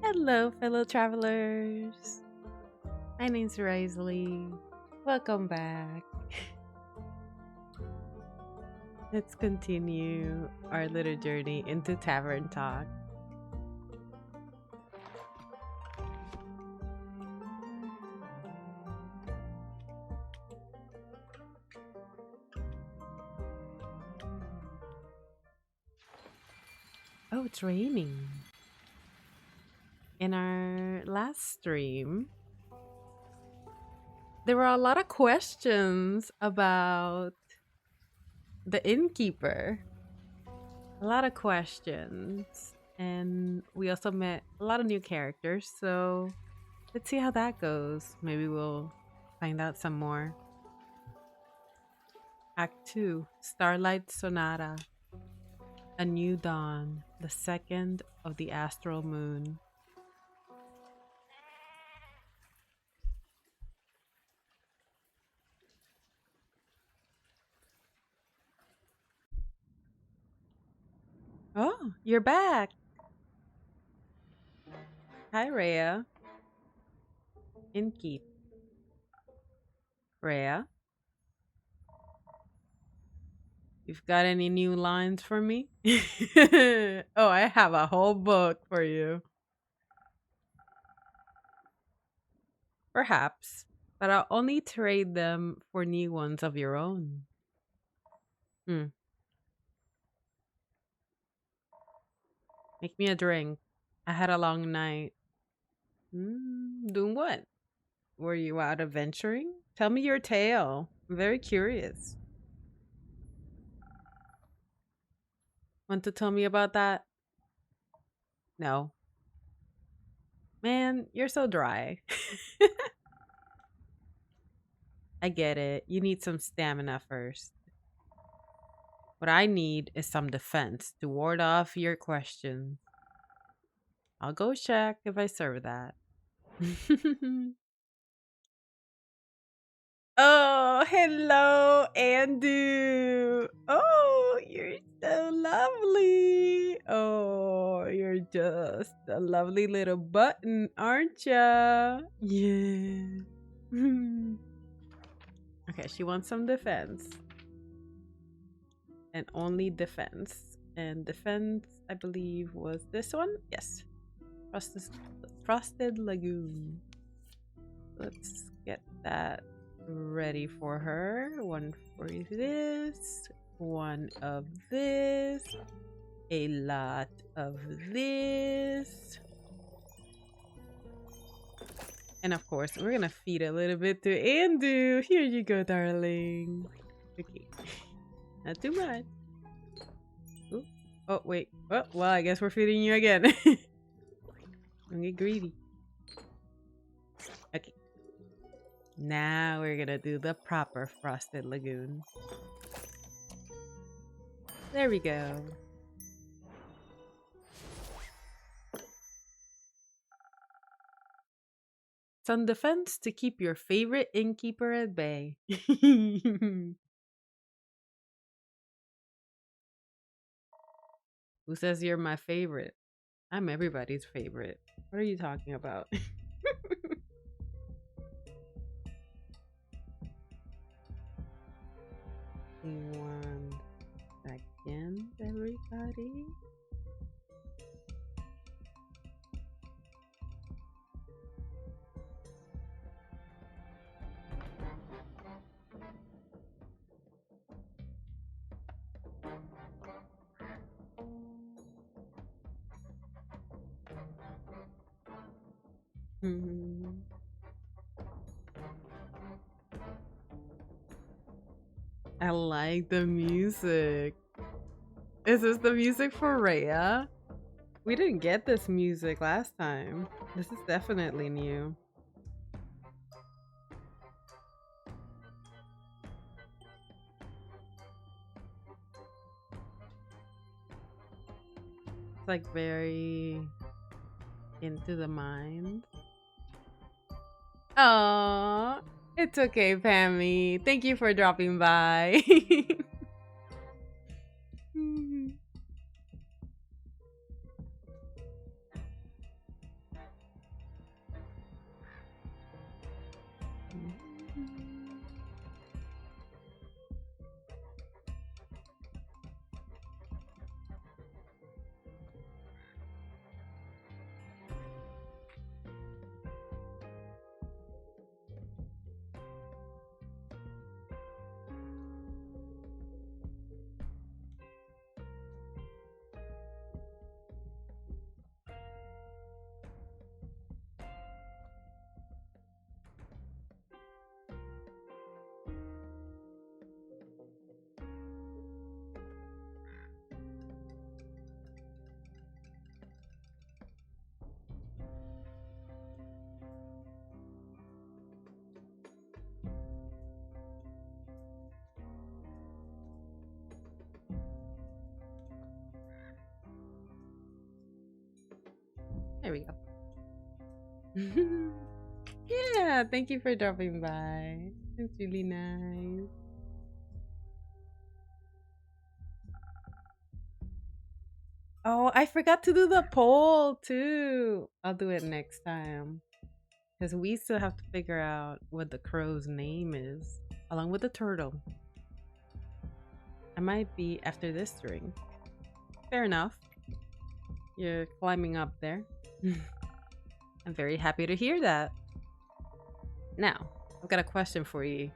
Hello, fellow travelers. My name's Risley. Welcome back. Let's continue our little journey into Tavern Talk. Oh, it's raining. In our last stream, there were a lot of questions about the innkeeper. A lot of questions. And we also met a lot of new characters. So let's see how that goes. Maybe we'll find out some more. Act 2, Starlight Sonata. A New Dawn, the second of the astral moon. Oh, you're back. Hi, Rhea. Innkeep. Rhea, you've got any new lines for me? Oh, I have a whole book for you. Perhaps, but I'll only trade them for new ones of your own. Make me a drink. I had a long night. Doing what? Were you out adventuring? Tell me your tale. I'm very curious. Want to tell me about that? No. Man, you're so dry. I get it. You need some stamina first. What I need is some defense to ward off your questions. I'll go check if I serve that. Oh, hello, Andu. Oh, you're so lovely. Oh, you're just a lovely little button, aren't ya? Yeah. Okay, she wants some defense. And only defense. And defense, I believe, was this one? Yes. Frosted Lagoon. Let's get that ready for her. One for this, one of this, a lot of this, and of course we're gonna feed a little bit to Andu. Here you go, darling. Okay. Not too much. Ooh. Oh wait, oh well, I guess we're feeding you again. Don't get greedy. Okay. Now we're gonna do the proper Frosted Lagoon. There we go. Some defense to keep your favorite innkeeper at bay. Who says you're my favorite? I'm everybody's favorite. What are you talking about? One second, everybody. I like the music. Is this the music for Rhea? We didn't get this music last time. This is definitely new. It's like very into the mind. Oh, it's okay, Pammy. Thank you for dropping by. There we go. Yeah, thank you for dropping by. It's really nice. Oh, I forgot to do the poll too. I'll do it next time. Because we still have to figure out what the crow's name is, along with the turtle. I might be after this drink. Fair enough. You're climbing up there. I'm very happy to hear that. Now, I've got a question for you.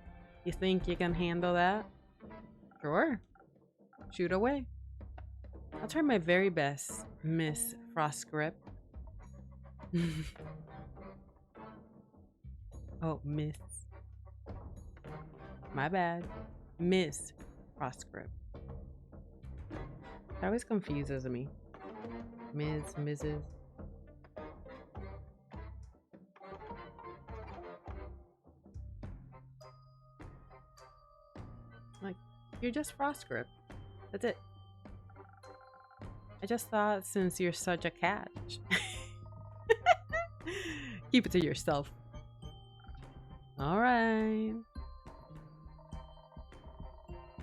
You think you can handle that? Sure. Shoot away. I'll try my very best, Miss Frostgrip. Oh, Miss. My bad. Miss Frostgrip. That always confuses me. Ms., Mrs. Like, you're just Frostgrip. That's it. I just thought since you're such a catch. Keep it to yourself. Alright.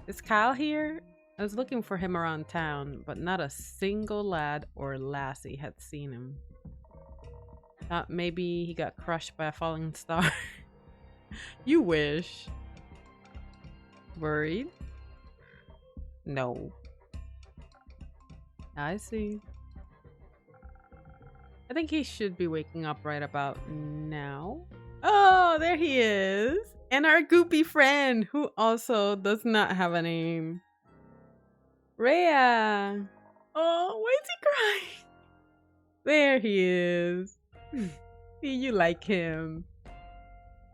Is Kyle here? I was looking for him around town, but not a single lad or lassie had seen him. Thought maybe he got crushed by a falling star. You wish. Worried? No. I see. I think he should be waking up right about now. Oh, there he is. And our goopy friend, who also does not have a name. Rhea. Oh, why is he crying? There he is. See, you like him.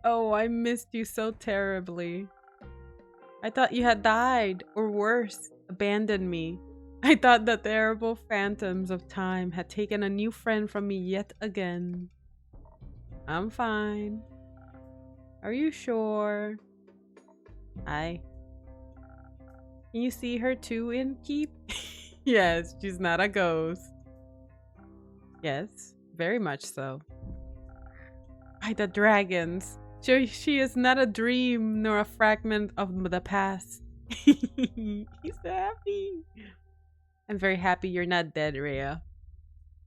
Oh, I missed you so terribly. I thought you had died, or worse, abandoned me. I thought the terrible phantoms of time had taken a new friend from me yet again. I'm fine. Are you sure? Aye. Can you see her too, Innkeep? Yes, she's not a ghost. Yes, very much so. By the dragons. She is not a dream nor a fragment of the past. He's so happy. I'm very happy you're not dead, Rhea.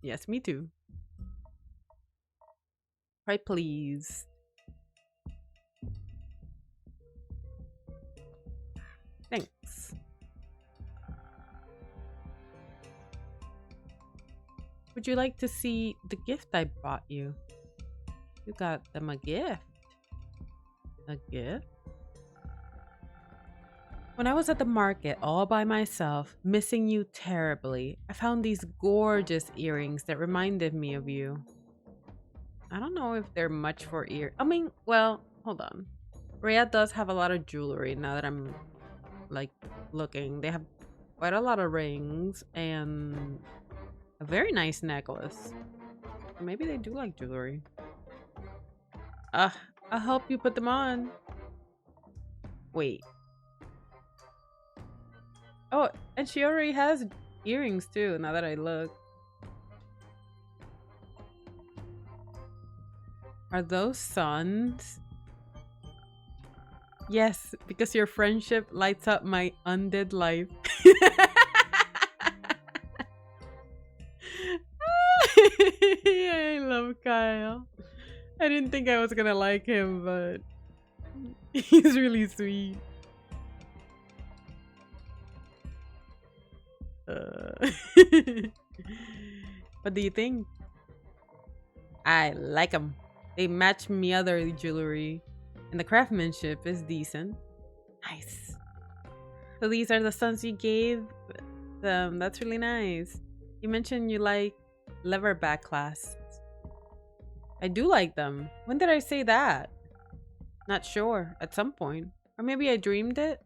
Yes, me too. Quite pleased. Thanks. Would you like to see the gift I bought you? You got them a gift. A gift? When I was at the market all by myself, missing you terribly, I found these gorgeous earrings that reminded me of you. I don't know if they're much for I mean, well, hold on. Rhea does have a lot of jewelry now that I'm like looking. They have quite a lot of rings and a very nice necklace. Maybe they do like jewelry. I'll help you put them on. Wait. Oh, and she already has earrings too, now that I look. Are those suns? Yes, because your friendship lights up my undead life. I love Kyle. I didn't think I was gonna like him, but he's really sweet. What do you think? I like them. They match me other jewelry, and the craftsmanship is decent. Nice. So these are the sons you gave them. That's really nice. You mentioned you like leatherback clasps. I do like them. When did I say that? Not sure. At some point. Or maybe I dreamed it?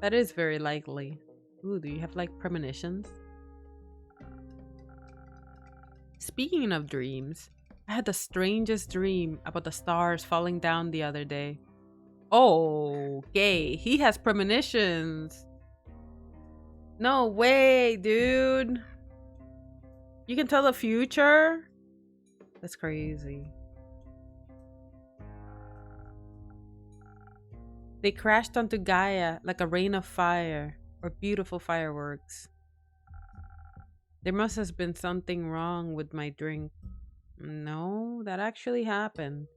That is very likely. Ooh, do you have like premonitions? Speaking of dreams, I had the strangest dream about the stars falling down the other day. Oh, gay. He has premonitions. No way, dude. You can tell the future? That's crazy. They crashed onto Gaia like a rain of fire or beautiful fireworks. There must have been something wrong with my drink. No, that actually happened.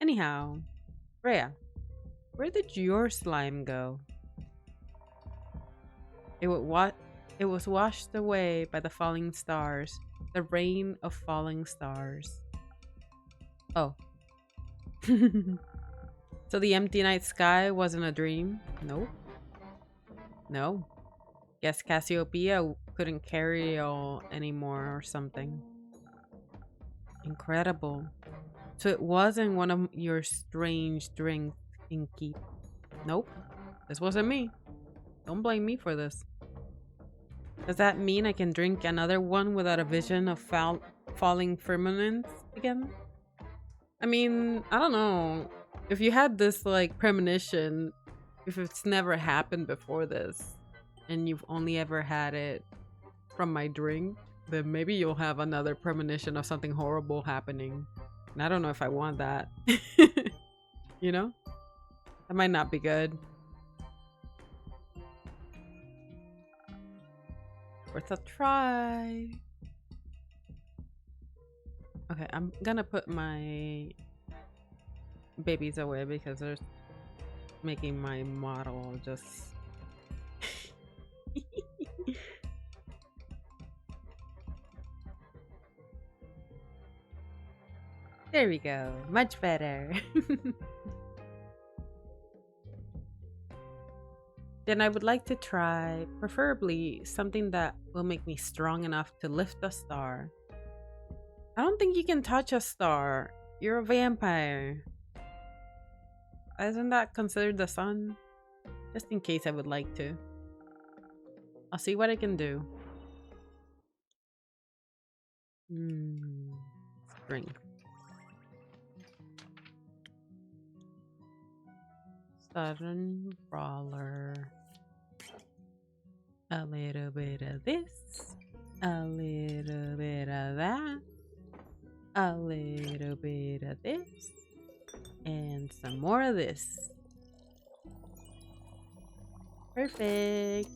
Anyhow, Rhea, where did your slime go? It was washed away by the falling stars. The rain of falling stars. Oh. So the empty night sky wasn't a dream? Nope. No. Guess Cassiopeia couldn't carry all anymore or something. Incredible. So it wasn't one of your strange drinks in keep. Nope. This wasn't me. Don't blame me for this. Does that mean I can drink another one without a vision of falling firmaments again? I mean, I don't know. If you had this like premonition, if it's never happened before this, and you've only ever had it from my drink, then maybe you'll have another premonition of something horrible happening. And I don't know if I want that. You know? That might not be good. Worth a try. Okay, I'm gonna put my babies away because they're making my model just... There we go. Much better. Then I would like to try, preferably, something that will make me strong enough to lift a star. I don't think you can touch a star. You're a vampire. Isn't that considered the sun? Just in case I would like to. I'll see what I can do. Strength. Sudden brawler. A little bit of this. A little bit of that. A little bit of this. And some more of this. Perfect.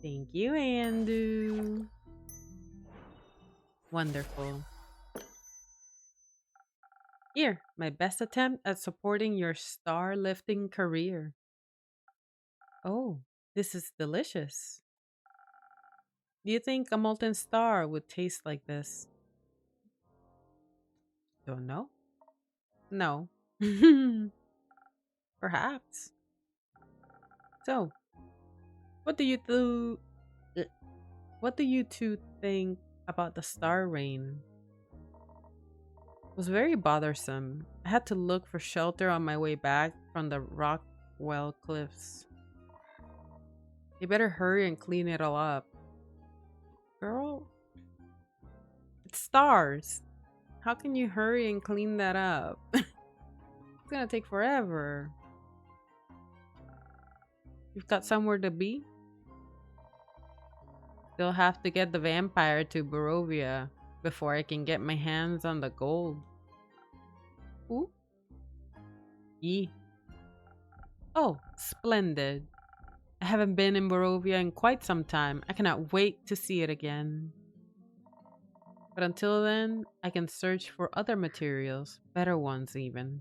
Thank you, Andu. Wonderful. Here, my best attempt at supporting your star-lifting career. Oh, this is delicious. Do you think a molten star would taste like this? Don't know. No. Perhaps. So, what do you What do you two think about the star rain? It was very bothersome. I had to look for shelter on my way back from the Rockwell cliffs. You better hurry and clean it all up. Girl, it's stars. How can you hurry and clean that up? It's gonna take forever. You've got somewhere to be? Still have to get the vampire to Barovia before I can get my hands on the gold. Ooh. Yee. Oh, splendid. I haven't been in Barovia in quite some time. I cannot wait to see it again. But until then, I can search for other materials, better ones even.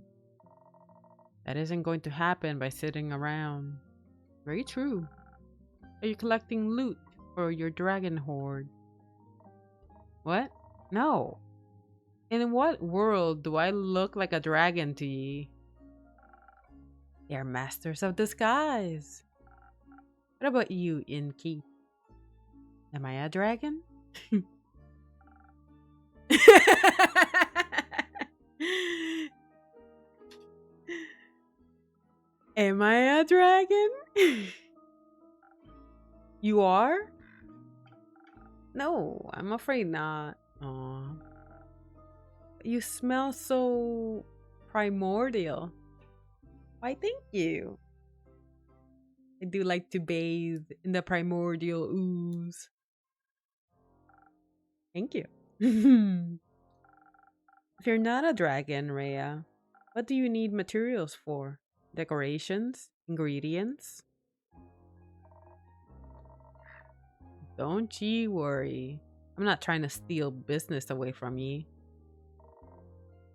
That isn't going to happen by sitting around. Very true. Are you collecting loot for your dragon hoard? What? No. In what world do I look like a dragon to ye? They are masters of disguise. What about you, Inky? Am I a dragon? Am I a dragon? You are? No, I'm afraid not. Aw. You smell so primordial. Why, thank you. I do like to bathe in the primordial ooze. Thank you. If you're not a dragon, Rhea, what do you need materials for? Decorations? Ingredients? Don't ye worry. I'm not trying to steal business away from ye.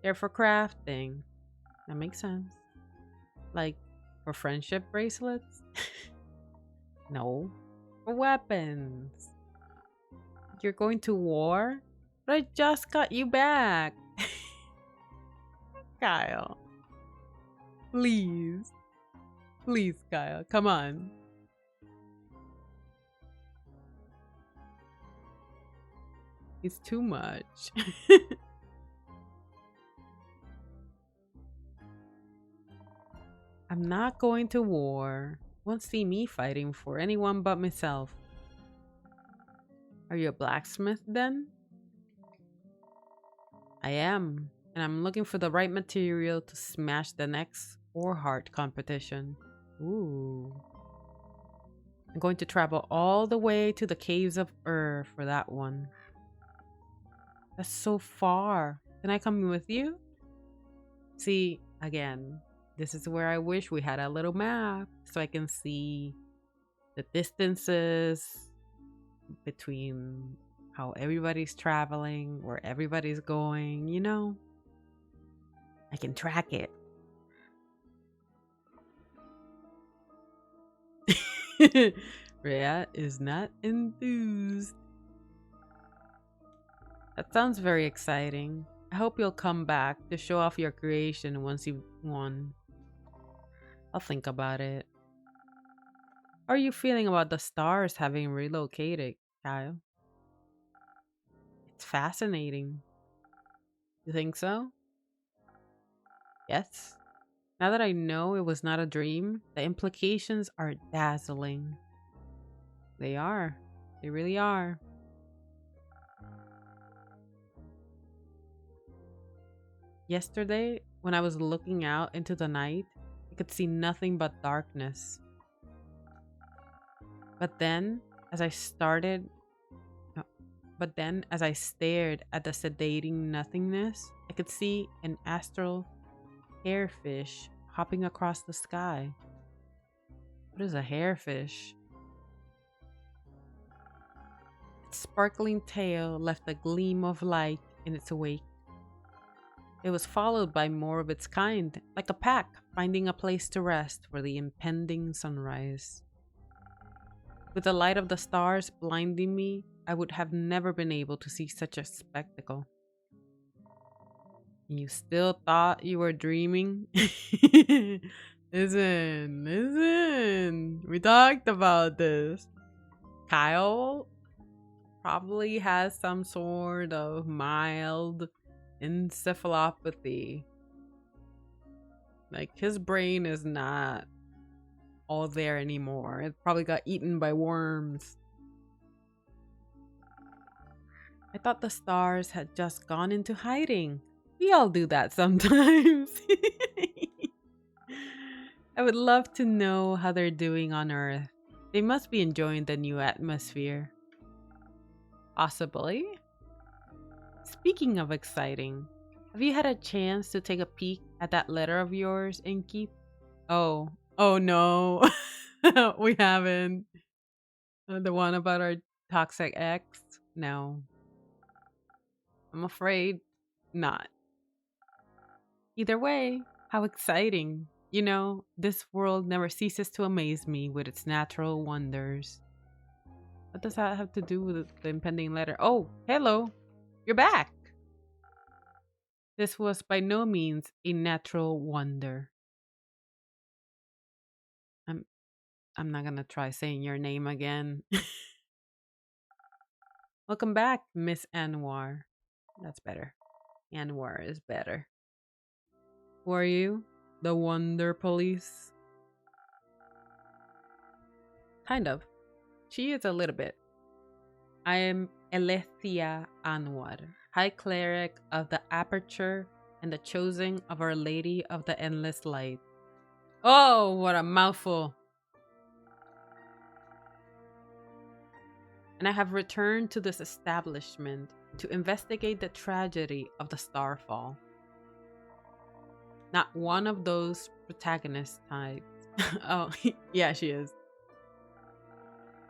They're for crafting. That makes sense. Like, for friendship bracelets? No. For weapons. You're going to war? But I just got you back. Kyle. Please. Please, Kyle. Come on. It's too much. I'm not going to war. Won't see me fighting for anyone but myself. Are you a blacksmith then? I am, and I'm looking for the right material to smash the next War Heart competition. Ooh. I'm going to travel all the way to the caves of Ur for that one. That's so far. Can I come with you? See, again, this is where I wish we had a little map so I can see the distances between how everybody's traveling, where everybody's going, you know? I can track it. Rhea is not enthused. That sounds very exciting. I hope you'll come back to show off your creation once you've won. I'll think about it. How are you feeling about the stars having relocated, Kyle? It's fascinating. You think so? Yes. Now that I know it was not a dream, the implications are dazzling. They are. They really are. Yesterday, when I was looking out into the night, I could see nothing but darkness. But then, as I stared at the sedating nothingness, I could see an astral hairfish hopping across the sky. What is a hairfish? Its sparkling tail left a gleam of light in its wake. It was followed by more of its kind, like a pack finding a place to rest for the impending sunrise. With the light of the stars blinding me, I would have never been able to see such a spectacle. And you still thought you were dreaming? Listen. We talked about this. Kyle probably has some sort of mild encephalopathy. Like, his brain is not all there anymore. It probably got eaten by worms. I thought the stars had just gone into hiding. We all do that sometimes. I would love to know how they're doing on Earth. They must be enjoying the new atmosphere. Possibly. Speaking of exciting, have you had a chance to take a peek at that letter of yours, Inky? Oh no. We haven't. The one about our toxic ex? No, I'm afraid not. Either way, how exciting. You know, this world never ceases to amaze me with its natural wonders. What does that have to do with the impending letter? Oh, hello. You're back. This was by no means a natural wonder. I'm I'm not gonna try saying your name again. Welcome back, Miss Anwar. That's better. Anwar is better. Who are you? The Wonder Police? Kind of. She is a little bit. I am Elethia Anwar, High Cleric of the Aperture and the Chosen of Our Lady of the Endless Light. Oh, what a mouthful. And I have returned to this establishment to investigate the tragedy of the Starfall. Not one of those protagonist types. Oh, yeah, she is.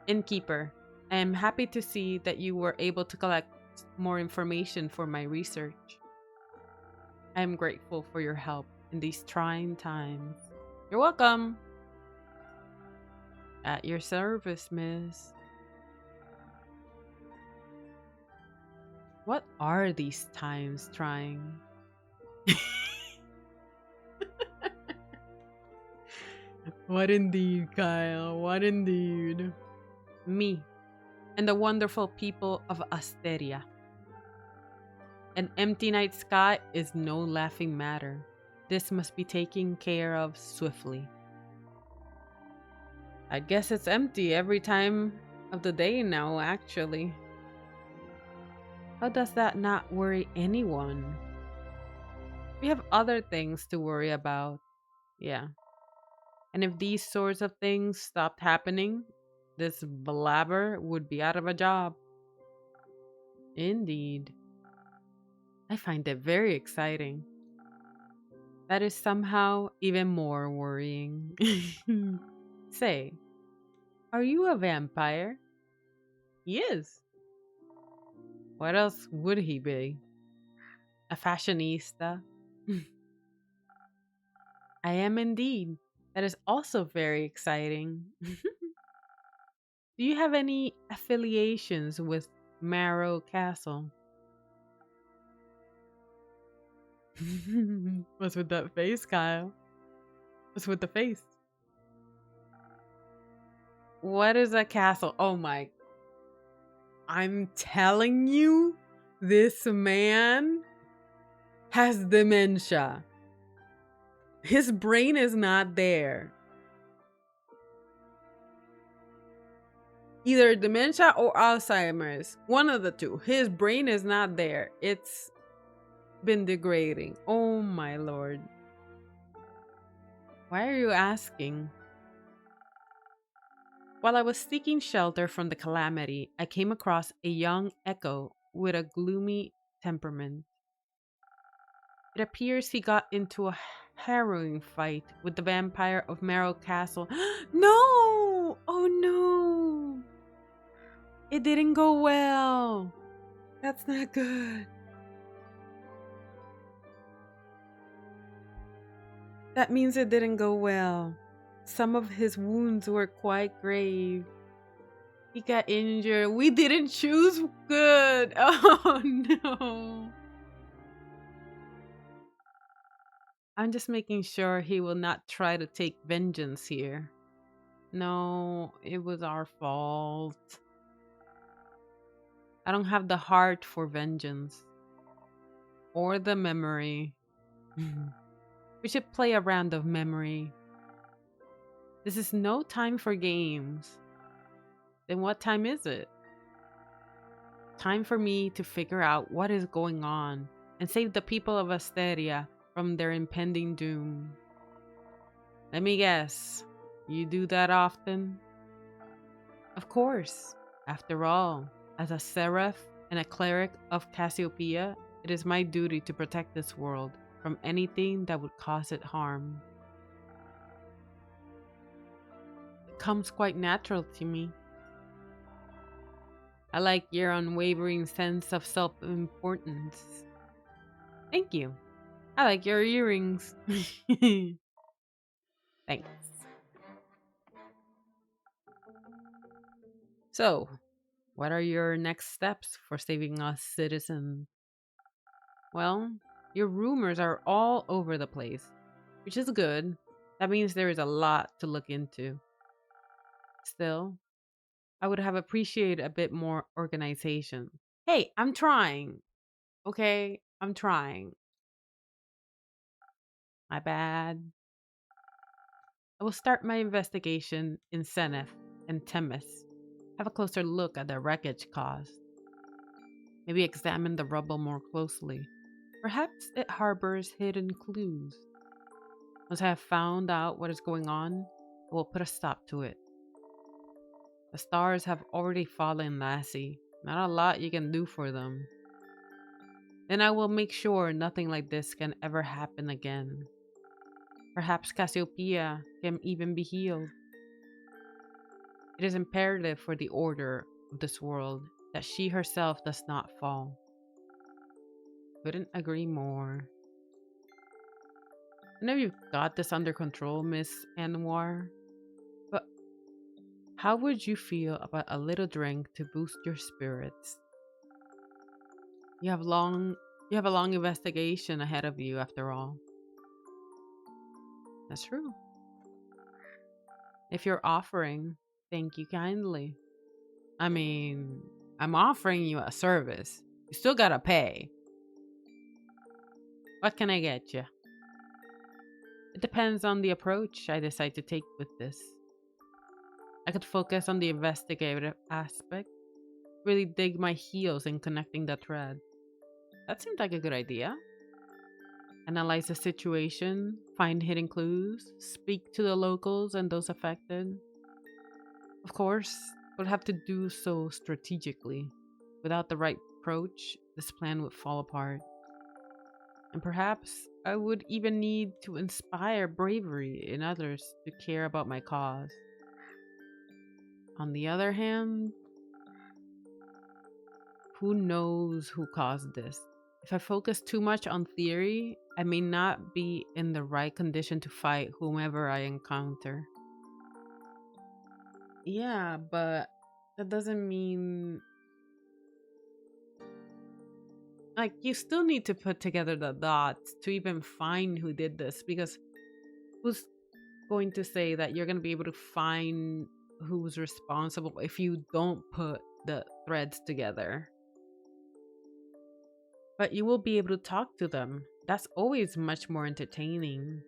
Innkeeper, I am happy to see that you were able to collect more information for my research. I am grateful for your help in these trying times. You're welcome. At your service, miss. What are these times trying? What indeed, Kyle? What indeed? Me and the wonderful people of Asteria. An empty night sky is no laughing matter. This must be taken care of swiftly. I guess it's empty every time of the day now, actually. How does that not worry anyone? We have other things to worry about. Yeah. And if these sorts of things stopped happening, this blabber would be out of a job. Indeed. I find it very exciting. That is somehow even more worrying. Say, are you a vampire? He is. What else would he be? A fashionista? I am indeed. That is also very exciting. Do you have any affiliations with Marrow Castle? What's with that face, Kyle? What's with the face? What is a castle? Oh my. I'm telling you, this man has dementia. His brain is not there. Either dementia or Alzheimer's. One of the two. His brain is not there. It's been degrading. Oh my lord. Why are you asking? While I was seeking shelter from the calamity, I came across a young echo with a gloomy temperament. It appears he got into a harrowing fight with the vampire of Marrow Castle. No! Oh no! It didn't go well. That's not good. That means it didn't go well. Some of his wounds were quite grave. He got injured. We didn't choose good. Oh no. I'm just making sure he will not try to take vengeance here. No, it was our fault. I don't have the heart for vengeance. Or the memory. We should play a round of memory. This is no time for games. Then what time is it? Time for me to figure out what is going on and save the people of Asteria from their impending doom. Let me guess, you do that often? Of course. After all, as a seraph and a cleric of Cassiopeia, it is my duty to protect this world from anything that would cause it harm. It comes quite natural to me. I like your unwavering sense of self-importance. Thank you. I like your earrings. Thanks. So, what are your next steps for saving us citizens? Well, your rumors are all over the place, which is good. That means there is a lot to look into. Still, I would have appreciated a bit more organization. Hey, I'm trying. Okay, I'm trying. My bad. I will start my investigation in Senef and Temis. Have a closer look at the wreckage caused. Maybe examine the rubble more closely. Perhaps it harbors hidden clues. Once I have found out what is going on, I will put a stop to it. The stars have already fallen, lassie. Not a lot you can do for them. Then I will make sure nothing like this can ever happen again. Perhaps Cassiopeia can even be healed. It is imperative for the order of this world that she herself does not fall. Couldn't agree more. I know you've got this under control, Miss Anwar, but how would you feel about a little drink to boost your spirits? You have long you have a long investigation ahead of you after all. That's true. If you're offering, thank you kindly. I mean, I'm offering you a service. You still gotta pay. What can I get you? It depends on the approach I decide to take with this. I could focus on the investigative aspect, really dig my heels in connecting the thread. That seemed like a good idea. Analyze the situation, find hidden clues, speak to the locals and those affected. Of course, we'll have to do so strategically. Without the right approach, this plan would fall apart. And perhaps I would even need to inspire bravery in others to care about my cause. On the other hand, who knows who caused this? If I focus too much on theory, I may not be in the right condition to fight whomever I encounter. Yeah, but that doesn't mean, like, you still need to put together the dots to even find who did this, because who's going to say that you're going to be able to find who's responsible if you don't put the threads together? But you will be able to talk to them. That's always much more entertaining.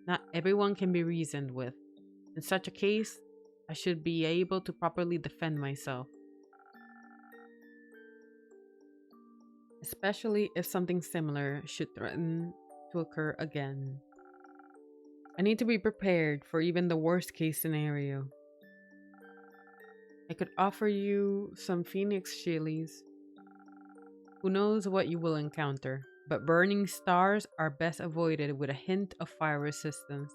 Not everyone can be reasoned with. In such a case, I should be able to properly defend myself. Especially if something similar should threaten to occur again. I need to be prepared for even the worst case scenario. I could offer you some phoenix chilies. Who knows what you will encounter, but burning stars are best avoided with a hint of fire resistance.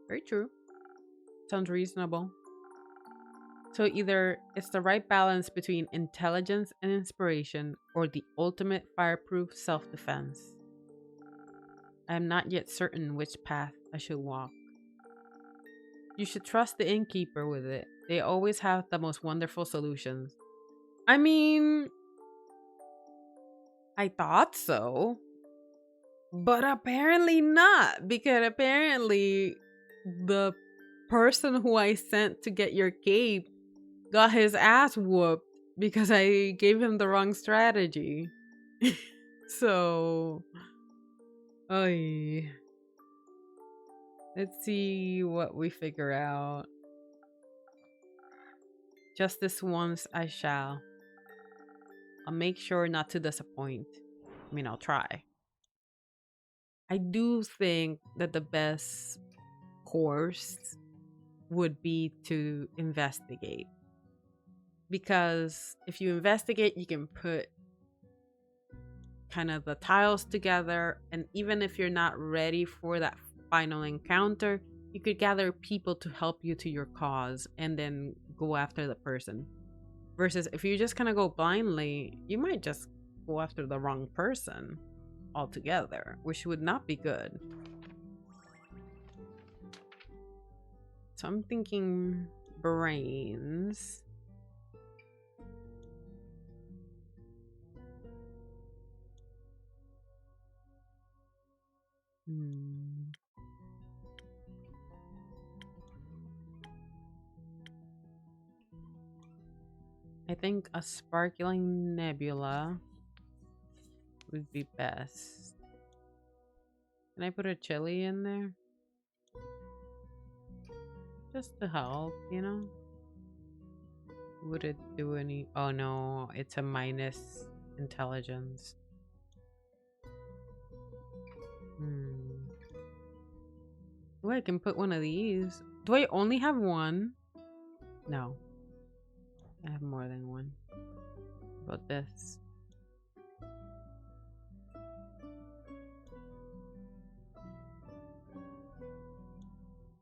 Very true. Sounds reasonable. So either it's the right balance between intelligence and inspiration, or the ultimate fireproof self-defense. I am not yet certain which path I should walk. You should trust the innkeeper with it. They always have the most wonderful solutions. I mean, I thought so. But apparently not, because apparently the person who I sent to get your cape got his ass whooped because I gave him the wrong strategy. So, oy. Let's see what we figure out. Just this once I shall. I'll make sure not to disappoint. I mean, I'll try. I do think that the best course would be to investigate. because if you investigate, you can put kind of the tiles together, and even if you're not ready for that final encounter, you could gather people to help you to your cause and then go after the person. Versus if you just kind of go blindly, you might just go after the wrong person altogether, which would not be good. So I'm thinking brains. I think a sparkling nebula would be best. Can I put a chili in there? Just to help, you know? Would it do any... Oh no, it's a minus intelligence. Oh, I can put one of these. Do I only have one? No. I have more than one. How about this?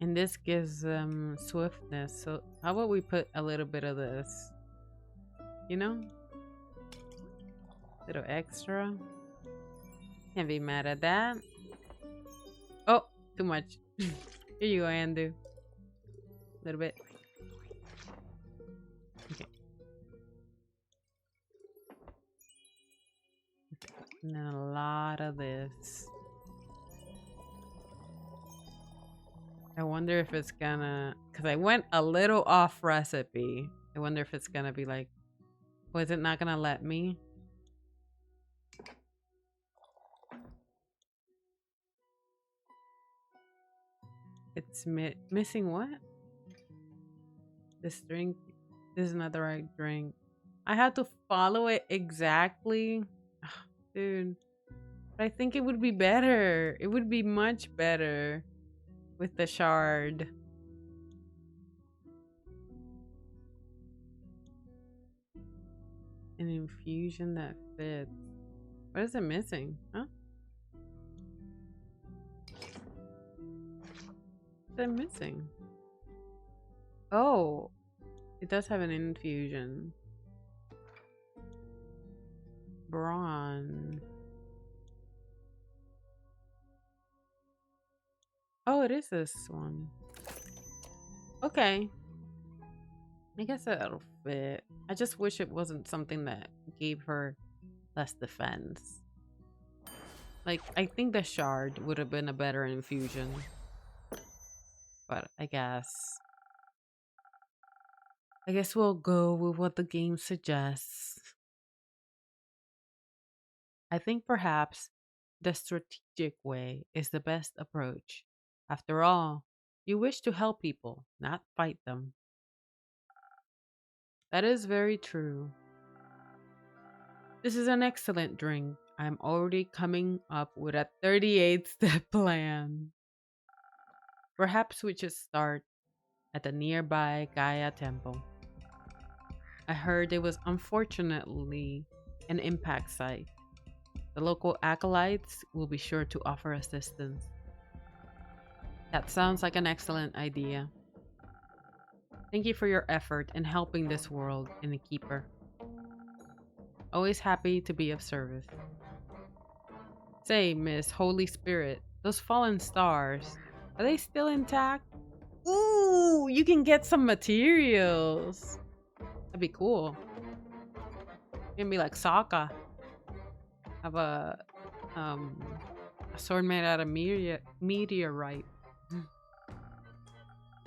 And this gives them swiftness. So how about we put a little bit of this? You know? A little extra. Can't be mad at that. Oh, too much. Here you go, Andu. A little bit. Okay. And then a lot of this. I wonder if it's gonna... Because I went a little off recipe. I wonder if it's gonna be like... Was it not gonna let me? It's missing what? This drink. This is not the right drink. I had to follow it exactly. Dude. I think it would be better. It would be much better with the shard. An infusion that fits. What is it missing? Huh? What's it missing? Oh, it does have an infusion. Brawn. Oh, it is this one. Okay. I guess that'll fit. I just wish it wasn't something that gave her less defense. Like, I think the shard would have been a better infusion. But I guess we'll go with what the game suggests. I think perhaps the strategic way is the best approach. After all, you wish to help people, not fight them. That is very true. This is an excellent drink. I'm already coming up with a 38-step plan. Perhaps we should start at the nearby Gaia temple. I heard it was unfortunately an impact site. The local acolytes will be sure to offer assistance. That sounds like an excellent idea. Thank you for your effort in helping this world, Innkeeper. Always happy to be of service. Say, Miss Holy Spirit, those fallen stars, are they still intact? Ooh, you can get some materials. That'd be cool. You can be like Sokka. Have a sword made out of meteorite.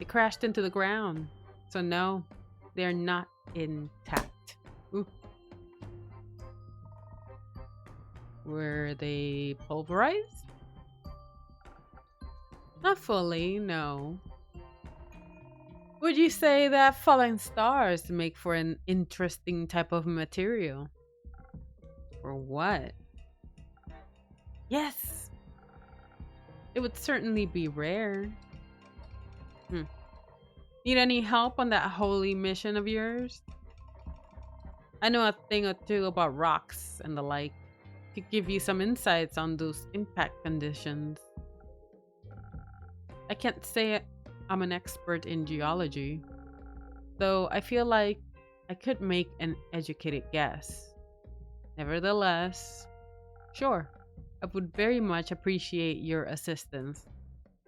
It crashed into the ground. So no, they're not intact. Ooh. Were they pulverized? Not fully, no. Would you say that falling stars make for an interesting type of material? Or what? Yes! It would certainly be rare. Need any help on that holy mission of yours? I know a thing or two about rocks and the like. Could give you some insights on those impact conditions. I can't say I'm an expert in geology, though I feel like I could make an educated guess. Nevertheless, sure, I would very much appreciate your assistance.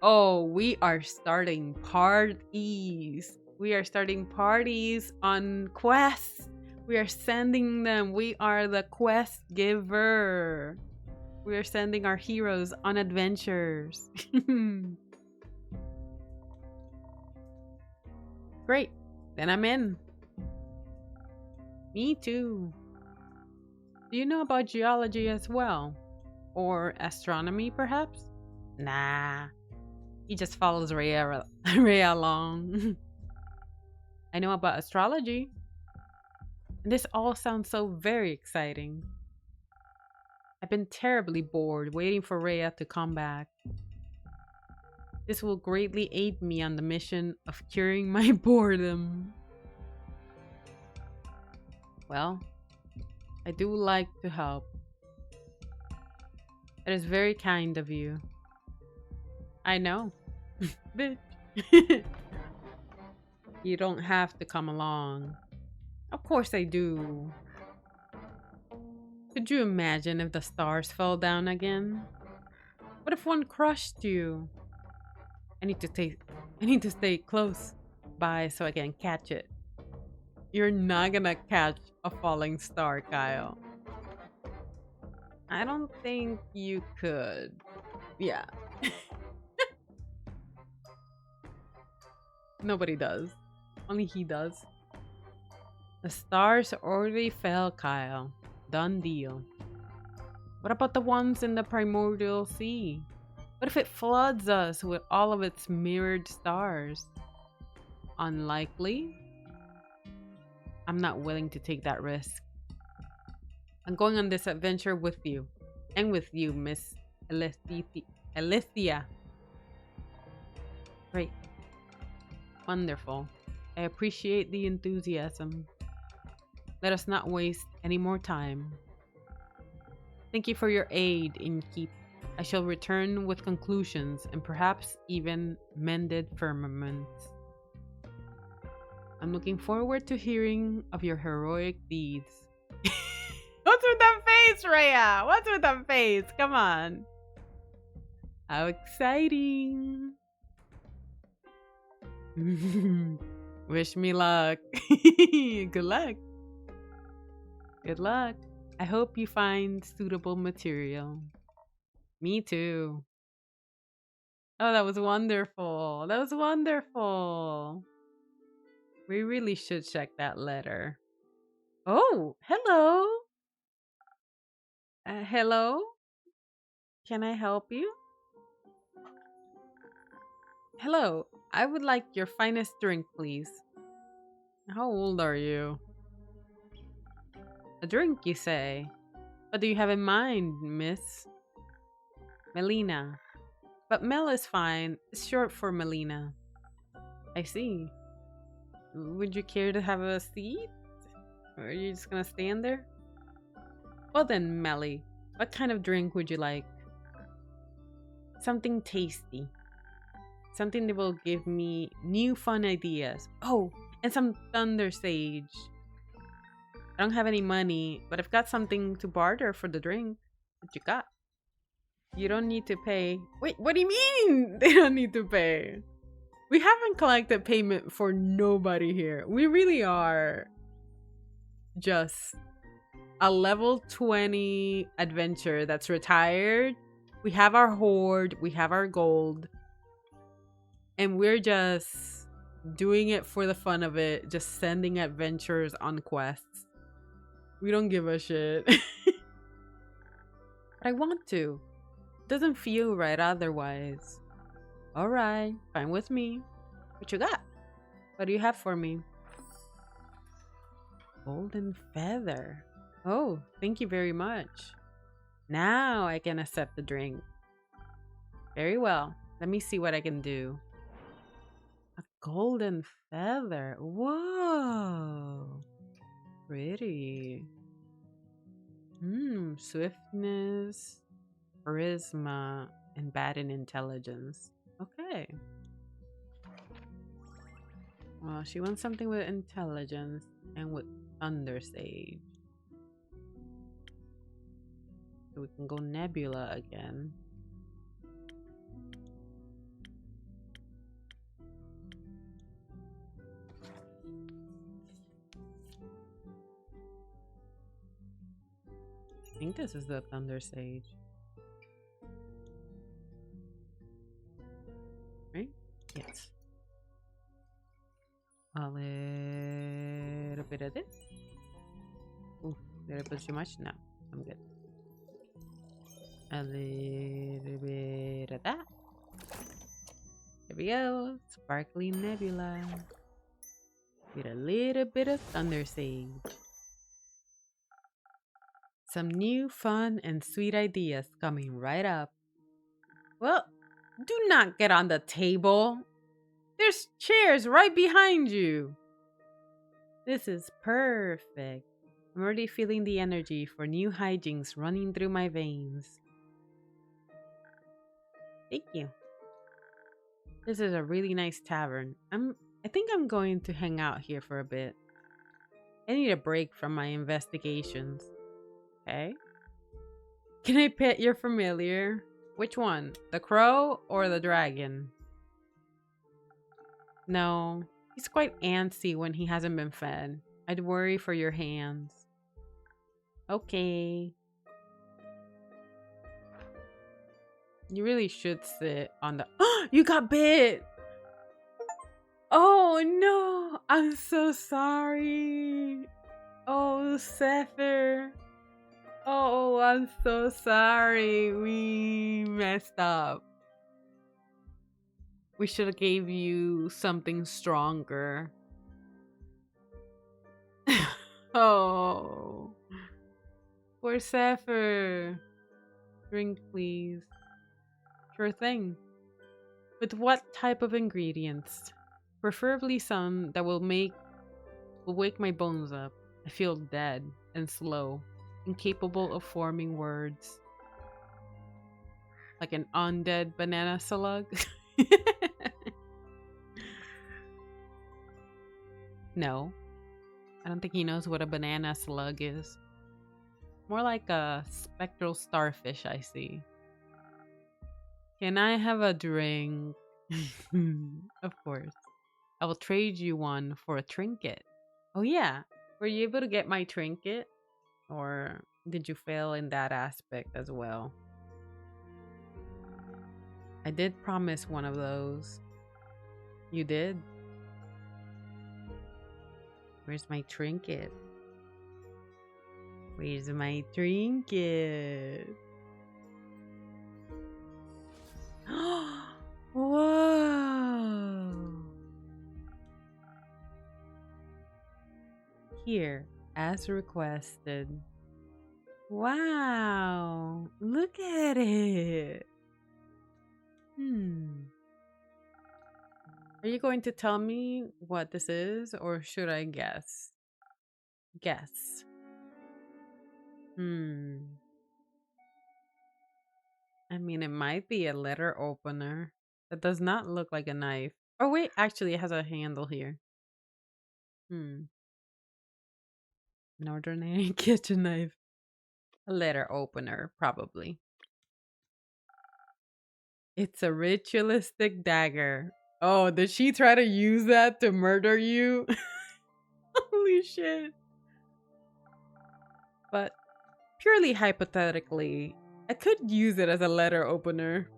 Oh, we are starting parties. We are starting parties on quests. We are sending them. We are the quest giver. We are sending our heroes on adventures. Great. Then I'm in. Me too. Do you know about geology as well? Or astronomy, perhaps? Nah. He just follows Rhea, Rhea along. I know about astrology. And this all sounds so very exciting. I've been terribly bored waiting for Rhea to come back. This will greatly aid me on the mission of curing my boredom. Well, I do like to help. It is very kind of you. I know. Bitch. You don't have to come along. Of course I do. Could you imagine if the stars fell down again? What if one crushed you? I need to stay close by so I can catch it. You're not gonna catch a falling star, Kyle. I don't think you could. Yeah. Nobody does. Only he does. The stars already fell, Kyle. Done deal. What about the ones in the primordial sea? What if it floods us with all of its mirrored stars? Unlikely. I'm not willing to take that risk. I'm going on this adventure with you. And with you, Miss Alethea. Great. Wonderful. I appreciate the enthusiasm. Let us not waste any more time. Thank you for your aid, Innkeep. I shall return with conclusions and perhaps even mended firmaments. I'm looking forward to hearing of your heroic deeds. What's with that face, Rhea? What's with that face? Come on. How exciting. Wish me luck. Good luck. Good luck. I hope you find suitable material. Me too. Oh, that was wonderful. That was wonderful. We really should check that letter. Oh, hello. Hello? Can I help you? Hello. I would like your finest drink, please. How old are you? A drink, you say? What do you have in mind, miss? Melina. But Mel is fine. It's short for Melina. I see. Would you care to have a seat? Or are you just gonna stand there? Well then, Melly, what kind of drink would you like? Something tasty. Something that will give me new fun ideas. Oh, and some Thunder Sage. I don't have any money, but I've got something to barter for the drink. What you got? You don't need to pay. Wait, what do you mean they don't need to pay? We haven't collected payment for nobody here. We really are just a level 20 adventure that's retired. We have our hoard, we have our gold, and we're just doing it for the fun of it, just sending adventurers on quests. We don't give a shit. But I want to. It doesn't feel right otherwise. Alright, fine with me. What you got? What do you have for me? Golden feather. Oh, thank you very much. Now I can accept the drink. Very well. Let me see what I can do. A golden feather. Whoa. Pretty. Swiftness, charisma, and bad in intelligence. Okay. Well, she wants something with intelligence and with Thunder Sage. So we can go Nebula again. I think this is the Thunder Sage. Right? Yes. A little bit of this. Ooh, did I put too much? No, I'm good. A little bit of that. There we go. Sparkly Nebula. With a little bit of Thunder Sage. Some new, fun, and sweet ideas coming right up. Well, do not get on the table. There's chairs right behind you. This is perfect. I'm already feeling the energy for new hijinks running through my veins. Thank you. This is a really nice tavern. I think I'm going to hang out here for a bit. I need a break from my investigations. Okay. Can I pet your familiar? Which one? The crow or the dragon? No. He's quite antsy when he hasn't been fed. I'd worry for your hands. Okay. You really should sit on the... You got bit! Oh no! I'm so sorry. Oh, Sether. Oh, I'm so sorry. We messed up. We should have gave you something stronger. Oh. Poor Sether. Drink, please. Sure thing. With what type of ingredients? Preferably some that will wake my bones up. I feel dead and slow, incapable of forming words. Like an undead banana slug. No. I don't think he knows what a banana slug is. More like a spectral starfish, I see. Can I have a drink? Of course. I will trade you one for a trinket. Oh yeah. Were you able to get my trinket? Or did you fail in that aspect as well? I did promise one of those. You did? Where's my trinket? Where's my trinket? Whoa! Here, as requested. Wow! Look at it! Are you going to tell me what this is, or should I guess? Guess. I mean, it might be a letter opener. That does not look like a knife. Oh, wait. Actually, it has a handle here. Northern kitchen knife. A letter opener, probably. It's a ritualistic dagger. Oh, did she try to use that to murder you? Holy shit. But purely hypothetically, I could use it as a letter opener.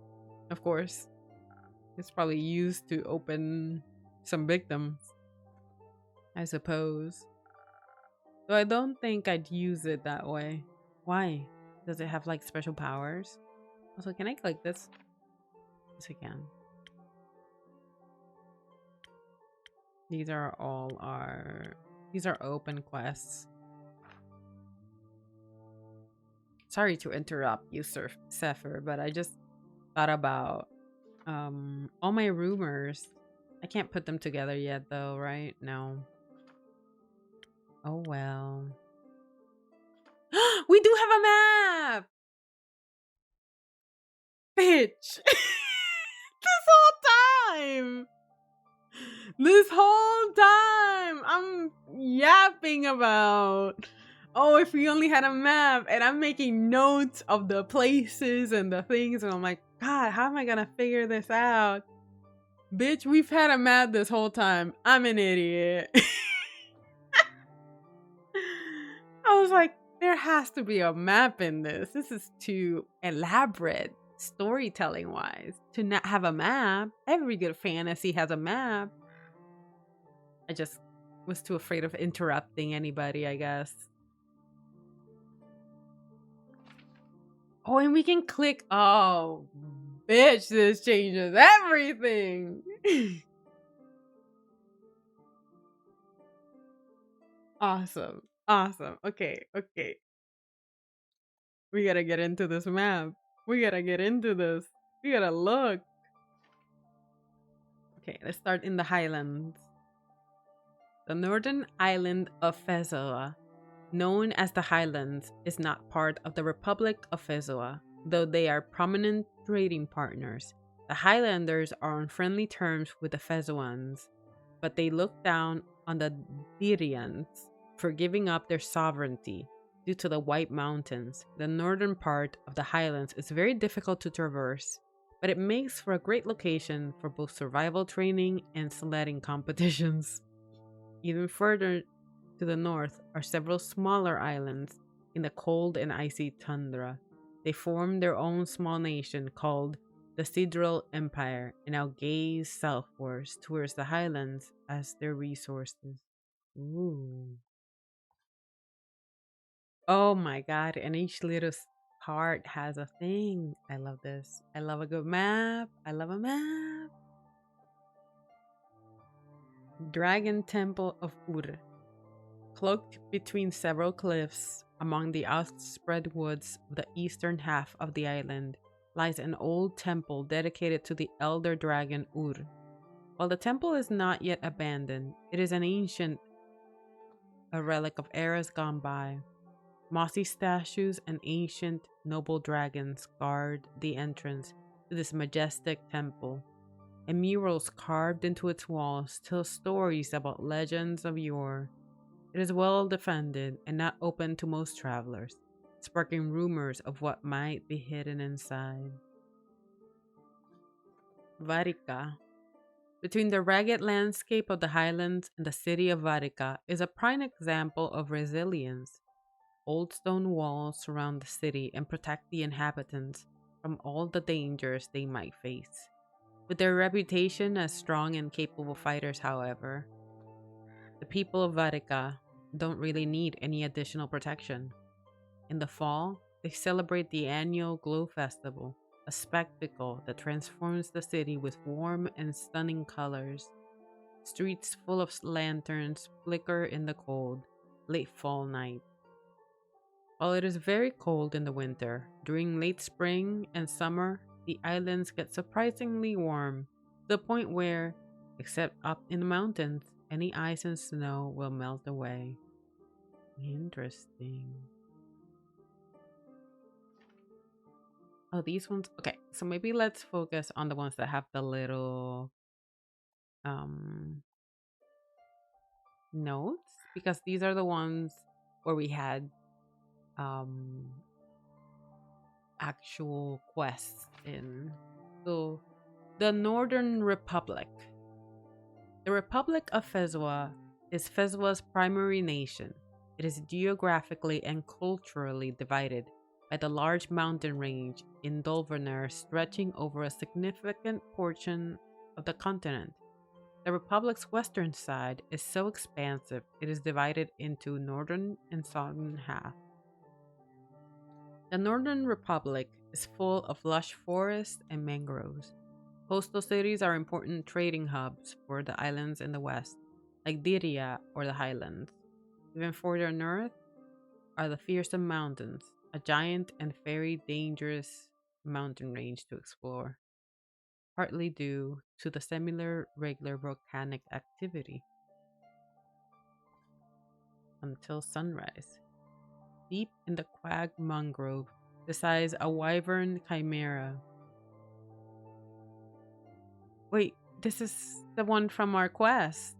Of course. It's probably used to open some victims, I suppose. So I don't think I'd use it that way. Why? Does it have like special powers? Also, can I click this? Yes, I can. These are open quests. Sorry to interrupt you, Sir Sepher, but I just thought about all my rumors. I can't put them together yet though, right? No. Oh well. We do have a map! Bitch! This whole time! This whole time! I'm yapping about. Oh, if we only had a map, and I'm making notes of the places and the things, and I'm like, God, how am I gonna figure this out? Bitch, we've had a map this whole time. I'm an idiot. I was like, there has to be a map in this. This is too elaborate storytelling wise to not have a map. Every good fantasy has a map. I just was too afraid of interrupting anybody, I guess. Oh, and we can click. Oh, bitch, this changes everything. Awesome. Awesome. Okay. Okay. We gotta get into this map. We gotta get into this. We gotta look. Okay, let's start in the highlands. The northern island of Fezoa, known as the Highlands, is not part of the Republic of Fezoa, though they are prominent trading partners. The Highlanders are on friendly terms with the Fezoans, but they look down on the Dirians for giving up their sovereignty due to the White Mountains. The northern part of the Highlands is very difficult to traverse, but it makes for a great location for both survival training and sledding competitions. Even further to the north are several smaller islands in the cold and icy tundra. They form their own small nation called the Sidral Empire and now gaze southwards towards the highlands as their resources. Ooh. Oh my god, and each little part has a thing. I love this. I love a good map. I love a map. Dragon Temple of Ur. Cloaked between several cliffs, among the outspread woods of the eastern half of the island, lies an old temple dedicated to the elder dragon Ur. While the temple is not yet abandoned, it is an ancient, a relic of eras gone by. Mossy statues and ancient noble dragons guard the entrance to this majestic temple, and murals carved into its walls tell stories about legends of yore. It is well defended and not open to most travelers, sparking rumors of what might be hidden inside. Varika. Between the rugged landscape of the highlands and the city of Varika is a prime example of resilience. Old stone walls surround the city and protect the inhabitants from all the dangers they might face. With their reputation as strong and capable fighters, however, the people of Varika don't really need any additional protection. In the fall, they celebrate the annual Glow Festival, a spectacle that transforms the city with warm and stunning colors. Streets full of lanterns flicker in the cold, late fall night. While it is very cold in the winter, during late spring and summer, the islands get surprisingly warm to the point where, except up in the mountains, any ice and snow will melt away. Interesting. Oh, these ones. Okay, so maybe let's focus on the ones that have the little um notes because these are the ones where we had um actual quests in. So, the Northern Republic. The Republic of Fezwa is Fezwa's primary nation. It is geographically and culturally divided by the large mountain range in Dolverner stretching over a significant portion of the continent. The Republic's western side is so expansive it is divided into northern and southern half. The Northern Republic is full of lush forests and mangroves. Coastal cities are important trading hubs for the islands in the west, like Diria or the Highlands. Even further north are the fearsome mountains, a giant and very dangerous mountain range to explore, partly due to the similar regular volcanic activity. until sunrise. Deep in the quag mangrove, besides a wyvern chimera. Wait, this is the one from our quest.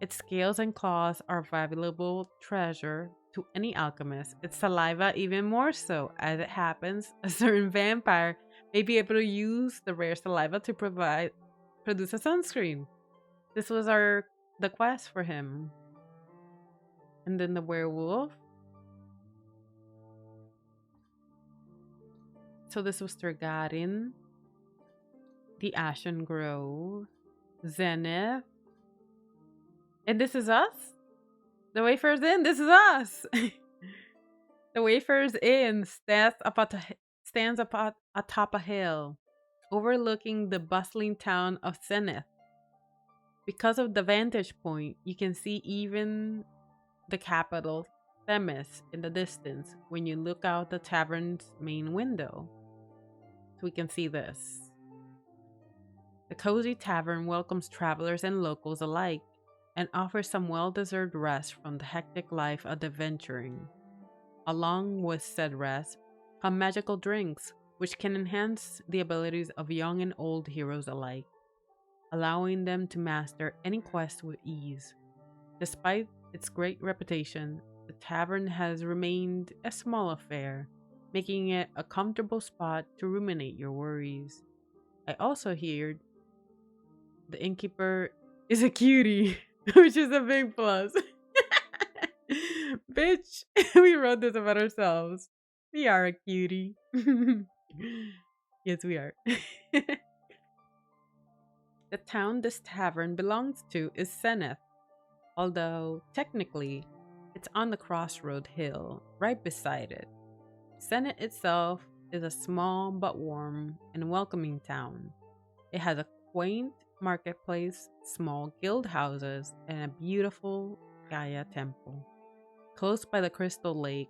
Its scales and claws are valuable treasure to any alchemist. Its saliva even more so. As it happens, a certain vampire may be able to use the rare saliva to produce a sunscreen. This was the quest for him. And then the werewolf. So this was Tergarin, the Ashen Grove, Zenith. And this is us? The Wayfarer's Inn, this is us! The Wayfarer's Inn stands atop a hill, overlooking the bustling town of Zenith. Because of the vantage point, you can see even the capital, Themis, in the distance when you look out the tavern's main window. So we can see this. The cozy tavern welcomes travelers and locals alike and offers some well-deserved rest from the hectic life of adventuring. Along with said rest come magical drinks, which can enhance the abilities of young and old heroes alike, allowing them to master any quest with ease. Despite its great reputation, the tavern has remained a small affair, making it a comfortable spot to ruminate your worries. I also heard the innkeeper is a cutie, which is a big plus. Bitch, we wrote this about ourselves. We are a cutie. Yes, we are. The town this tavern belongs to is Zenith, although technically it's on the crossroad hill right beside it. Zenith itself is a small but warm and welcoming town. It has a quaint marketplace, small guild houses, and a beautiful Gaia temple. Close by the Crystal Lake,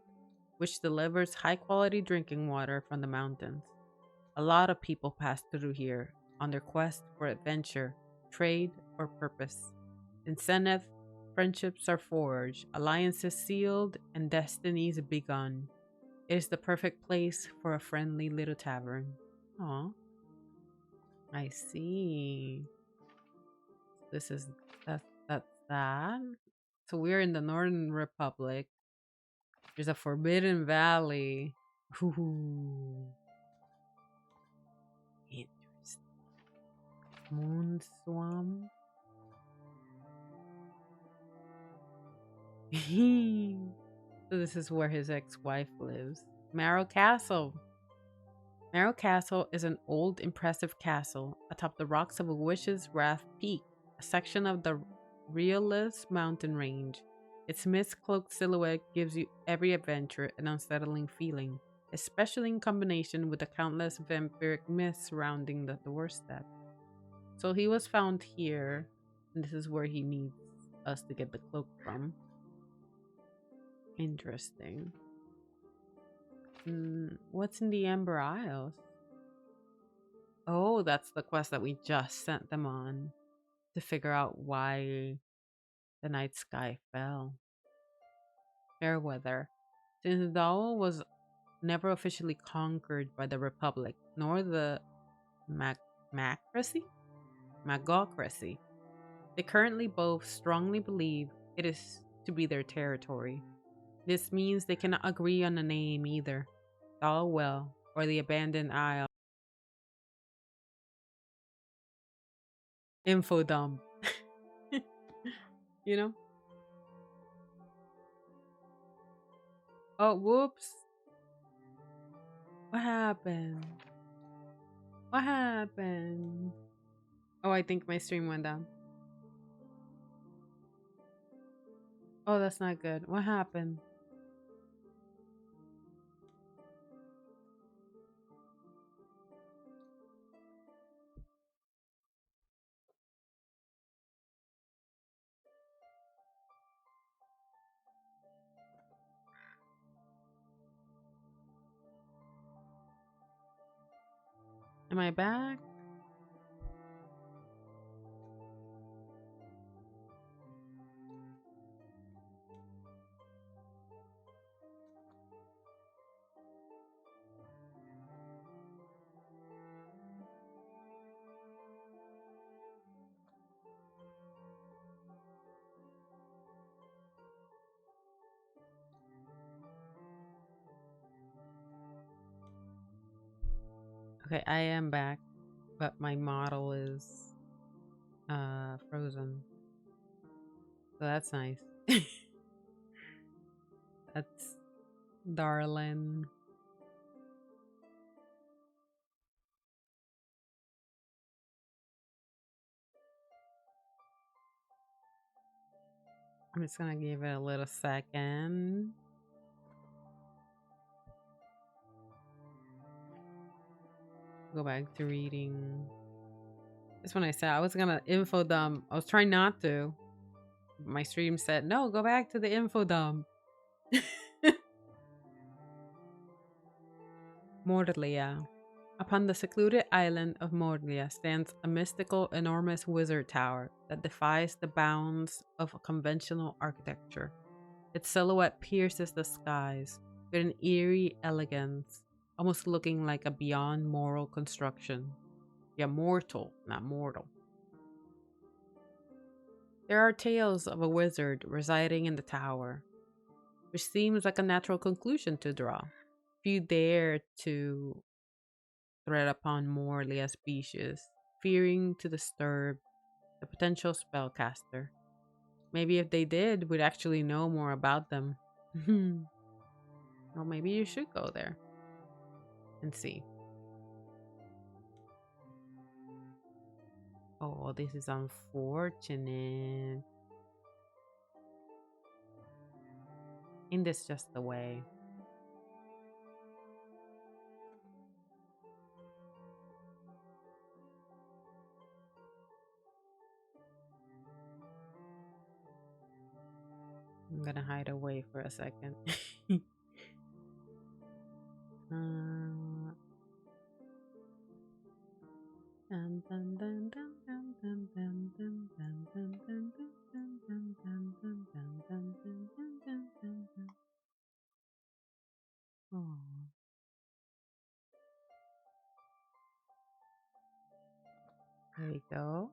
which delivers high-quality drinking water from the mountains. A lot of people pass through here on their quest for adventure, trade, or purpose. In Zenith, friendships are forged, alliances sealed, and destinies begun. It is the perfect place for a friendly little tavern. Aw. I see. That's that. So we're in the Northern Republic. There's a Forbidden Valley. Ooh. Interesting. Moon Swamp. So this is where his ex-wife lives. Marrow Castle. Marrow Castle is an old, impressive castle atop the rocks of a Wish's Wrath Peak, a section of the Realist mountain range. Its mist-cloaked silhouette gives you every adventure an unsettling feeling, especially in combination with the countless vampiric myths surrounding the doorstep. So he was found here, and this is where he needs us to get the cloak from. Interesting. What's in the Amber Isles? Oh, that's the quest that we just sent them on to figure out why the night sky fell. Fairweather. Since Dawel was never officially conquered by the Republic, nor the Magocracy, they currently both strongly believe it is to be their territory. This means they cannot agree on a name either. Dalwell or the Abandoned Isle. Info dump. You know? Oh, whoops. What happened? What happened? Oh, I think my stream went down. Oh, that's not good. What happened? Am I back? Okay, I am back, but my model is frozen. So that's nice. That's darling. I'm just gonna give it a little second. Go back to reading. That's when I said I was gonna info dump. I was trying not to. My stream said, no, go back to the info dump. Mordelia. Upon the secluded island of Mordelia stands a mystical, enormous wizard tower that defies the bounds of conventional architecture. Its silhouette pierces the skies with an eerie elegance, almost looking like a beyond moral construction. Yeah, mortal, not mortal. There are tales of a wizard residing in the tower, which seems like a natural conclusion to draw. Few dare to tread upon Morlia's species, fearing to disturb the potential spellcaster. Maybe if they did, we'd actually know more about them. Well, maybe you should go there and see. Oh, this is unfortunate. Ain't this just the way? I'm gonna hide away for a second. Oh. There we go.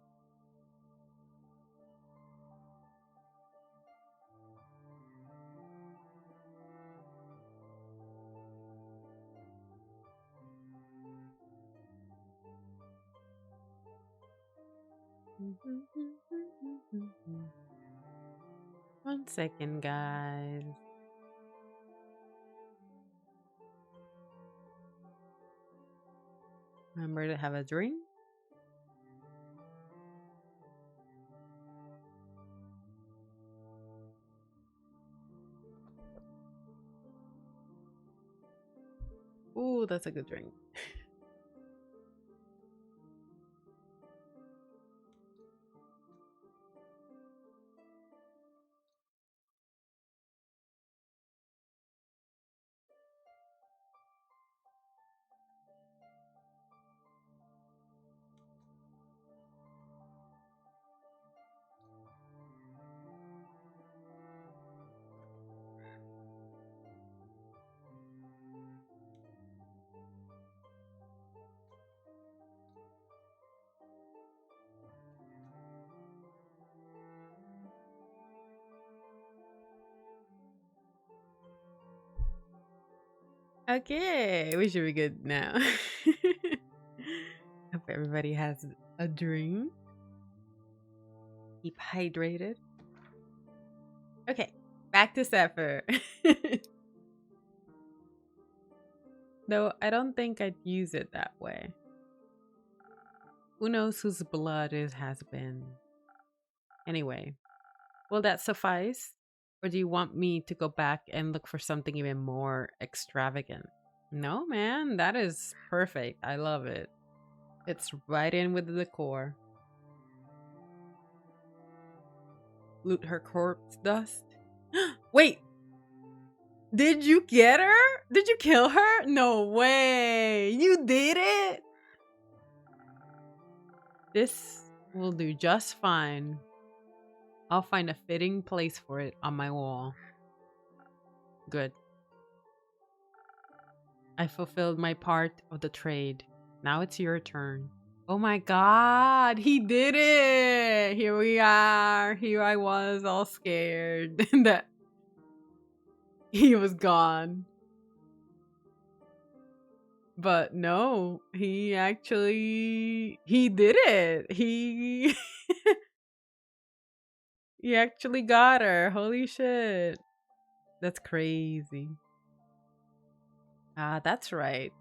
One second, guys. Remember to have a drink. Ooh, that's a good drink. Okay, we should be good now. Hope everybody has a drink. Keep hydrated. Okay, back to Zephyr. Though I don't think I'd use it that way. Who knows whose blood it has been? Anyway, will that suffice? Or do you want me to go back and look for something even more extravagant? No, man, that is perfect. I love it. It's right in with the decor. Loot her corpse dust. Wait! Did you get her? Did you kill her? No way! You did it? This will do just fine. I'll find a fitting place for it on my wall. Good. I fulfilled my part of the trade. Now it's your turn. Oh my god, he did it! Here we are. Here I was all scared that he was gone. But no, he did it. He actually got her. Holy shit. That's crazy. Ah, that's right.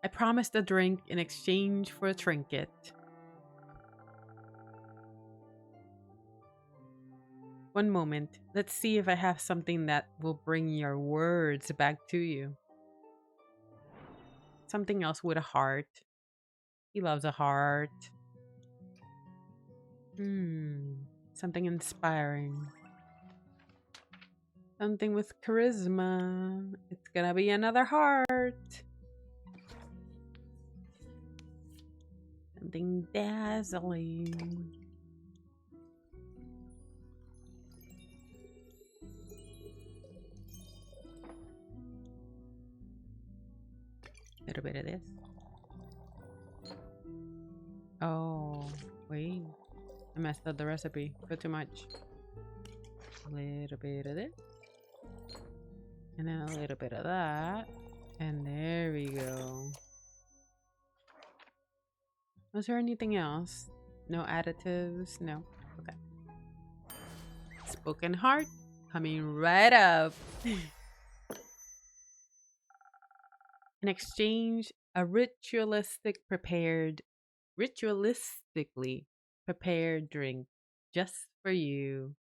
I promised a drink in exchange for a trinket. One moment. Let's see if I have something that will bring your words back to you. Something else with a heart. He loves a heart. Something inspiring. Something with charisma. It's gonna be another heart. Something dazzling. A little bit of this. Oh, wait. I messed up the recipe. Put too much. A little bit of this. And then a little bit of that. And there we go. Was there anything else? No additives? No. Okay. Spoken heart coming right up. In exchange, a ritualistically prepared drink just for you.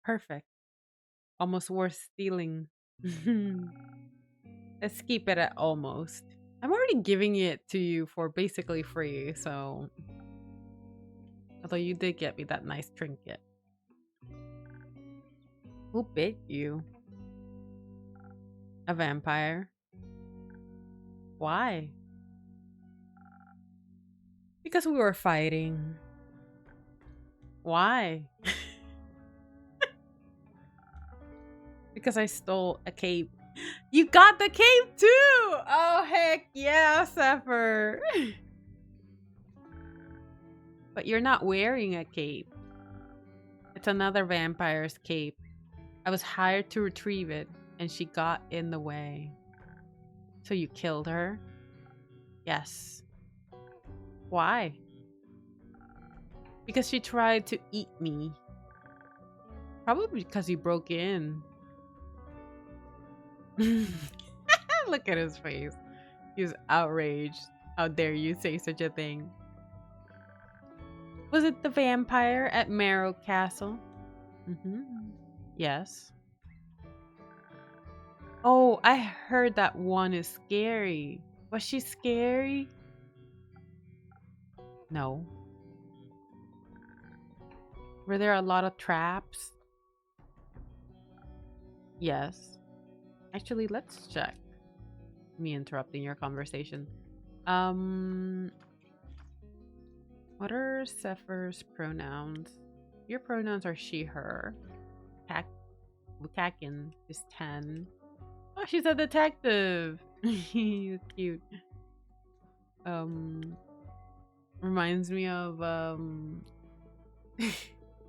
Perfect. Almost worth stealing. Let's keep it at almost. I'm already giving it to you for basically free, so. Although you did get me that nice trinket. Who bit you? A vampire. Why? Because we were fighting. Why? Because I stole a cape. You got the cape too! Oh, heck yeah, Zephyr. But you're not wearing a cape. It's another vampire's cape. I was hired to retrieve it, and she got in the way. So you killed her? Yes. Why? Because she tried to eat me. Probably because you broke in. Look at his face. He was outraged. How dare you say such a thing? Was it the vampire at Marrow Castle? Yes. Oh, I heard that one is scary. Was she scary? No. Were there a lot of traps? Yes. Actually, let's check. Me interrupting your conversation. What are Zephyr's pronouns? Your pronouns are she, her. Lukakin is 10. Oh, she's a detective. He's cute. Reminds me of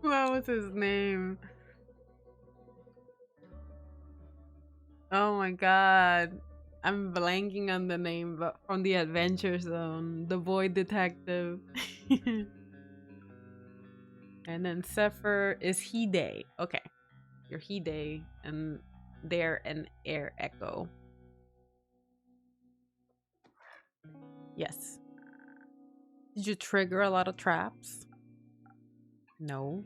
what was his name? Oh my god. I'm blanking on the name, but from the Adventure Zone, the boy detective. And then Zephyr is Hide. Okay. You're Hide, and they're an air echo. Yes. Did you trigger a lot of traps? No.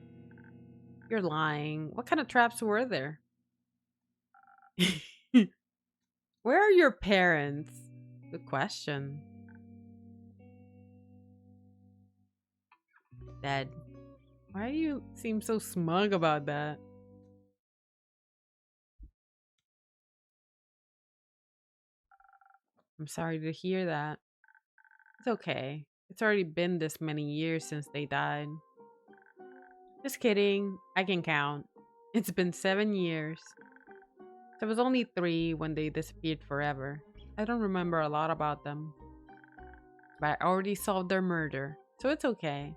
You're lying. What kind of traps were there? Where are your parents? Good question. Dead. Why do you seem so smug about that? I'm sorry to hear that. It's okay. It's already been this many years since they died. Just kidding. I can count. It's been 7 years. I was only 3 when they disappeared forever. I don't remember a lot about them. But I already solved their murder, so it's okay.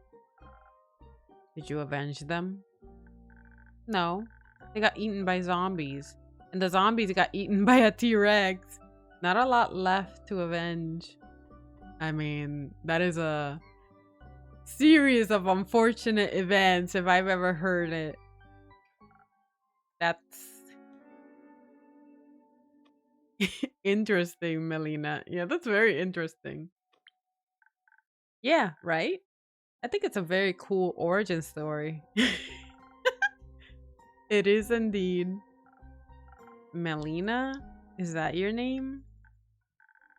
Did you avenge them? No. They got eaten by zombies. And the zombies got eaten by a T-Rex. Not a lot left to avenge. I mean, that is a series of unfortunate events if I've ever heard it. That's interesting, Melina. Yeah, that's very interesting. Yeah, right? I think it's a very cool origin story. It is indeed. Melina? Is that your name?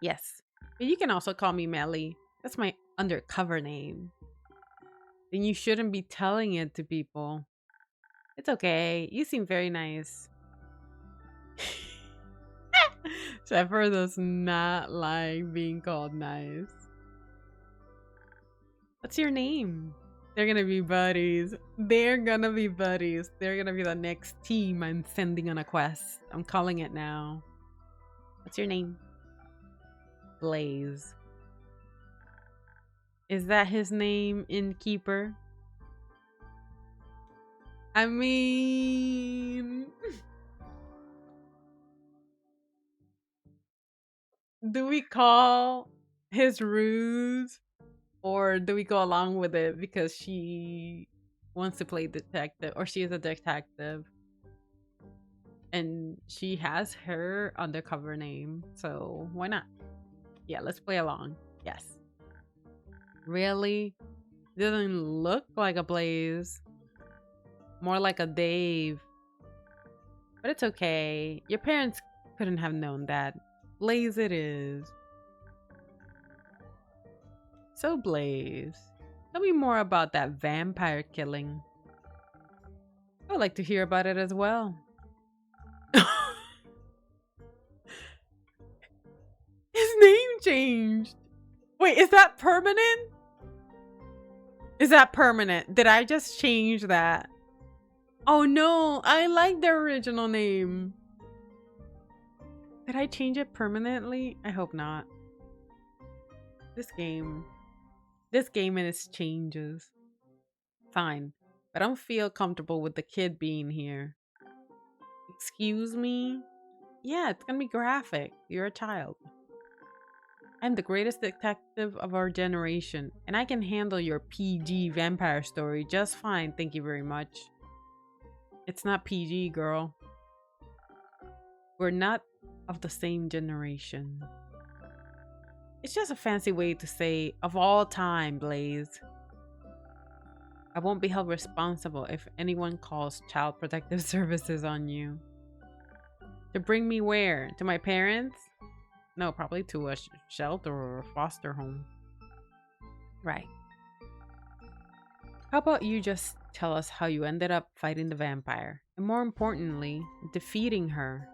Yes. But you can also call me Melly. That's my undercover name. Then you shouldn't be telling it to people. It's okay. You seem very nice. Zephyr does not like being called nice. What's your name? They're gonna be buddies. They're gonna be buddies. They're gonna be the next team I'm sending on a quest. I'm calling it now. What's your name? Blaze. Is that his name, Innkeeper? I mean... do we call his ruse? Or do we go along with it because she wants to play detective, or she is a detective and she has her undercover name, so why not? Yeah, let's play along. Yes. Really? Doesn't look like a Blaze. More like a Dave. But it's okay. Your parents couldn't have known that. Blaze it is. So Blaze, tell me more about that vampire killing. I would like to hear about it as well. His name changed. Wait, is that permanent? Is that permanent? Did I just change that? Oh no, I like the original name. Did I change it permanently? I hope not. This game and its changes. Fine, but I don't feel comfortable with the kid being here. Excuse me? Yeah, it's gonna be graphic. You're a child. I'm the greatest detective of our generation, and I can handle your PG vampire story just fine, thank you very much. It's not PG, girl. We're not of the same generation. It's just a fancy way to say, of all time, Blaze. I won't be held responsible if anyone calls Child Protective Services on you. To bring me where? To my parents? No, probably to a shelter or a foster home. Right. How about you just tell us how you ended up fighting the vampire? And more importantly, defeating her.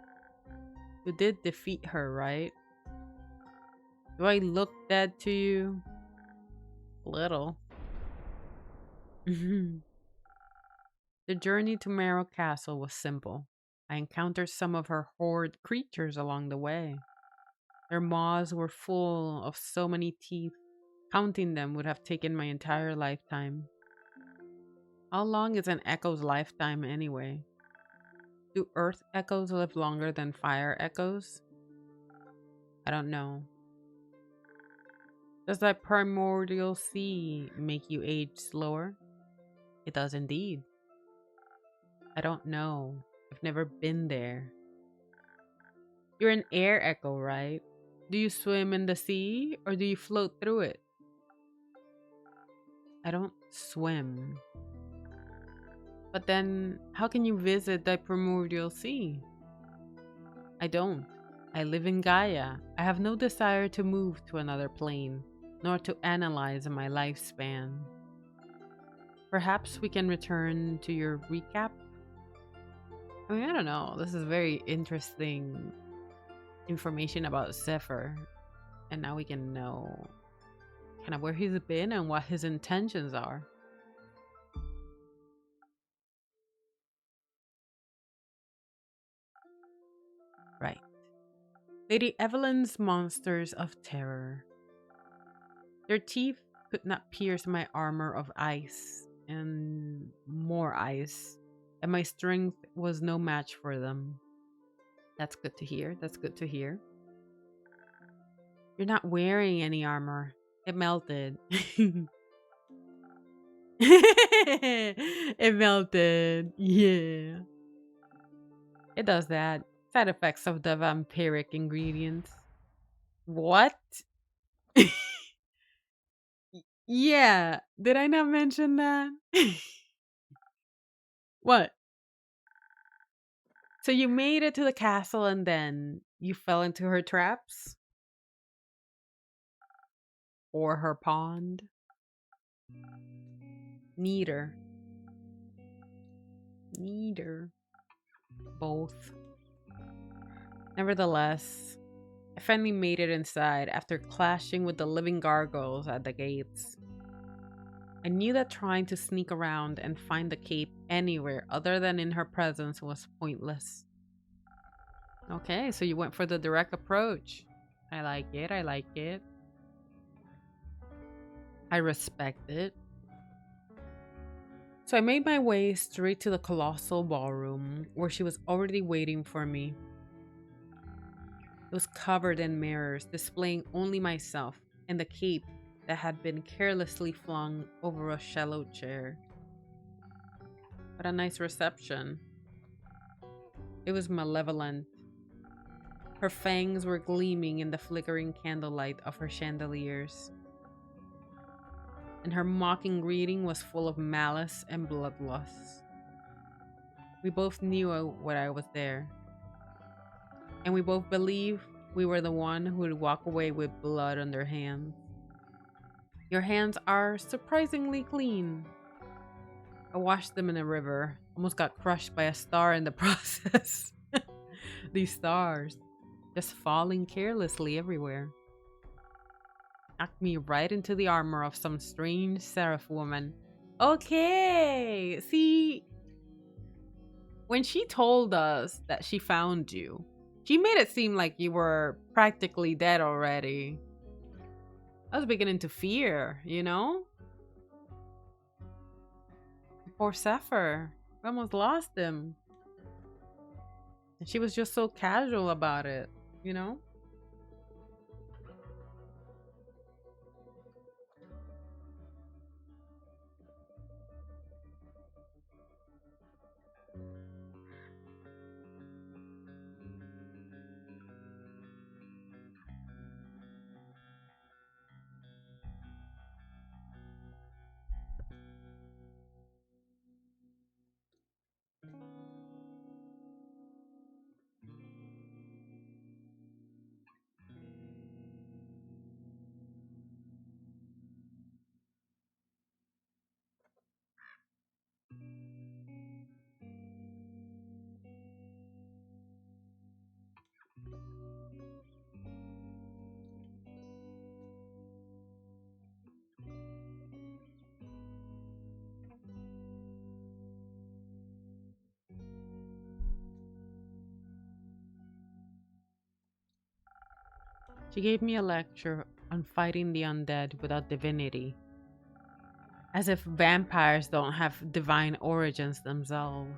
You did defeat her, right? Do I look dead to you? Little. The journey to Marrow Castle was simple. I encountered some of her horrid creatures along the way. Their maws were full of so many teeth. Counting them would have taken my entire lifetime. How long is an echo's lifetime anyway? Do earth echoes live longer than fire echoes? I don't know. Does that primordial sea make you age slower? It does indeed. I don't know. I've never been there. You're an air echo, right? Do you swim in the sea or do you float through it? I don't swim. But then, how can you visit the primordial sea? I don't. I live in Gaia. I have no desire to move to another plane, nor to analyze my lifespan. Perhaps we can return to your recap? I mean, I don't know. This is very interesting information about Zephyr. And now we can know kind of where he's been and what his intentions are. Right. Lady Evelyn's monsters of terror. Their teeth could not pierce my armor of ice and more ice, and my strength was no match for them. That's good to hear. That's good to hear. You're not wearing any armor. It melted. It melted. Yeah. It does that. Side effects of the vampiric ingredients. What? Yeah. Did I not mention that? What? So you made it to the castle and then you fell into her traps? Or her pond? Neither. Neither. Both. Nevertheless, I finally made it inside after clashing with the living gargoyles at the gates. I knew that trying to sneak around and find the cape anywhere other than in her presence was pointless. Okay, so you went for the direct approach. I like it, I like it. I respect it. So I made my way straight to the colossal ballroom where she was already waiting for me. It was covered in mirrors, displaying only myself and the cape that had been carelessly flung over a shallow chair. What a nice reception. It was malevolent. Her fangs were gleaming in the flickering candlelight of her chandeliers, and her mocking greeting was full of malice and bloodlust. We both knew what I was there, and we both believed we were the one who would walk away with blood on their hands. Your hands are surprisingly clean. I washed them in a river, almost got crushed by a star in the process. These stars, just falling carelessly everywhere. Knocked me right into the armor of some strange seraph woman. Okay, see, when she told us that she found you, she made it seem like you were practically dead already. I was beginning to fear, you know? Poor Sapphire. We almost lost him. And she was just so casual about it, you know? She gave me a lecture on fighting the undead without divinity. As if vampires don't have divine origins themselves.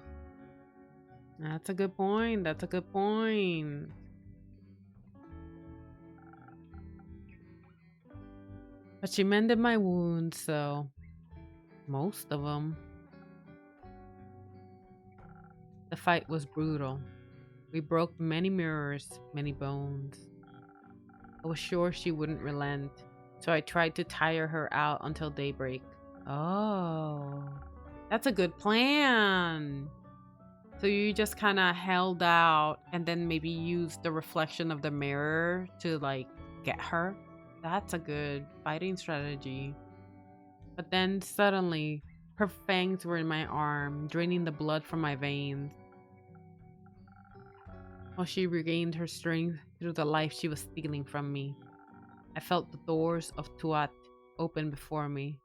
That's a good point. That's a good point. But she mended my wounds, so most of them. The fight was brutal. We broke many mirrors, many bones. I was sure she wouldn't relent, so I tried to tire her out until daybreak. Oh, that's a good plan. So you just kind of held out and then maybe used the reflection of the mirror to like get her. That's a good fighting strategy. But then suddenly, her fangs were in my arm, draining the blood from my veins. While she regained her strength through the life she was stealing from me, I felt the doors of Tuat open before me.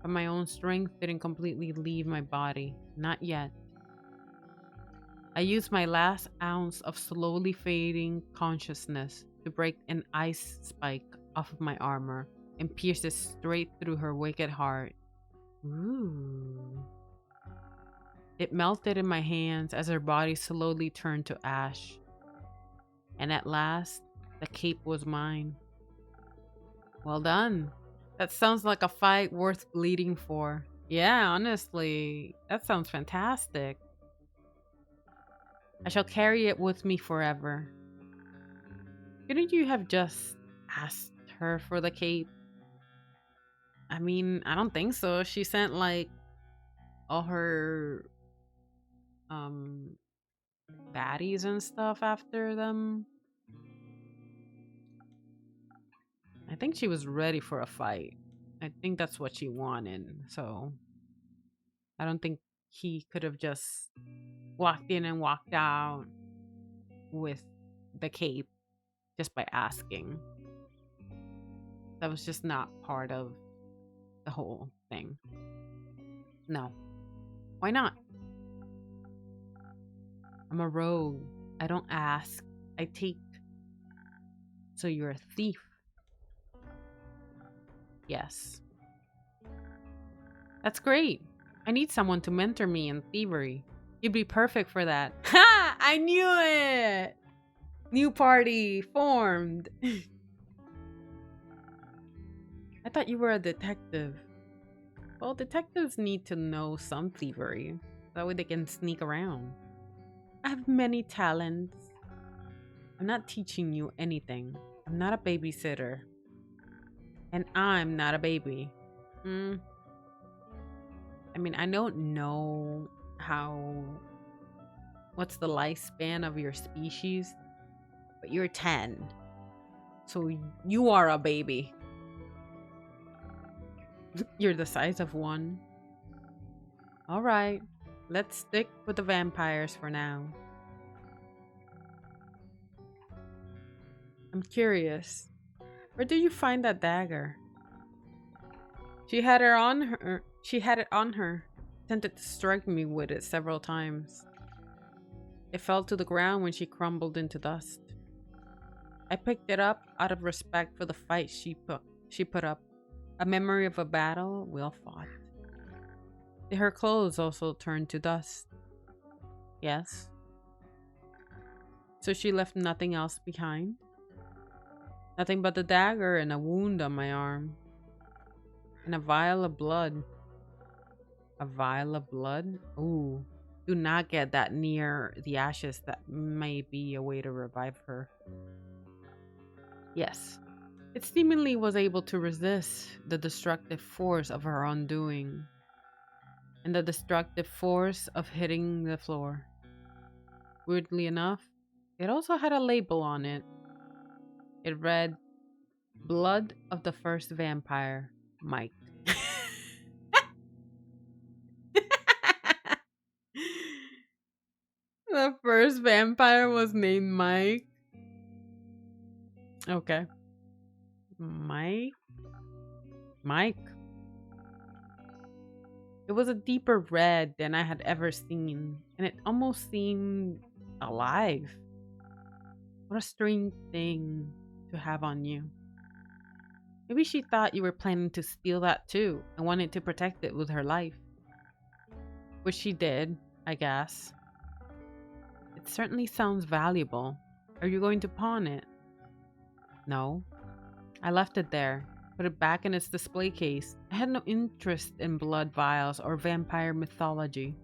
But my own strength didn't completely leave my body, not yet. I used my last ounce of slowly fading consciousness to break an ice spike off of my armor and pierce it straight through her wicked heart. Ooh. It melted in my hands as her body slowly turned to ash. And at last, the cape was mine. Well done. That sounds like a fight worth bleeding for. Yeah, honestly, that sounds fantastic. I shall carry it with me forever. Couldn't you have just asked her for the cape? I mean, I don't think so. She sent like all her um baddies and stuff after them. I think she was ready for a fight. I think that's what she wanted. So I don't think he could have just walked in and walked out with the cape just by asking. That was just not part of the whole thing. No. Why not? I'm a rogue. I don't ask. I take. So you're a thief. Yes. That's great. I need someone to mentor me in thievery. You'd be perfect for that. Ha! I knew it! New party formed. I thought you were a detective. Well, detectives need to know some thievery. That way they can sneak around. I have many talents. I'm not teaching you anything. I'm not a babysitter. And I'm not a baby. I mean, I don't know what's the lifespan of your species, but you're 10. So you are a baby. You're the size of one. All right, let's stick with the vampires for now. I'm curious. Where did you find that dagger? She had it on her. Attempted to strike me with it several times. It fell to the ground when she crumbled into dust. I picked it up out of respect for the fight she put up. A memory of a battle well fought. Did her clothes also turn to dust? Yes. So she left nothing else behind? Nothing but the dagger and a wound on my arm. And a vial of blood. A vial of blood? Ooh. Do not get that near the ashes. That may be a way to revive her. Yes. It seemingly was able to resist the destructive force of her undoing. And the destructive force of hitting the floor. Weirdly enough, it also had a label on it. It read, Blood of the First Vampire, Mike. The first vampire was named Mike. Okay. Mike? Mike. It was a deeper red than I had ever seen, and it almost seemed alive. What a strange thing to have on you. Maybe she thought you were planning to steal that too, and wanted to protect it with her life. Which she did, I guess. It certainly sounds valuable. Are you going to pawn it? No. I left it there. Put it back in its display case. I had no interest in blood vials or vampire mythology.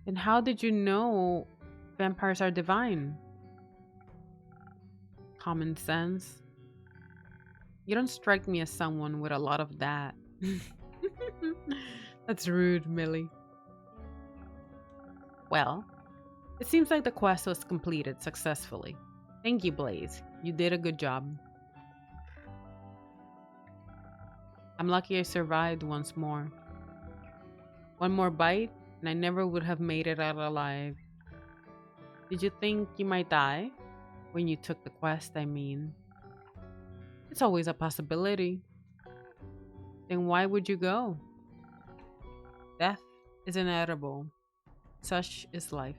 Then how did you know vampires are divine? Common sense. You don't strike me as someone with a lot of that. That's rude, Millie. Well, it seems like the quest was completed successfully. Thank you, Blaze. You did a good job. I'm lucky I survived once more. One more bite, and I never would have made it out alive. Did you think you might die? When you took the quest, I mean. It's always a possibility. Then why would you go? Death is inevitable. Such is life.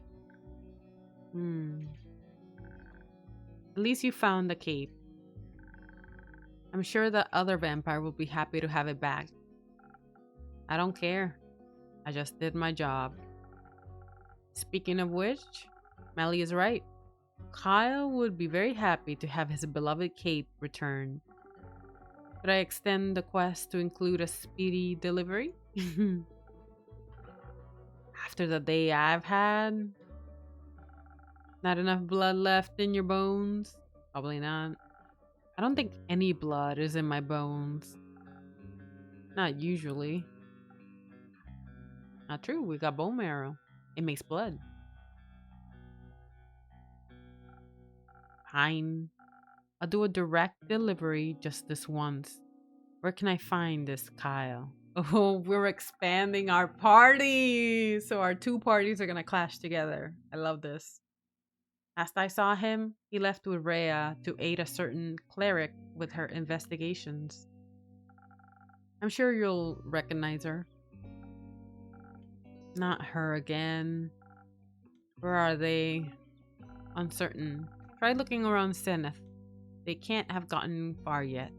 At least you found the cape. I'm sure the other vampire will be happy to have it back. I don't care. I just did my job. Speaking of which, Melly is right. Kyle would be very happy to have his beloved cape return. Should I extend the quest to include a speedy delivery? After the day I've had, not enough blood left in your bones? Probably not. I don't think any blood is in my bones. Not usually. Not true, we got bone marrow. It makes blood. Fine. I'll do a direct delivery just this once. Where can I find this Kyle? Oh, we're expanding our party. So our two parties are gonna clash together. I love this. Last I saw him, he left with Rhea to aid a certain cleric with her investigations. I'm sure you'll recognize her. Not her again. Where are they? Uncertain. Try looking around Zenith. They can't have gotten far yet.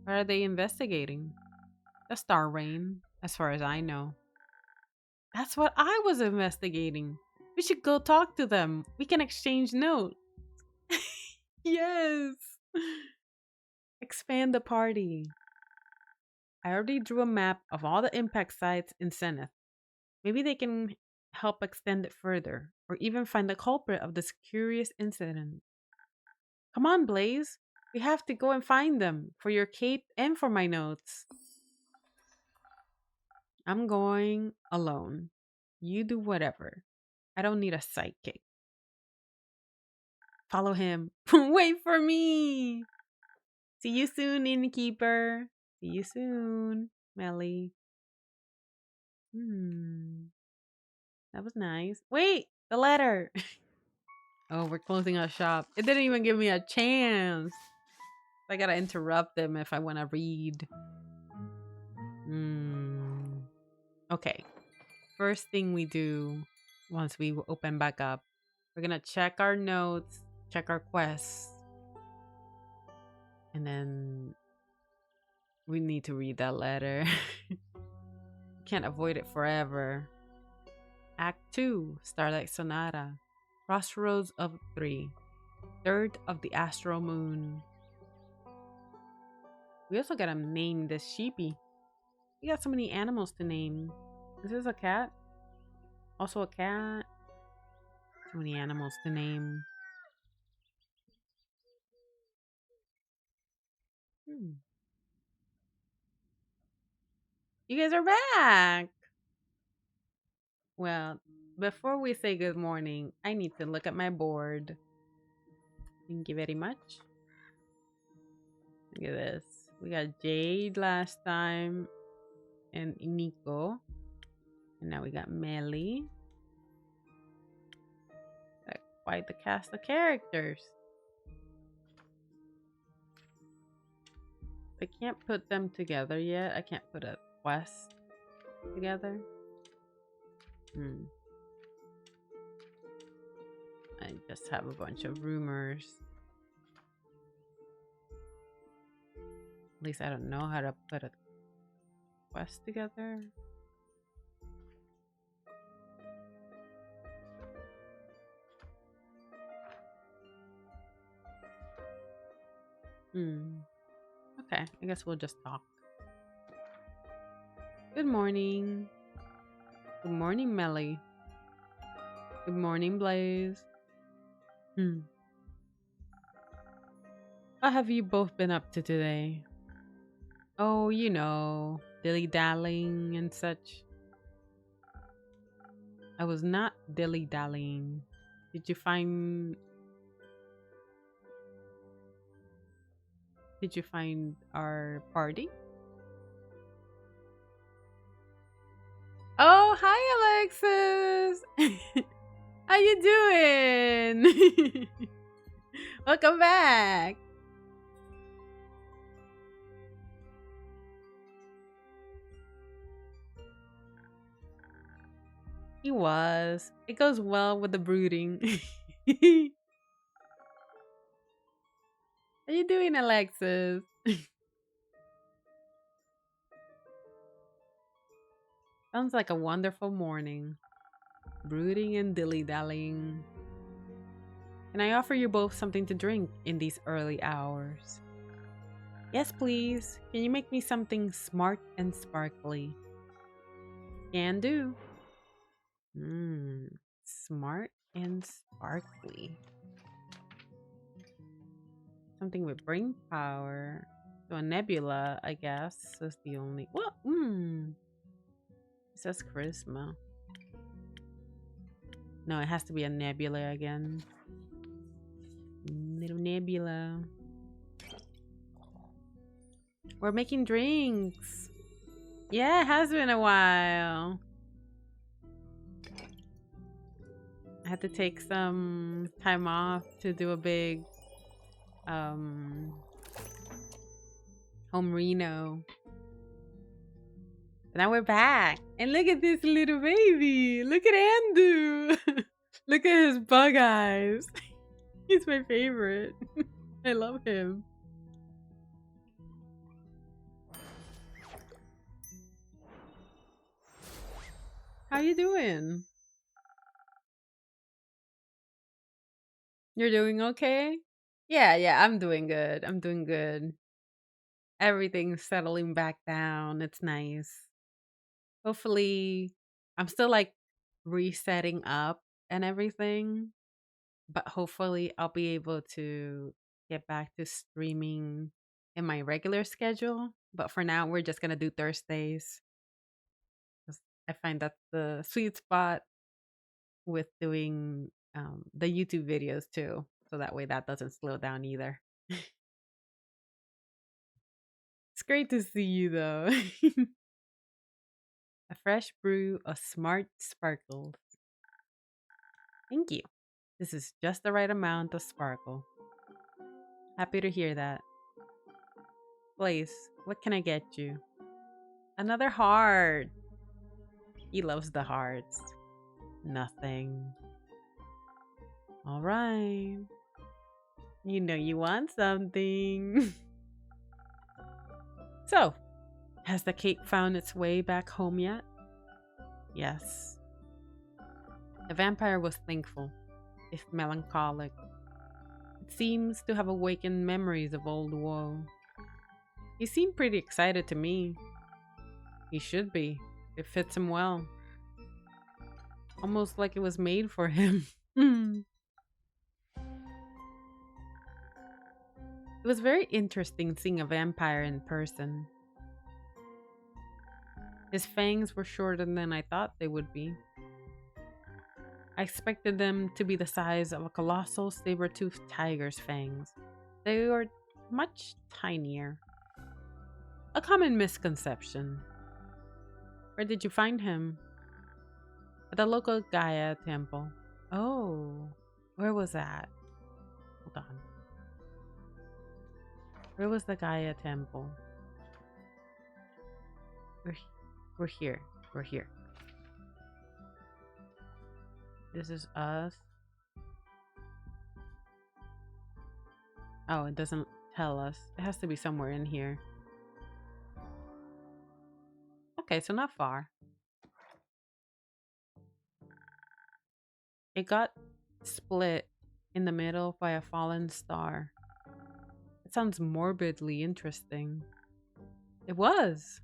What are they investigating? The Star Rain, as far as I know. That's what I was investigating. We should go talk to them. We can exchange notes. Yes. Expand the party. I already drew a map of all the impact sites in Zenith. Maybe they can help extend it further, or even find the culprit of this curious incident. Come on, Blaze. We have to go and find them for your cape and for my notes. I'm going alone. You do whatever. I don't need a sidekick. Follow him. Wait for me. See you soon, innkeeper. See you soon, Melly. That was nice. Wait, the letter. Oh, we're closing our shop. It didn't even give me a chance. I gotta interrupt them if I want to read. Okay. First thing we do once we open back up, we're gonna check our notes, check our quests, and then we need to read that letter. Can't avoid it forever. Act 2, Starlight Sonata. Crossroads of 3. Third of the Astral Moon. We also gotta name this sheepy. We got so many animals to name. This is a cat. Also a cat. So many animals to name. You guys are back. Well, before we say good morning, I need to look at my board. Thank you very much. Look at this. We got Jade last time and Nico. And now we got Melly. Got quite the cast of characters. I can't put them together yet. I can't put a quest together. I just have a bunch of rumors. At least I don't know how to put a quest together. Okay, I guess we'll just talk. Good morning. Good morning, Melly. Good morning, Blaze. What have you both been up to today? Oh, you know, dilly-dallying and such. I was not dilly-dallying. Did you find our party? Oh, hi, Alexis. How you doing? Welcome back. He was. It goes well with the brooding. How you doing, Alexis? Sounds like a wonderful morning. Brooding and dilly-dallying. Can I offer you both something to drink in these early hours? Yes, please. Can you make me something smart and sparkly? Can do. Smart and sparkly. Something with brain power. So a nebula, I guess, is the only. What? It says charisma. No, it has to be a nebula again. Little nebula. We're making drinks. Yeah, it has been a while. I had to take some time off to do a big home reno. Now we're back. And look at this little baby. Look at Andu. Look at his bug eyes. He's my favorite. I love him. How you doing? You're doing okay? Yeah, I'm doing good. I'm doing good. Everything's settling back down. It's nice. Hopefully, I'm still like resetting up and everything, but hopefully, I'll be able to get back to streaming in my regular schedule. But for now, we're just gonna do Thursdays. 'Cause I find that's the sweet spot with doing the YouTube videos too. So that way, that doesn't slow down either. It's great to see you though. A fresh brew of smart sparkles. Thank you. This is just the right amount of sparkle. Happy to hear that. Blaze, what can I get you? Another heart. He loves the hearts. Nothing. All right. You know you want something. So, has the cake found its way back home yet? Yes. The vampire was thankful, if melancholic. It seems to have awakened memories of old woe. He seemed pretty excited to me. He should be. It fits him well. Almost like it was made for him. It was very interesting seeing a vampire in person. His fangs were shorter than I thought they would be. I expected them to be the size of a colossal saber-toothed tiger's fangs. They were much tinier. A common misconception. Where did you find him? At the local Gaia temple. Oh, where was that? Hold on. Where was the Gaia temple? We're here. We're here. This is us. Oh, it doesn't tell us. It has to be somewhere in here. Okay, so not far. It got split in the middle by a fallen star. It sounds morbidly interesting. It was.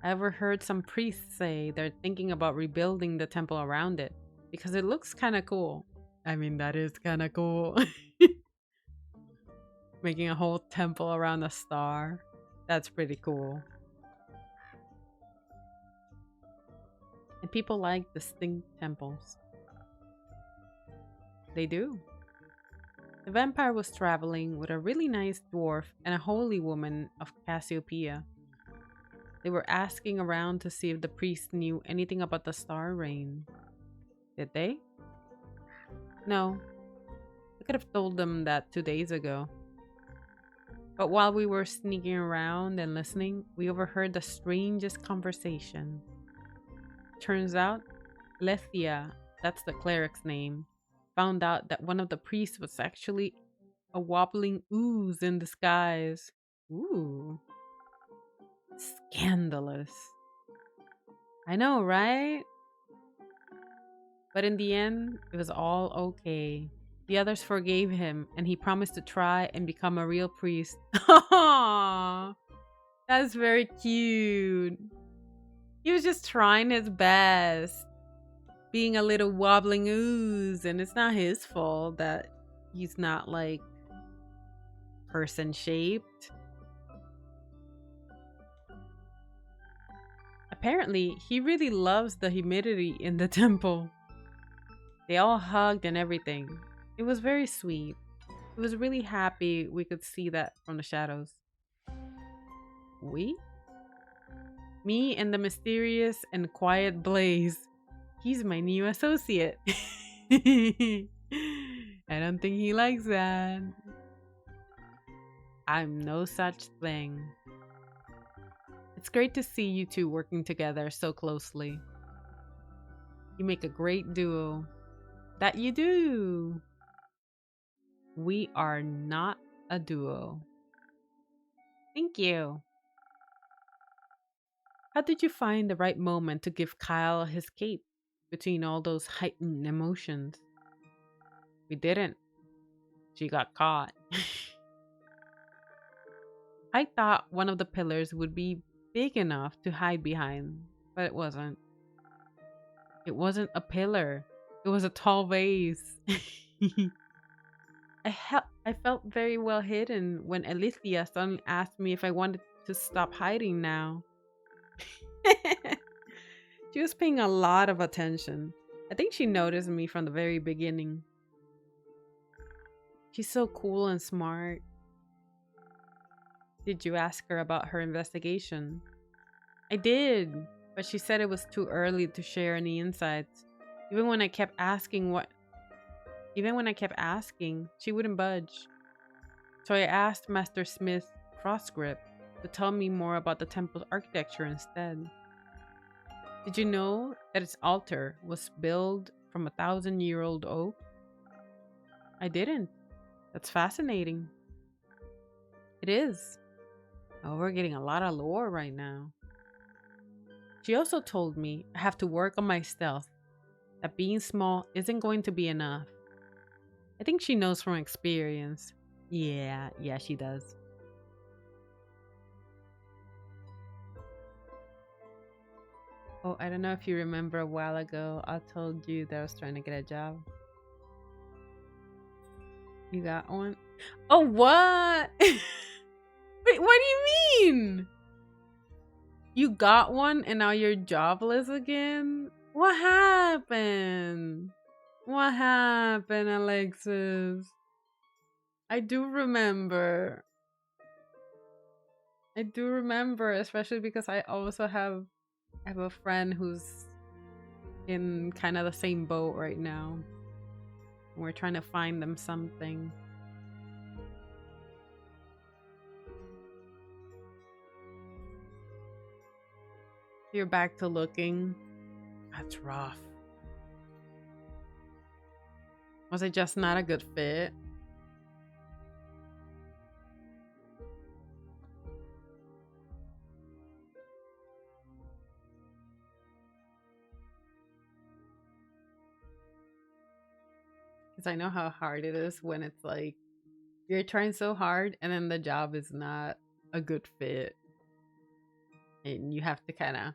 I overheard some priests say they're thinking about rebuilding the temple around it because it looks kind of cool. I mean, that is kind of cool. Making a whole temple around a star. That's pretty cool. And people like distinct temples. They do. The vampire was traveling with a really nice dwarf and a holy woman of Cassiopeia. They were asking around to see if the priest knew anything about the star rain. Did they? No. I could have told them that 2 days ago. But while we were sneaking around and listening, we overheard the strangest conversation. Turns out, Lethia, that's the cleric's name, found out that one of the priests was actually a wobbling ooze in disguise. Ooh. Scandalous. I know, right? But in the end, it was all okay. The others forgave him, and he promised to try and become a real priest. Aww, that's very cute. He was just trying his best, being a little wobbling ooze, and it's not his fault that he's not like person shaped. Apparently, he really loves the humidity in the temple. They all hugged and everything. It was very sweet. It was really happy we could see that from the shadows. We? Me and the mysterious and quiet Blaze. He's my new associate. I don't think he likes that. I'm no such thing. It's great to see you two working together so closely. You make a great duo. That you do. We are not a duo. Thank you. How did you find the right moment to give Kyle his cape between all those heightened emotions? We didn't. She got caught. I thought one of the pillars would be big enough to hide behind, but it wasn't. It wasn't a pillar. It was a tall vase. I felt very well hidden when Alithia suddenly asked me if I wanted to stop hiding now. She was paying a lot of attention. I think she noticed me from the very beginning. She's so cool and smart. Did you ask her about her investigation? I did, but she said it was too early to share any insights. Even when I kept asking, she wouldn't budge. So I asked Master Smith Crossgrip to tell me more about the temple's architecture instead. Did you know that its altar was built from 1,000-year-old oak? I didn't. That's fascinating. It is. Oh, we're getting a lot of lore right now. She also told me I have to work on my stealth, that being small isn't going to be enough. I think she knows from experience. Yeah, she does. Oh, I don't know if you remember a while ago, I told you that I was trying to get a job. You got one? Oh, what? Wait, what do you mean? You got one and now you're jobless again? What happened? What happened, Alexis? I do remember. Especially because I also have a friend who's in kind of the same boat right now. We're trying to find them something. You're back to looking. That's rough. Was it just not a good fit? Because I know how hard it is when it's like you're trying so hard and then the job is not a good fit. And you have to kind of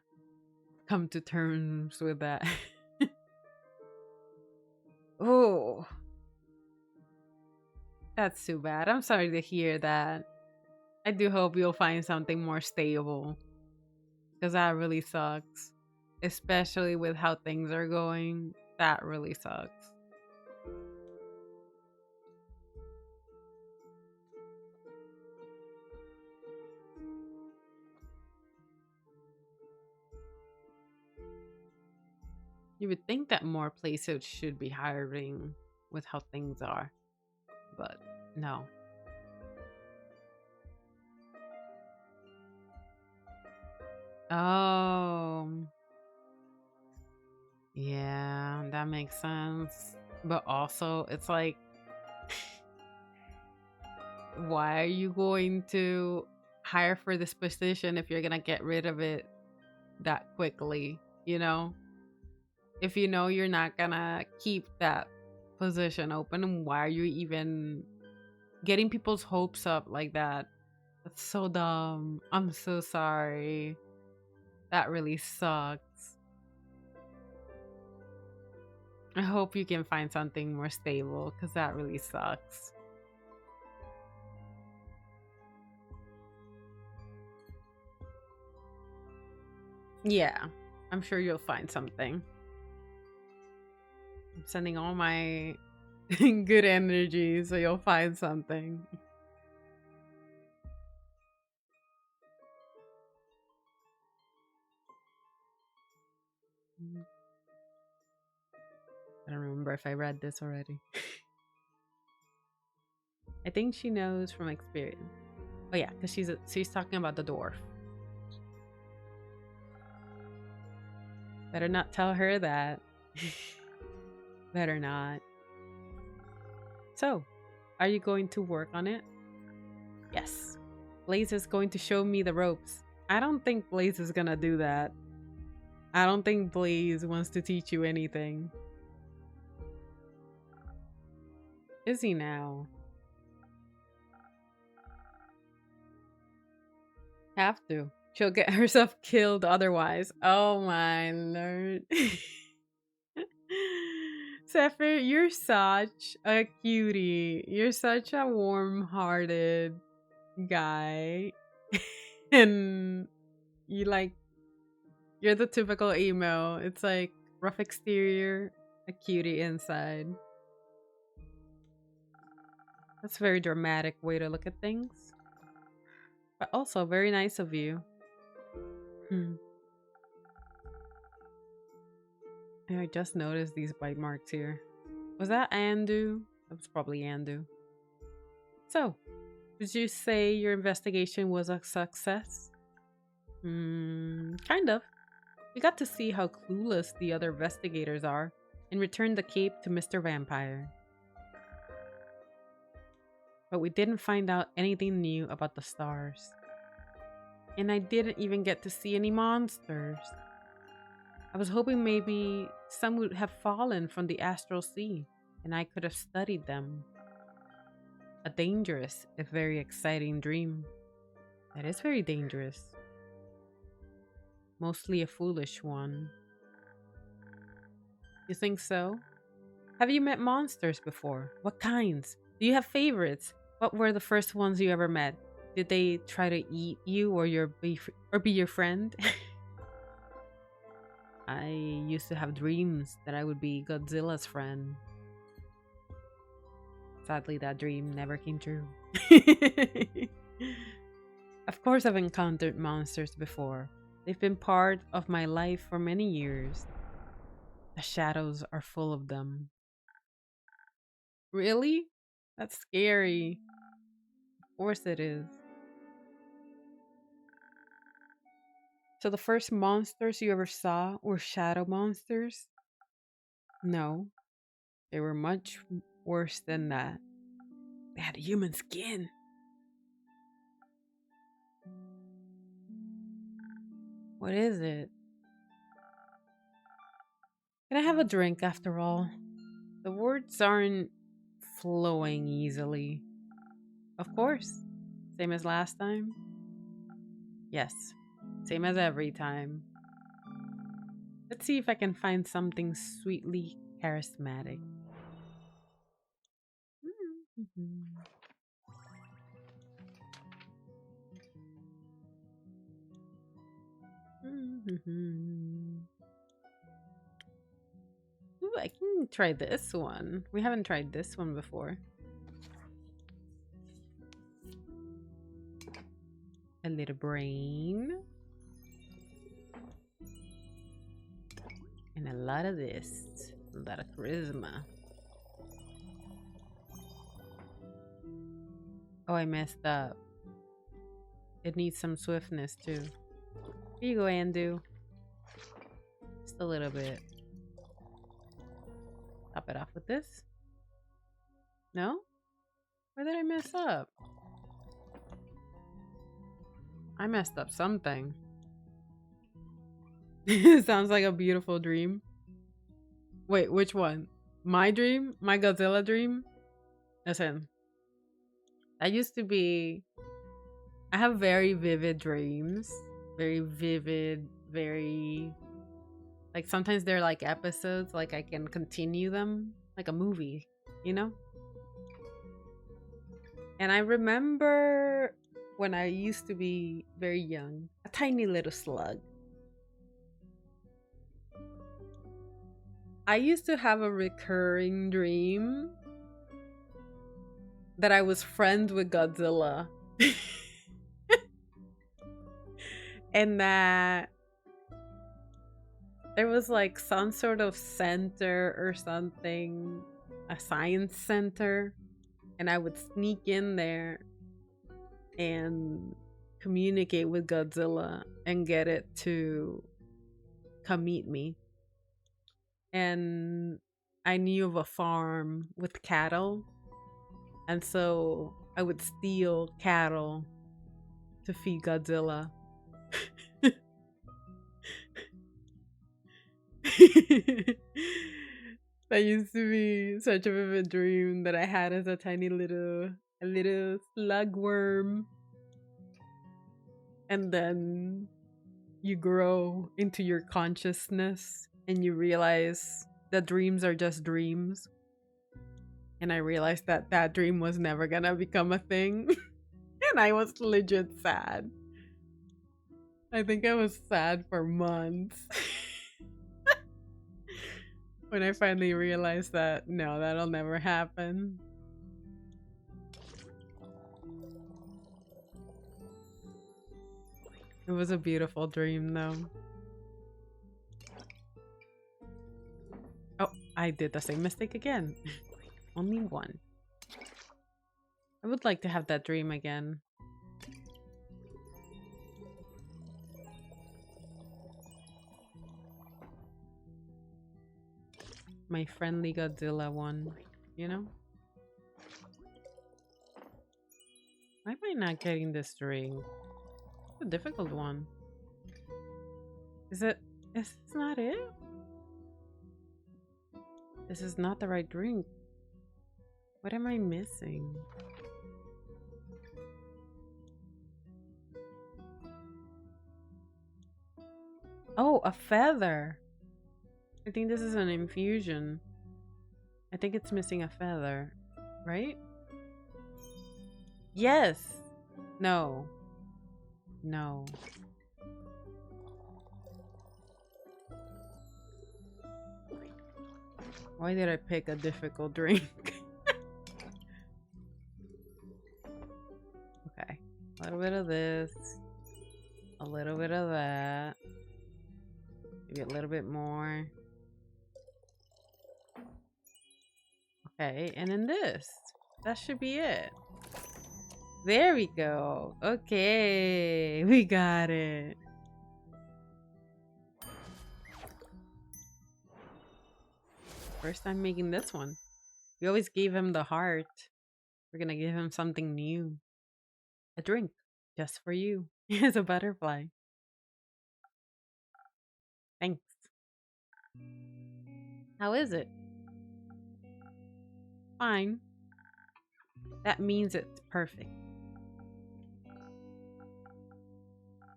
come to terms with that. Oh, that's too bad. I'm sorry to hear that. I do hope you'll find something more stable. Because that really sucks. Especially with how things are going. That really sucks. You would think that more places should be hiring with how things are. But no. Oh. Yeah, that makes sense. But also, it's like, why are you going to hire for this position if you're going to get rid of it that quickly, you know? If you know you're not gonna keep that position open, why are you even getting people's hopes up like that? That's so dumb. I'm so sorry. That really sucks. I hope you can find something more stable because that really sucks. Yeah, I'm sure you'll find something. I'm sending all my good energy so you'll find something. I don't remember if I read this already. I think she knows from experience. Oh yeah, because she's talking about the dwarf. Better not tell her that. Better not. So, are you going to work on it? Yes. Blaze is going to show me the ropes. I don't think Blaze is gonna do that. I don't think Blaze wants to teach you anything. Is he now? Have to. She'll get herself killed otherwise. Oh my lord. Zephyr, you're such a cutie. You're such a warm-hearted guy. And you're the typical emo. It's like rough exterior, a cutie inside. That's a very dramatic way to look at things. But also very nice of you. I just noticed these bite marks here. Was that Andu? That was probably Andu. So, did you say your investigation was a success? Kind of. We got to see how clueless the other investigators are and returned the cape to Mr. Vampire. But we didn't find out anything new about the stars. And I didn't even get to see any monsters. I was hoping maybe some would have fallen from the astral sea and I could have studied them. A dangerous, if very exciting dream. That is very dangerous. Mostly a foolish one. You think so? Have you met monsters before? What kinds? Do you have favorites? What were the first ones you ever met? Did they try to eat you or be your friend? I used to have dreams that I would be Godzilla's friend. Sadly, that dream never came true. Of course, I've encountered monsters before. They've been part of my life for many years. The shadows are full of them. Really? That's scary. Of course it is. So the first monsters you ever saw were shadow monsters? No, they were much worse than that. They had human skin. What is it? Can I have a drink after all? The words aren't flowing easily. Of course. Same as last time? Yes. Same as every time. Let's see if I can find something sweetly charismatic. Ooh, I can try this one. We haven't tried this one before. A little brain. And a lot of this. A lot of charisma. Oh, I messed up. It needs some swiftness too. Here you go, Andu. Just a little bit. Top it off with this. No? Where did I mess up? I messed up something. Sounds like a beautiful dream. Wait, which one? My dream? My Godzilla dream? Listen, I used to be. I have very vivid dreams. Very vivid, very. Like sometimes they're like episodes, like I can continue them like a movie, you know? And I remember when I used to be very young, a tiny little slug. I used to have a recurring dream that I was friends with Godzilla. And that there was like some sort of center or something, a science center, and I would sneak in there and communicate with Godzilla and get it to come meet me. And I knew of a farm with cattle, and so I would steal cattle to feed Godzilla. That used to be such a vivid dream that I had as a tiny little slug worm. And then you grow into your consciousness and you realize that dreams are just dreams. And I realized that that dream was never gonna become a thing. And I was legit sad. I think I was sad for months. When I finally realized that, no, that'll never happen. It was a beautiful dream, though. Oh, I did the same mistake again. Only one. I would like to have that dream again. My friendly Godzilla one, you know? Why am I not getting this dream? It's a difficult one. Is this not it? This is not the right drink. What am I missing? Oh, a feather. I think this is an infusion. I think it's missing a feather, right? Yes. No. No. Why did I pick a difficult drink? Okay. A little bit of this. A little bit of that. Maybe a little bit more. Okay, and then this. That should be it. There we go. Okay, we got it. First time making this one. We always gave him the heart. We're gonna give him something new. A drink. Just for you. As a butterfly. Thanks. How is it? Fine. That means it's perfect.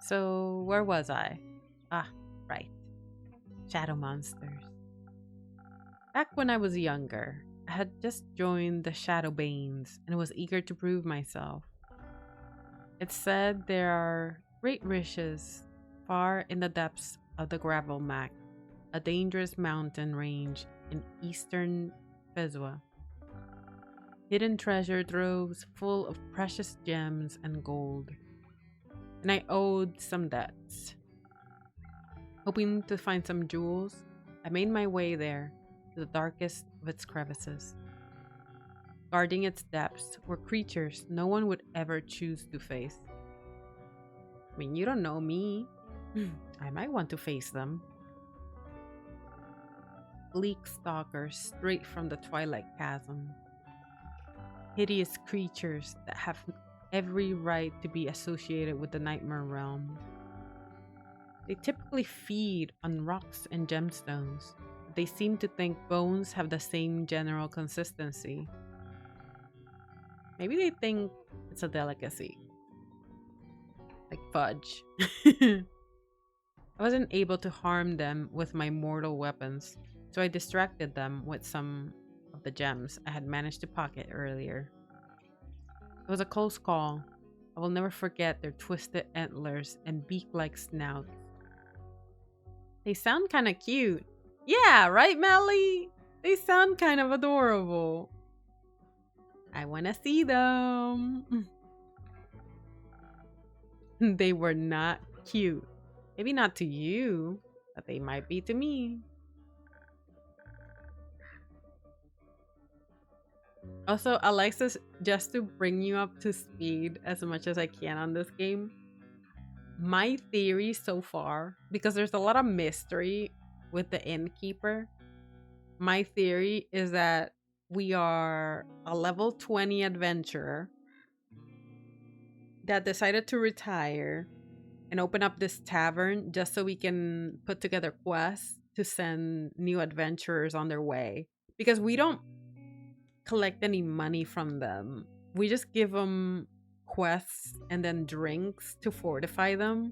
So, where was I? Ah, right. Shadow monsters. Back when I was younger, I had just joined the Shadow Banes and was eager to prove myself. It's said there are great riches far in the depths of the Gravel Mac, a dangerous mountain range in eastern Fezua. Hidden treasure troves full of precious gems and gold. And I owed some debts. Hoping to find some jewels, I made my way there to the darkest of its crevices. Guarding its depths were creatures no one would ever choose to face. I mean, you don't know me. I might want to face them. Bleak stalkers straight from the Twilight Chasm. Hideous creatures that have every right to be associated with the Nightmare Realm. They typically feed on rocks and gemstones. they seem to think bones have the same general consistency. Maybe they think it's a delicacy. Like fudge. I wasn't able to harm them with my mortal weapons, so I distracted them with some of the gems I had managed to pocket earlier. It was a close call. I will never forget their twisted antlers and beak-like snouts. They sound kind of cute. Yeah, right, Melly? They sound kind of adorable. I want to see them. They were not cute. Maybe not to you, but they might be to me. Also, Alexis, just to bring you up to speed as much as I can on this game, my theory so far, because there's a lot of mystery with the innkeeper, my theory is that we are a level 20 adventurer that decided to retire and open up this tavern just so we can put together quests to send new adventurers on their way. Because we don't collect any money from them. We just give them quests and then drinks to fortify them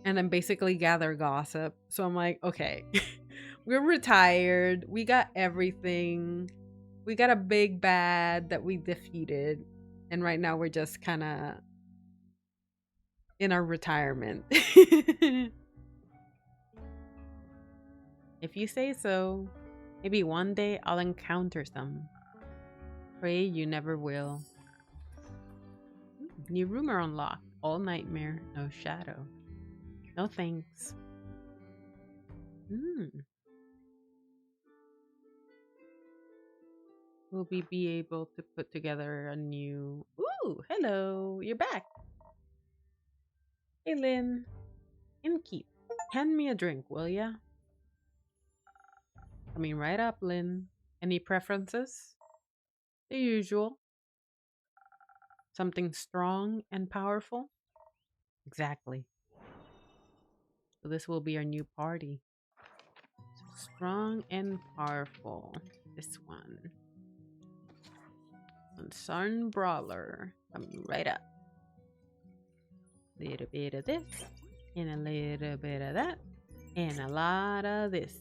and then basically gather gossip. So I'm like, okay, we're retired. We got everything. We got a big bad that we defeated. And right now we're just kind of in our retirement. If you say so, maybe one day I'll encounter some. Pray you never will. New rumor unlocked. All nightmare, no shadow. No thanks. Will we be able to put together a new... Ooh, hello. You're back. Hey, Lynn. Innkeep. Hand me a drink, will ya? Coming right up, Lynn. Any preferences? The usual. Something strong and powerful? Exactly. So this will be our new party. Strong and powerful. This one. Sun Brawler. Coming right up. Little bit of this. And a little bit of that. And a lot of this.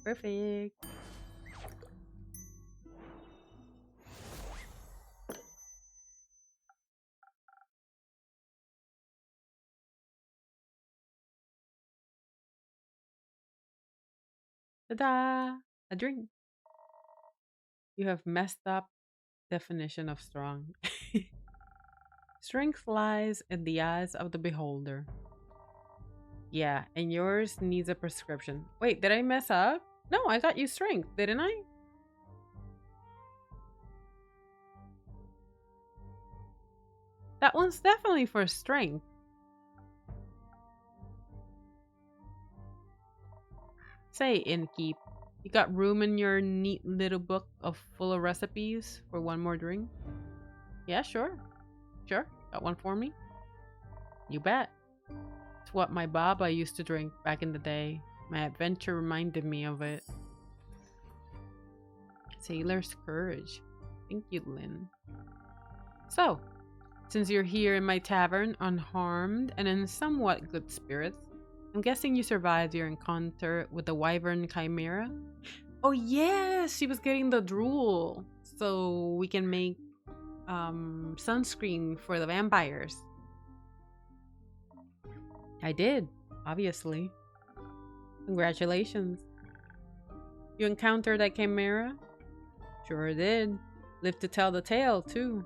Perfect. Ta-da! A drink. You have messed up definition of strong. Strength lies in the eyes of the beholder. Yeah, and yours needs a prescription. Wait, did I mess up? No, I got you strength, didn't I? That one's definitely for strength. Say, Innkeep, you got room in your neat little book full of recipes for one more drink? Yeah, sure. Sure, got one for me? You bet. It's what my baba used to drink back in the day. My adventure reminded me of it. Sailor's courage. Thank you, Lynn. So, since you're here in my tavern, unharmed and in somewhat good spirits, I'm guessing you survived your encounter with the wyvern chimera? Oh yes, she was getting the drool, so we can make sunscreen for the vampires. I did, obviously. Congratulations. You encountered that chimera? Sure did. Lived to tell the tale, too.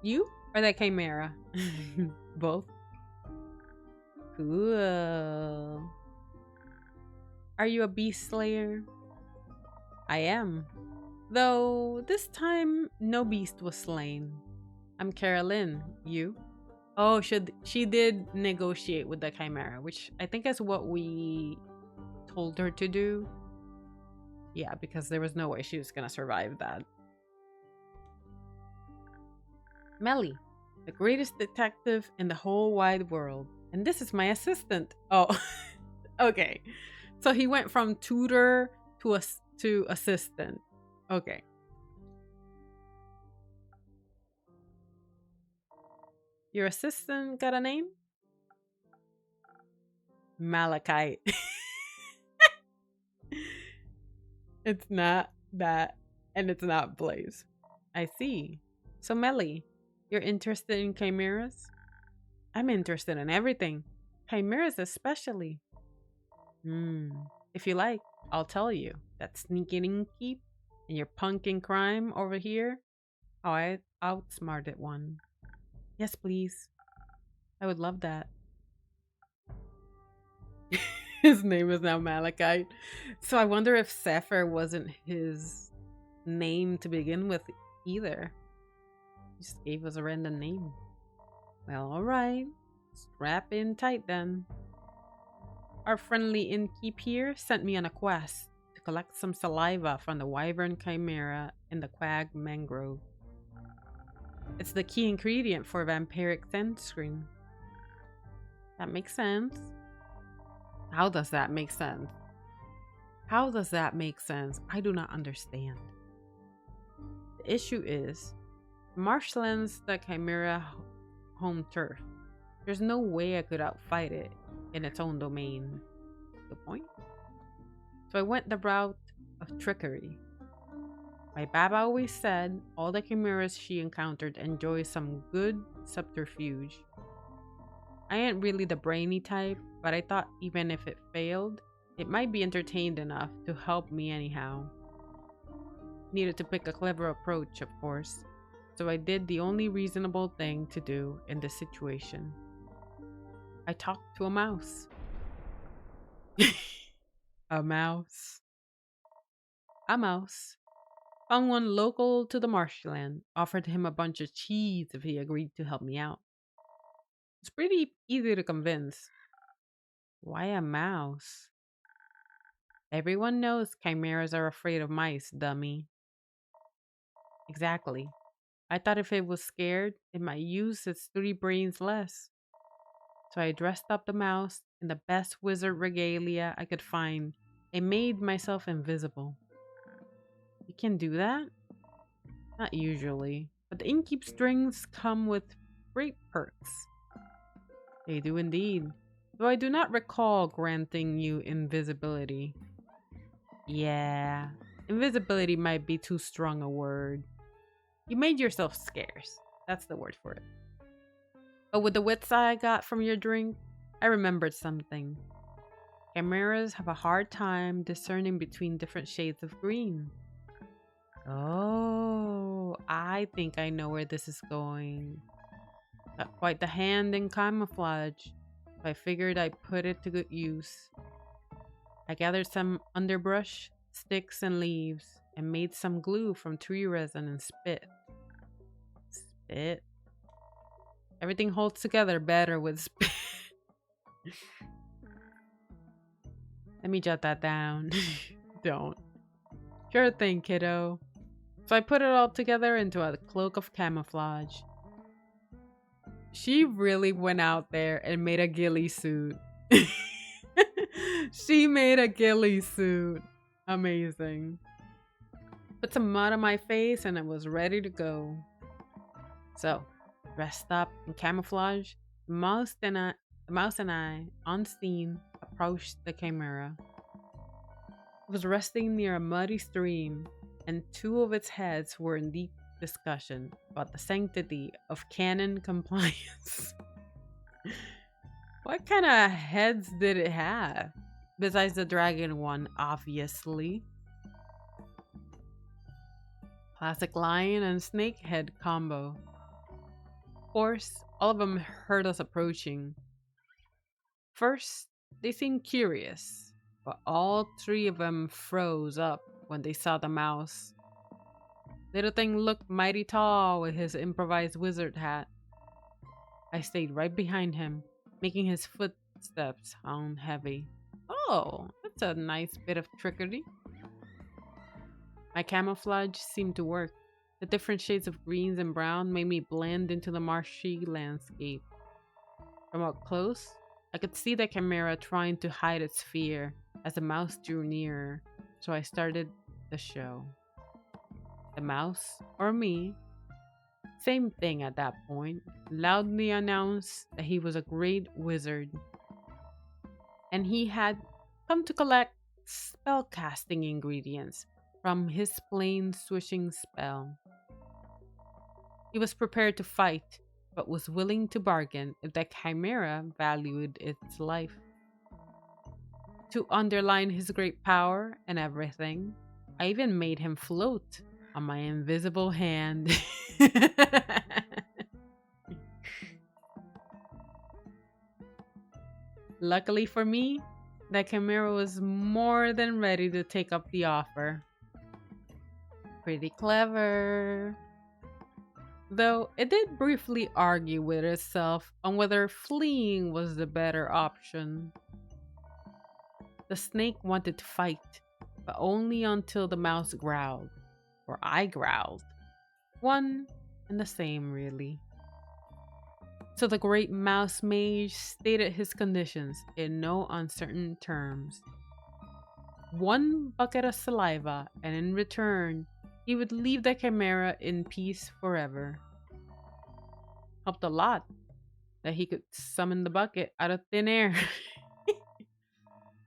You or that chimera? Both. Cool. Are you a beast slayer? I am. Though this time no beast was slain. I'm Carolyn. You? Oh, she did negotiate with the chimera, which I think is what we told her to do. Yeah, because there was no way she was gonna survive that. Melly, the greatest detective in the whole wide world. And this is my assistant. Oh, okay. So he went from tutor to assistant. Okay. Your assistant got a name? Malachite. It's not that, and it's not Blaze. I see. So, Melly, you're interested in chimeras? I'm interested in everything. Chimeras, especially. Hmm. If you like, I'll tell you. That sneaking innkeep and your punkin crime over here. Oh, I outsmarted one. Yes, please. I would love that. His name is now Malachite. So I wonder if Sapphire wasn't his name to begin with either. He just gave us a random name. Well, alright. Strap in tight then. Our friendly innkeep here sent me on a quest to collect some saliva from the wyvern chimera in the quag mangrove. It's the key ingredient for vampiric sunscreen. That makes sense. How does that make sense? How does that make sense? I do not understand. The issue is, marshlands the chimera home turf. There's no way I could outfight it in its own domain. Good point. So I went the route of trickery. My Baba always said all the chimeras she encountered enjoy some good subterfuge. I ain't really the brainy type, but I thought even if it failed, it might be entertained enough to help me anyhow. Needed to pick a clever approach, of course, so I did the only reasonable thing to do in this situation. I talked to a mouse. A mouse. A mouse. Found one local to the marshland, offered him a bunch of cheese if he agreed to help me out. It's pretty easy to convince. Why a mouse? Everyone knows chimeras are afraid of mice, dummy. Exactly. I thought if it was scared, it might use its 3 brains less. So I dressed up the mouse in the best wizard regalia I could find and made myself invisible. You can do that? Not usually, but the innkeep strings come with great perks. They do indeed, though I do not recall granting you invisibility. Yeah, invisibility might be too strong a word. You made yourself scarce. That's the word for it. But with the wits I got from your drink, I remembered something. Chimeras have a hard time discerning between different shades of green. Oh, I think I know where this is going. Got quite the hand in camouflage, so I figured I'd put it to good use. I gathered some underbrush, sticks, and leaves, and made some glue from tree resin and spit. Spit? Everything holds together better with spit. Let me jot that down. Don't. Sure thing, kiddo. So I put it all together into a cloak of camouflage. She really went out there and made a ghillie suit. She made a ghillie suit. Amazing. Put some mud on my face and I was ready to go. So, dressed up in camouflage, the mouse and I, on scene, approached the chimera. It was resting near a muddy stream, and 2 of its heads were in deep discussion about the sanctity of canon compliance. What kind of heads did it have? Besides the dragon one, obviously. Classic lion and snake head combo. Of course, all of them heard us approaching. First, they seemed curious, but all 3 of them froze up when they saw the mouse. Little thing looked mighty tall with his improvised wizard hat. I stayed right behind him, making his footsteps sound heavy. Oh, that's a nice bit of trickery. My camouflage seemed to work. The different shades of greens and brown made me blend into the marshy landscape. From up close, I could see the chimera trying to hide its fear as the mouse drew nearer, so I started the show. The mouse, or me, same thing at that point, loudly announced that he was a great wizard and he had come to collect spellcasting ingredients from his plain swishing spell. He was prepared to fight, but was willing to bargain if the chimera valued its life. To underline his great power and everything, I even made him float on my invisible hand. Luckily for me, the chimera was more than ready to take up the offer. Pretty clever. Though it did briefly argue with itself on whether fleeing was the better option. The snake wanted to fight, but only until the mouse growled, or I growled. One and the same, really. So the great mouse mage stated his conditions in no uncertain terms. 1 bucket of saliva, and in return, he would leave the chimera in peace forever. Helped a lot that he could summon the bucket out of thin air.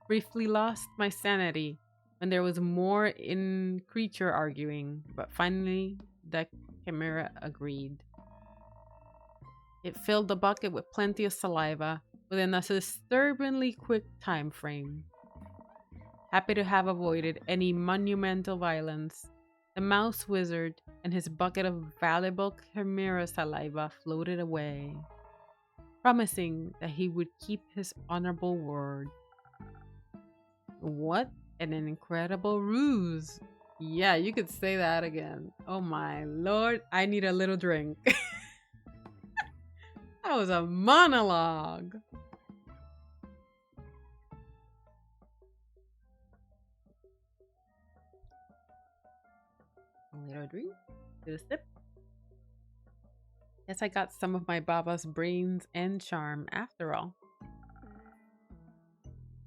Briefly lost my sanity when there was more in creature arguing, but finally the chimera agreed. It filled the bucket with plenty of saliva within a disturbingly quick time frame. Happy to have avoided any monumental violence, the mouse wizard and his bucket of valuable chimera saliva floated away, promising that he would keep his honorable word. What an incredible ruse! Yeah, you could say that again. Oh my lord, I need a little drink. That was a monologue. A little drink. Do a sip. Guess I got some of my Baba's brains and charm after all.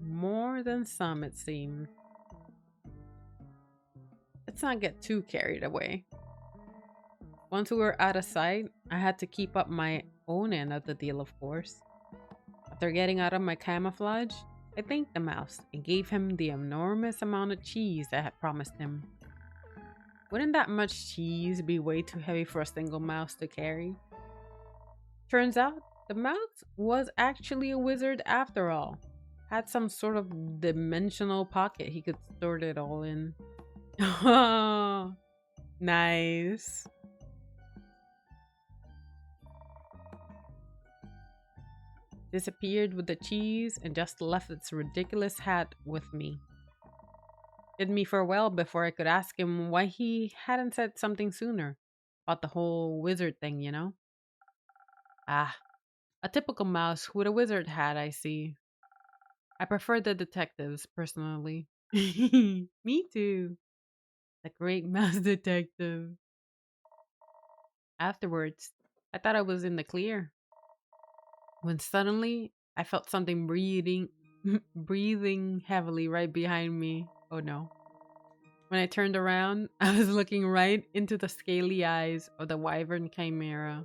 More than some, it seemed. Let's not get too carried away. Once we were out of sight, I had to keep up my own end of the deal, of course. After getting out of my camouflage, I thanked the mouse and gave him the enormous amount of cheese I had promised him. Wouldn't that much cheese be way too heavy for a single mouse to carry? Turns out, the mouse was actually a wizard after all. Had some sort of dimensional pocket he could store it all in. Oh, nice. Disappeared with the cheese and just left its ridiculous hat with me. Did me for well before I could ask him why he hadn't said something sooner about the whole wizard thing, you know? Ah, a typical mouse with a wizard hat, I see. I prefer the detectives, personally. Me too. The great mouse detective. Afterwards, I thought I was in the clear. When suddenly, I felt something breathing heavily right behind me. Oh no. When I turned around, I was looking right into the scaly eyes of the wyvern chimera.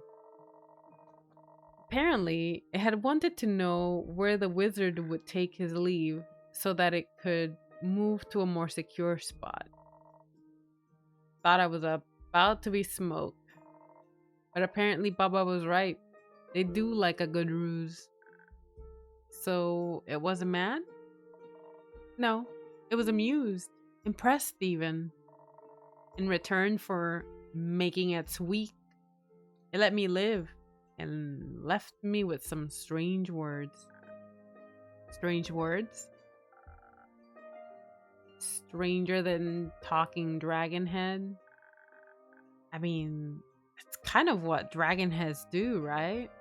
Apparently, it had wanted to know where the wizard would take his leave so that it could move to a more secure spot. Thought I was about to be smoked. But apparently Baba was right. They do like a good ruse. So it wasn't mad? No, it was amused, impressed even. In return for making its weak, it let me live and left me with some strange words. Strange words? Stranger than talking dragon head? I mean, it's kind of what dragon heads do, right?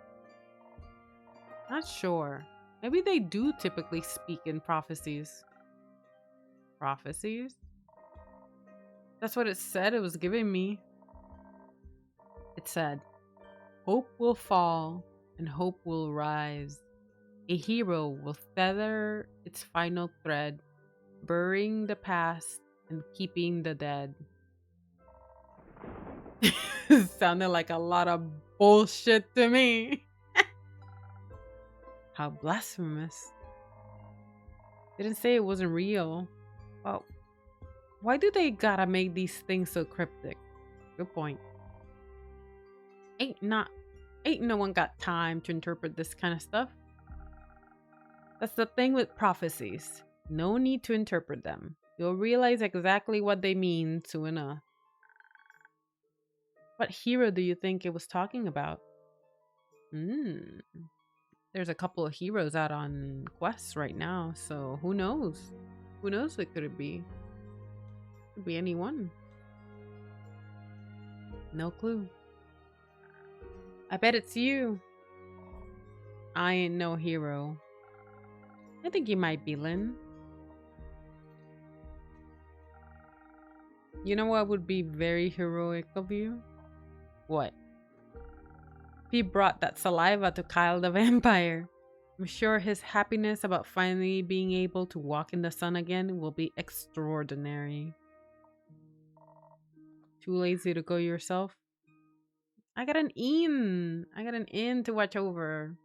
Not sure. Maybe they do typically speak in prophecies. Prophecies? That's what it said it was giving me. It said, hope will fall and hope will rise. A hero will tether its final thread, burying the past and keeping the dead. Sounded like a lot of bullshit to me. How blasphemous. Didn't say it wasn't real. Well, why do they gotta make these things so cryptic? Good point. Ain't not ain't no one got time to interpret this kind of stuff. That's the thing with prophecies. No need to interpret them. You'll realize exactly what they mean soon enough. What hero do you think it was talking about? Hmm. There's a couple of heroes out on quests right now, so who knows? Who knows what could it be? Could be anyone. No clue. I bet it's you. I ain't no hero. I think you might be, Lynn. You know what would be very heroic of you? What? If he brought that saliva to Kyle the vampire. I'm sure his happiness about finally being able to walk in the sun again will be extraordinary. Too lazy to go yourself? I got an inn. I got an inn to watch over.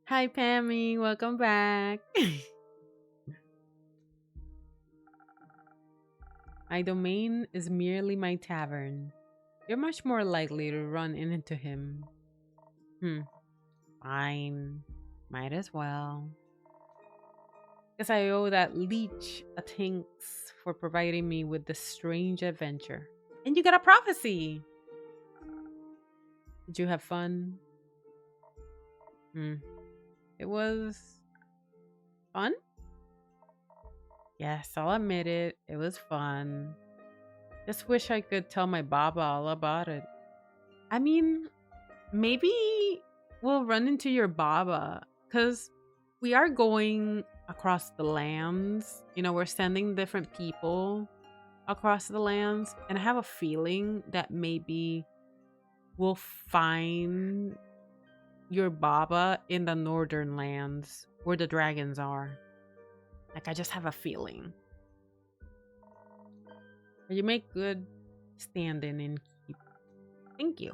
Hi, Pammy. Welcome back. My domain is merely my tavern. You're much more likely to run into him. Fine. Might as well. Guess I owe that leech a thanks for providing me with this strange adventure. And you got a prophecy! Did you have fun? It was fun? Yes, I'll admit it. It was fun. Just wish I could tell my Baba all about it. I mean, maybe we'll run into your Baba, because we are going across the lands. You know, we're sending different people across the lands, and I have a feeling that maybe we'll find your Baba in the northern lands where the dragons are. Like, I just have a feeling. You make good standing and keep. Thank you.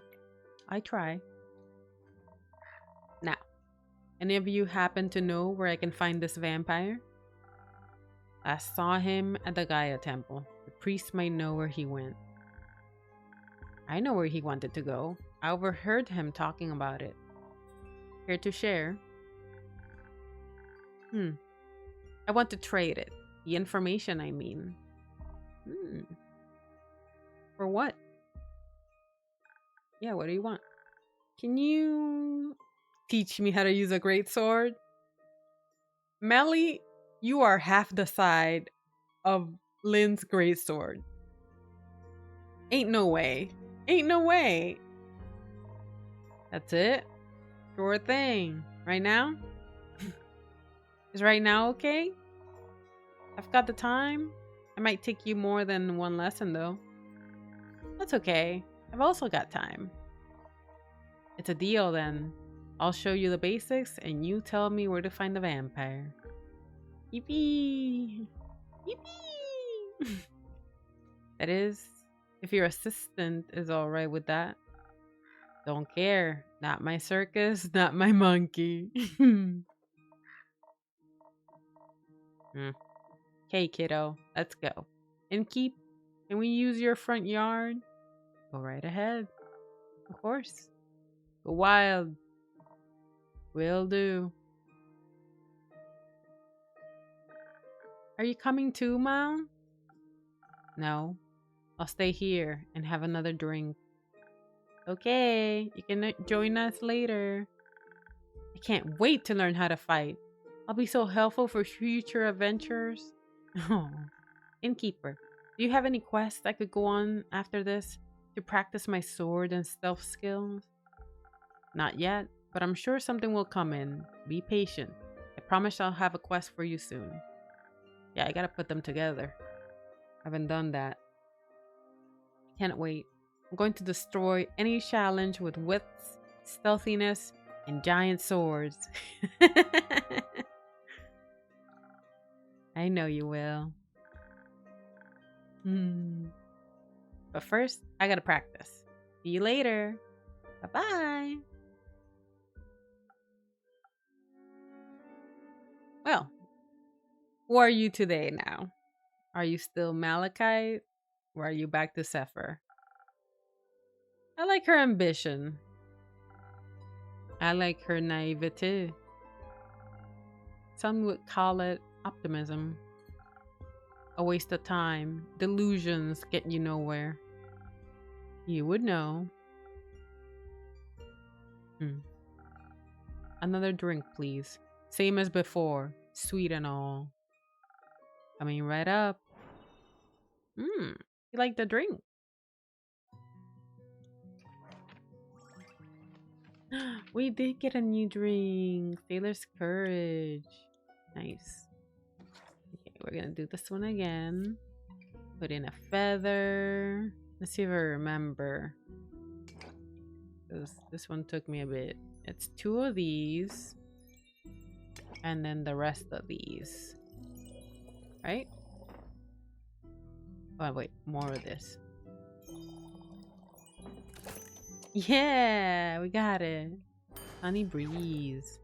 I try. Now, any of you happen to know where I can find this vampire? I saw him at the Gaia temple. The priest might know where he went. I know where he wanted to go. I overheard him talking about it. Here to share? I want to trade it. The information, I mean. For what? Yeah, what do you want? Can you teach me how to use a greatsword? Melly, you are half the side of Lynn's greatsword. Ain't no way. Ain't no way. That's it? Sure thing. Right now? Is right now okay? I've got the time. I might take you more than one lesson though. That's okay. I've also got time. It's a deal then. I'll show you the basics and you tell me where to find the vampire. Yippee! Yippee! That is, if your assistant is alright with that. Don't care. Not my circus, not my monkey. Okay, kiddo. Let's go. And can we use your front yard? Go right ahead. Of course. Go wild. Will do. Are you coming too, Mom? No. I'll stay here and have another drink. Okay, you can join us later. I can't wait to learn how to fight. I'll be so helpful for future adventures. Oh, innkeeper, do you have any quests I could go on after this to practice my sword and stealth skills? Not yet, but I'm sure something will come in. Be patient. I promise I'll have a quest for you soon. Yeah, I gotta put them together. I haven't done that. Can't wait. I'm going to destroy any challenge with wits, stealthiness, and giant swords. I know you will. But first, I gotta practice. See you later. Bye-bye. Well, who are you today now? Are you still Malachite? Or are you back to Zephyr? I like her ambition. I like her naivete. Some would call it optimism. A waste of time. Delusions get you nowhere. You would know. Another drink, please. Same as before. Sweet and all. Coming right up. You like the drink? We did get a new drink. Sailor's Courage. Nice. Okay, we're gonna do this one again. Put in a feather. Let's see if I remember. This one took me a bit. It's 2 of these. And then the rest of these. Right? Oh, wait. More of this. Yeah, we got it. Honey breeze.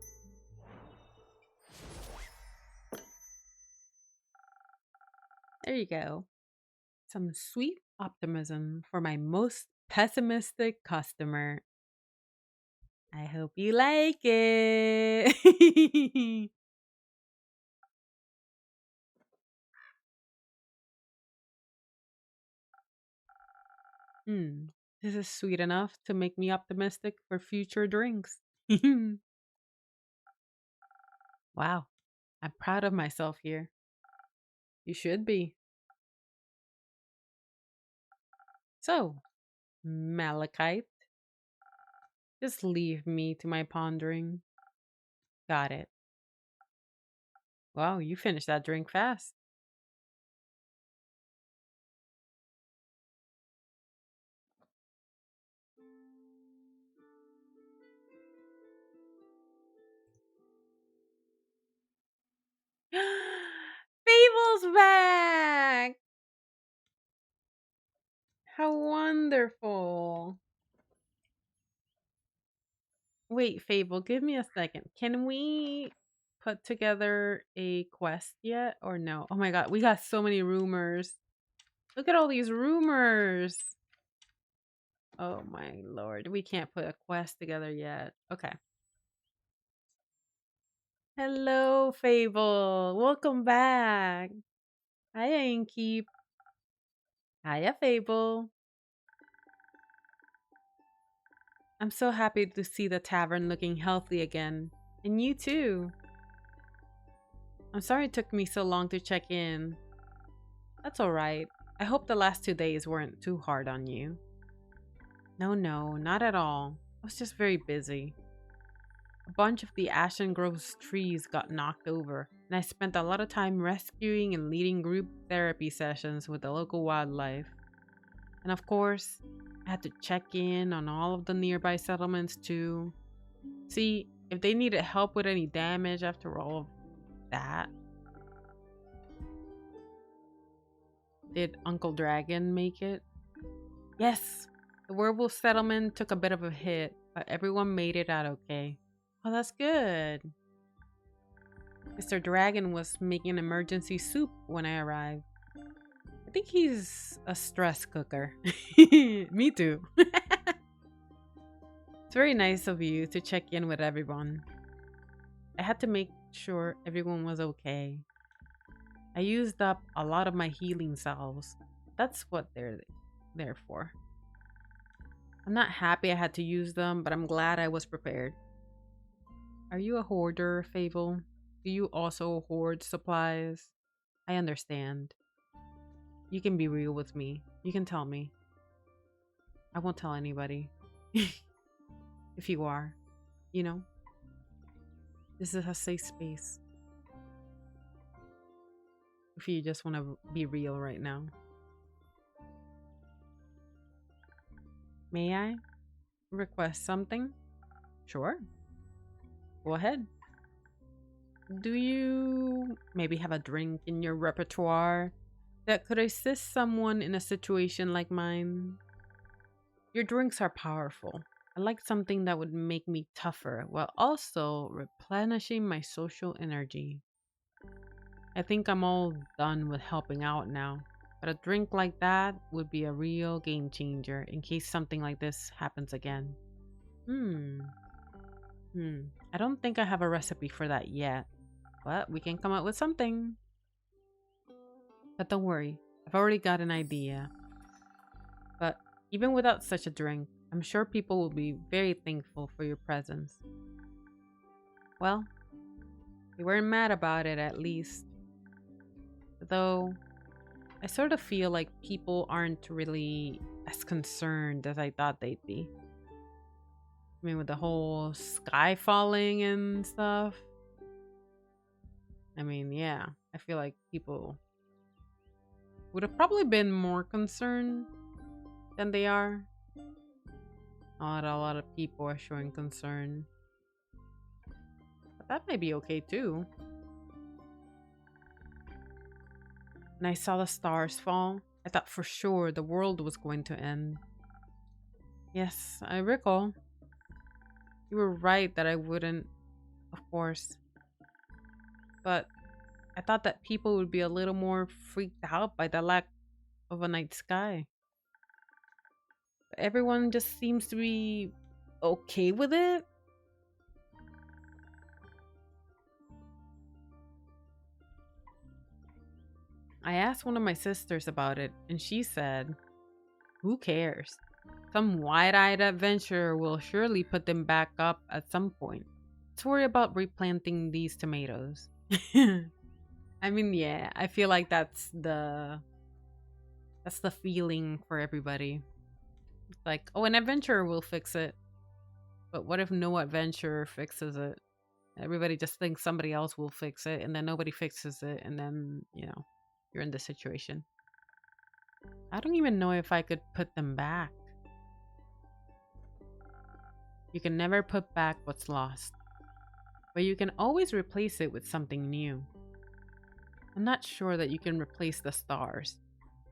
There you go. Some sweet optimism for my most pessimistic customer. I hope you like it. This is sweet enough to make me optimistic for future drinks. Wow, I'm proud of myself here. You should be. So, Malachite, just leave me to my pondering. Got it. Wow, you finished that drink fast. Fable's back! How wonderful. Wait, Fable, give me a second. Can we put together a quest yet or no? Oh my god, we got so many rumors. Look at all these rumors. Oh my lord, we can't put a quest together yet. Okay. Hello, Fable. Welcome back. Hiya, Inkeep. Hiya, Fable. I'm so happy to see the tavern looking healthy again. And you too. I'm sorry it took me so long to check in. That's alright. I hope the last 2 days weren't too hard on you. No, not at all. I was just very busy. A bunch of the Ashen Grove's trees got knocked over, and I spent a lot of time rescuing and leading group therapy sessions with the local wildlife. And of course, I had to check in on all of the nearby settlements too. See if they needed help with any damage after all of that. Did Uncle Dragon make it? Yes! The werewolf settlement took a bit of a hit, but everyone made it out okay. Oh, that's good. Mr. Dragon was making emergency soup when I arrived. I think he's a stress cooker. Me too. It's very nice of you to check in with everyone. I had to make sure everyone was okay. I used up a lot of my healing salves. That's what they're there for. I'm not happy I had to use them, but I'm glad I was prepared. Are you a hoarder, Fable? Do you also hoard supplies? I understand. You can be real with me. You can tell me. I won't tell anybody. If you are, you know? This is a safe space. If you just want to be real right now. May I request something? Sure. Go ahead. Do you maybe have a drink in your repertoire that could assist someone in a situation like mine? Your drinks are powerful. I like something that would make me tougher while also replenishing my social energy. I think I'm all done with helping out now, but a drink like that would be a real game changer in case something like this happens again. Hmm. I don't think I have a recipe for that yet, but we can come up with something. But don't worry, I've already got an idea. But even without such a drink, I'm sure people will be very thankful for your presence. Well, you weren't mad about it at least. Though, I sort of feel like people aren't really as concerned as I thought they'd be. I mean, with the whole sky falling and stuff. I mean, yeah, I feel like people would have probably been more concerned than they are. Not a lot of people are showing concern. But that may be okay too. When I saw the stars fall, I thought for sure the world was going to end. Yes, I recall. You were right that I wouldn't, of course. But I thought that people would be a little more freaked out by the lack of a night sky. But everyone just seems to be okay with it. I asked one of my sisters about it, and she said, who cares? Some wide-eyed adventurer will surely put them back up at some point. Let's worry about replanting these tomatoes. I mean, yeah, I feel like that's the feeling for everybody. It's like, oh, an adventurer will fix it. But what if no adventurer fixes it? Everybody just thinks somebody else will fix it, and then nobody fixes it, and then, you're in this situation. I don't even know if I could put them back. You can never put back what's lost, but you can always replace it with something new. I'm not sure that you can replace the stars,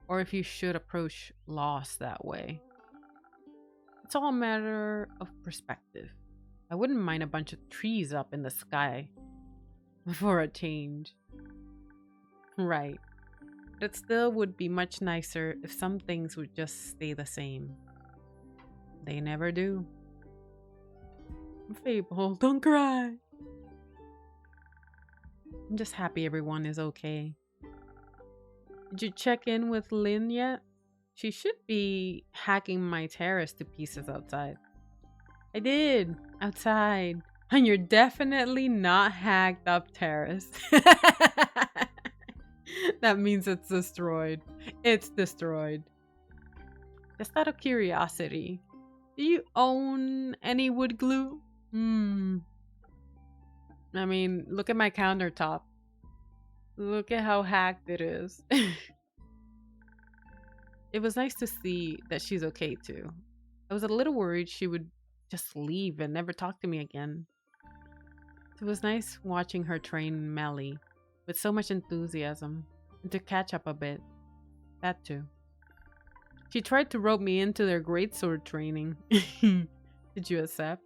or if you should approach loss that way. It's all a matter of perspective. I wouldn't mind a bunch of trees up in the sky for a change. Right. But it still would be much nicer if some things would just stay the same. They never do. Fable, don't cry. I'm just happy everyone is okay. Did you check in with Lynn yet? She should be hacking my terrace to pieces outside. I did. Outside. And you're definitely not hacked up terrace. That means it's destroyed. It's destroyed. Just out of curiosity, do you own any wood glue? I mean, look at my countertop. Look at how hacked it is. It was nice to see that she's okay too. I was a little worried she would just leave and never talk to me again. It was nice watching her train Melly with so much enthusiasm and to catch up a bit. That too. She tried to rope me into their greatsword training. Did you accept?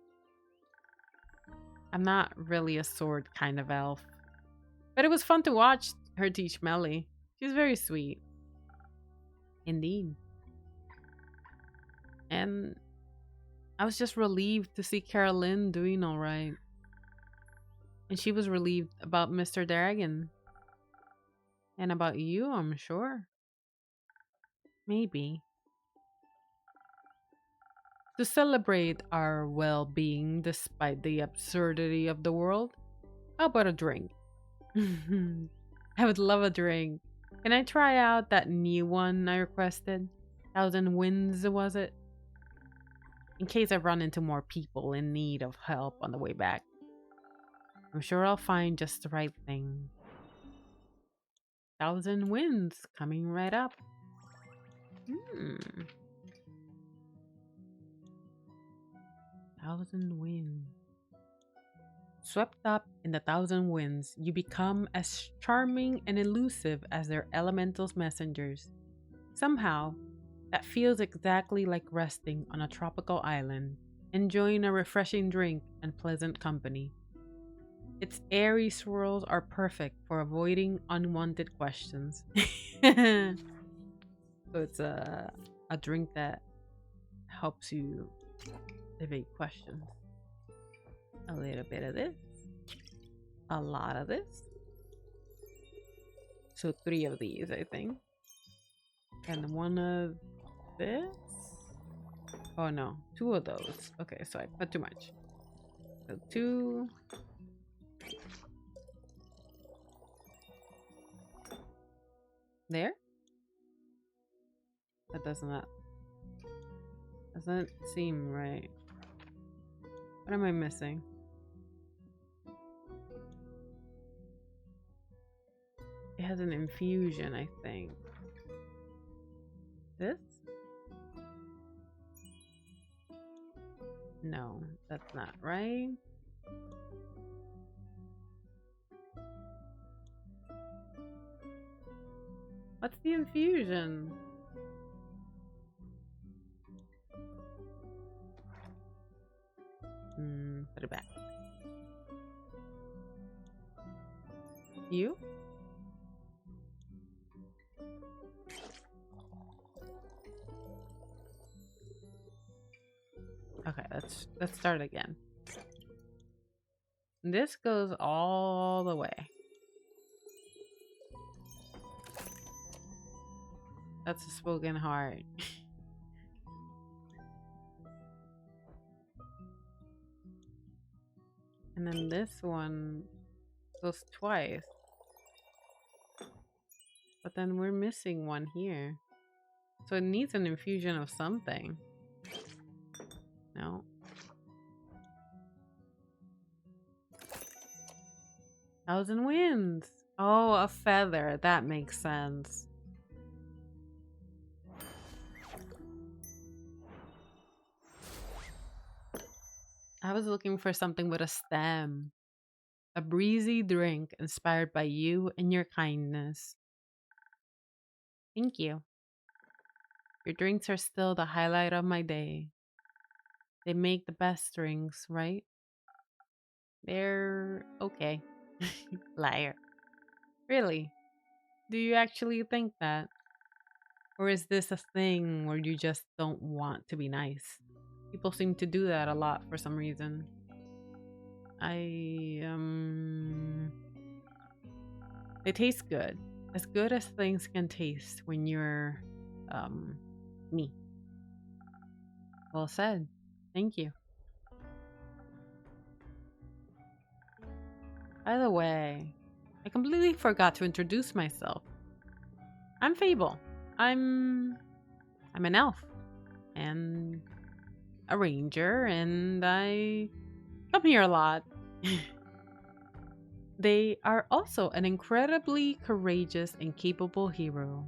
I'm not really a sword kind of elf. But it was fun to watch her teach Melly. She's very sweet. Indeed. And I was just relieved to see Carolyn doing alright. And she was relieved about Mr. Dragon. And about you, I'm sure. Maybe. To celebrate our well-being despite the absurdity of the world, how about a drink? I would love a drink. Can I try out that new one I requested? Thousand Winds, was it? In case I run into more people in need of help on the way back. I'm sure I'll find just the right thing. Thousand Winds coming right up. Thousand Winds. Swept up in the thousand winds, you become as charming and elusive as their elemental's messengers. Somehow, that feels exactly like resting on a tropical island, enjoying a refreshing drink and pleasant company. Its airy swirls are perfect for avoiding unwanted questions. So it's a drink that helps you evade questions. A little bit of this, a lot of this. So 3 of these, I think. And 1 of this. Oh no, 2 of those. Okay, so I put too much. So 2. There? That doesn't seem right. What am I missing? It has an infusion, I think. This? No, that's not right. What's the infusion? Put it back. You? Okay, let's start again. This goes all the way. That's a spoken heart. And then this one goes twice. But then we're missing one here. So it needs an infusion of something. No. Thousand Winds. Oh, a feather. That makes sense. I was looking for something with a stem. A breezy drink inspired by you and your kindness. Thank you. Your drinks are still the highlight of my day. They make the best drinks, right? They're okay. Liar. Really? Do you actually think that? Or is this a thing where you just don't want to be nice? People seem to do that a lot for some reason. They taste good. As good as things can taste when you're, me. Well said. Thank you. By the way, I completely forgot to introduce myself. I'm Fable. I'm an elf and a ranger, and I come here a lot. They are also an incredibly courageous and capable hero.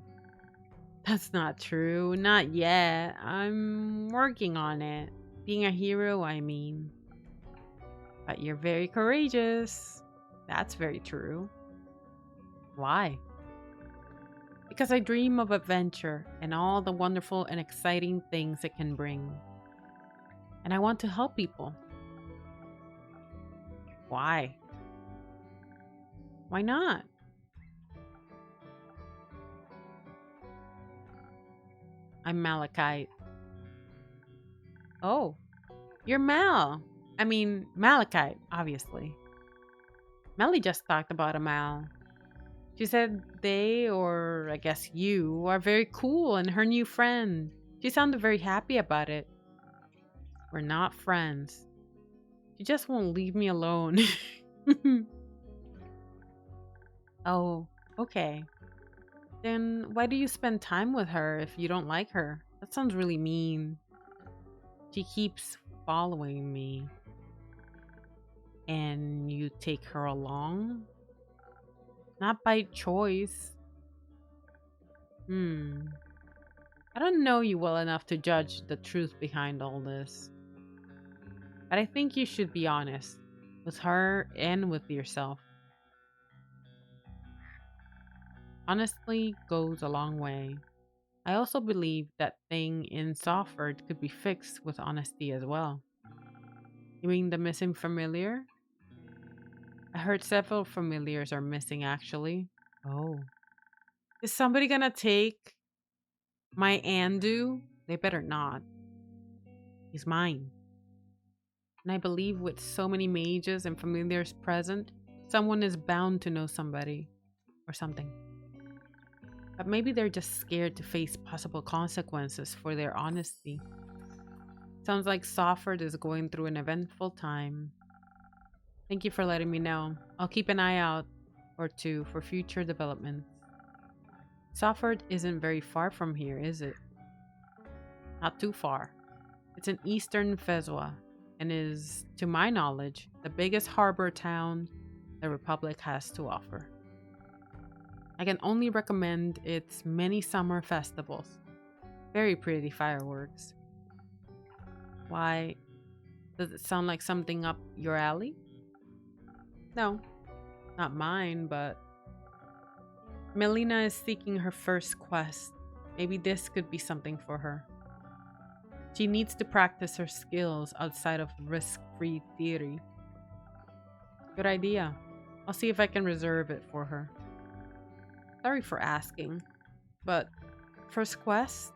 That's not true. Not yet. I'm working on it. Being a hero, I mean. But you're very courageous. That's very true. Why? Because I dream of adventure and all the wonderful and exciting things it can bring. And I want to help people. Why? Why not? I'm Malachite. Oh, you're Mal. I mean, Malachite, obviously. Melly just talked about a Mal. She said they, or I guess you, are very cool and her new friend. She sounded very happy about it. We're not friends. She just won't leave me alone. Oh, okay. Then why do you spend time with her if you don't like her? That sounds really mean. She keeps following me. And you take her along? Not by choice. I don't know you well enough to judge the truth behind all this. But I think you should be honest. with her and with yourself. Honestly goes a long way. I also believe that thing in Salford could be fixed with honesty as well. You mean the missing familiar? I heard several familiars are missing actually. Oh. Is somebody gonna take my Andu? They better not. He's mine. And I believe with so many mages and familiars present, someone is bound to know somebody or something. But maybe they're just scared to face possible consequences for their honesty. Sounds like Safford is going through an eventful time. Thank you for letting me know. I'll keep an eye out or two for future developments. Safford isn't very far from here, is it? Not too far. It's in eastern Fezwa and is, to my knowledge, the biggest harbor town the Republic has to offer. I can only recommend its many summer festivals. Very pretty fireworks. Why, does it sound like something up your alley? No, not mine, but Melina is seeking her first quest. Maybe this could be something for her. She needs to practice her skills outside of risk-free theory. Good idea. I'll see if I can reserve it for her. Sorry for asking, but first quest?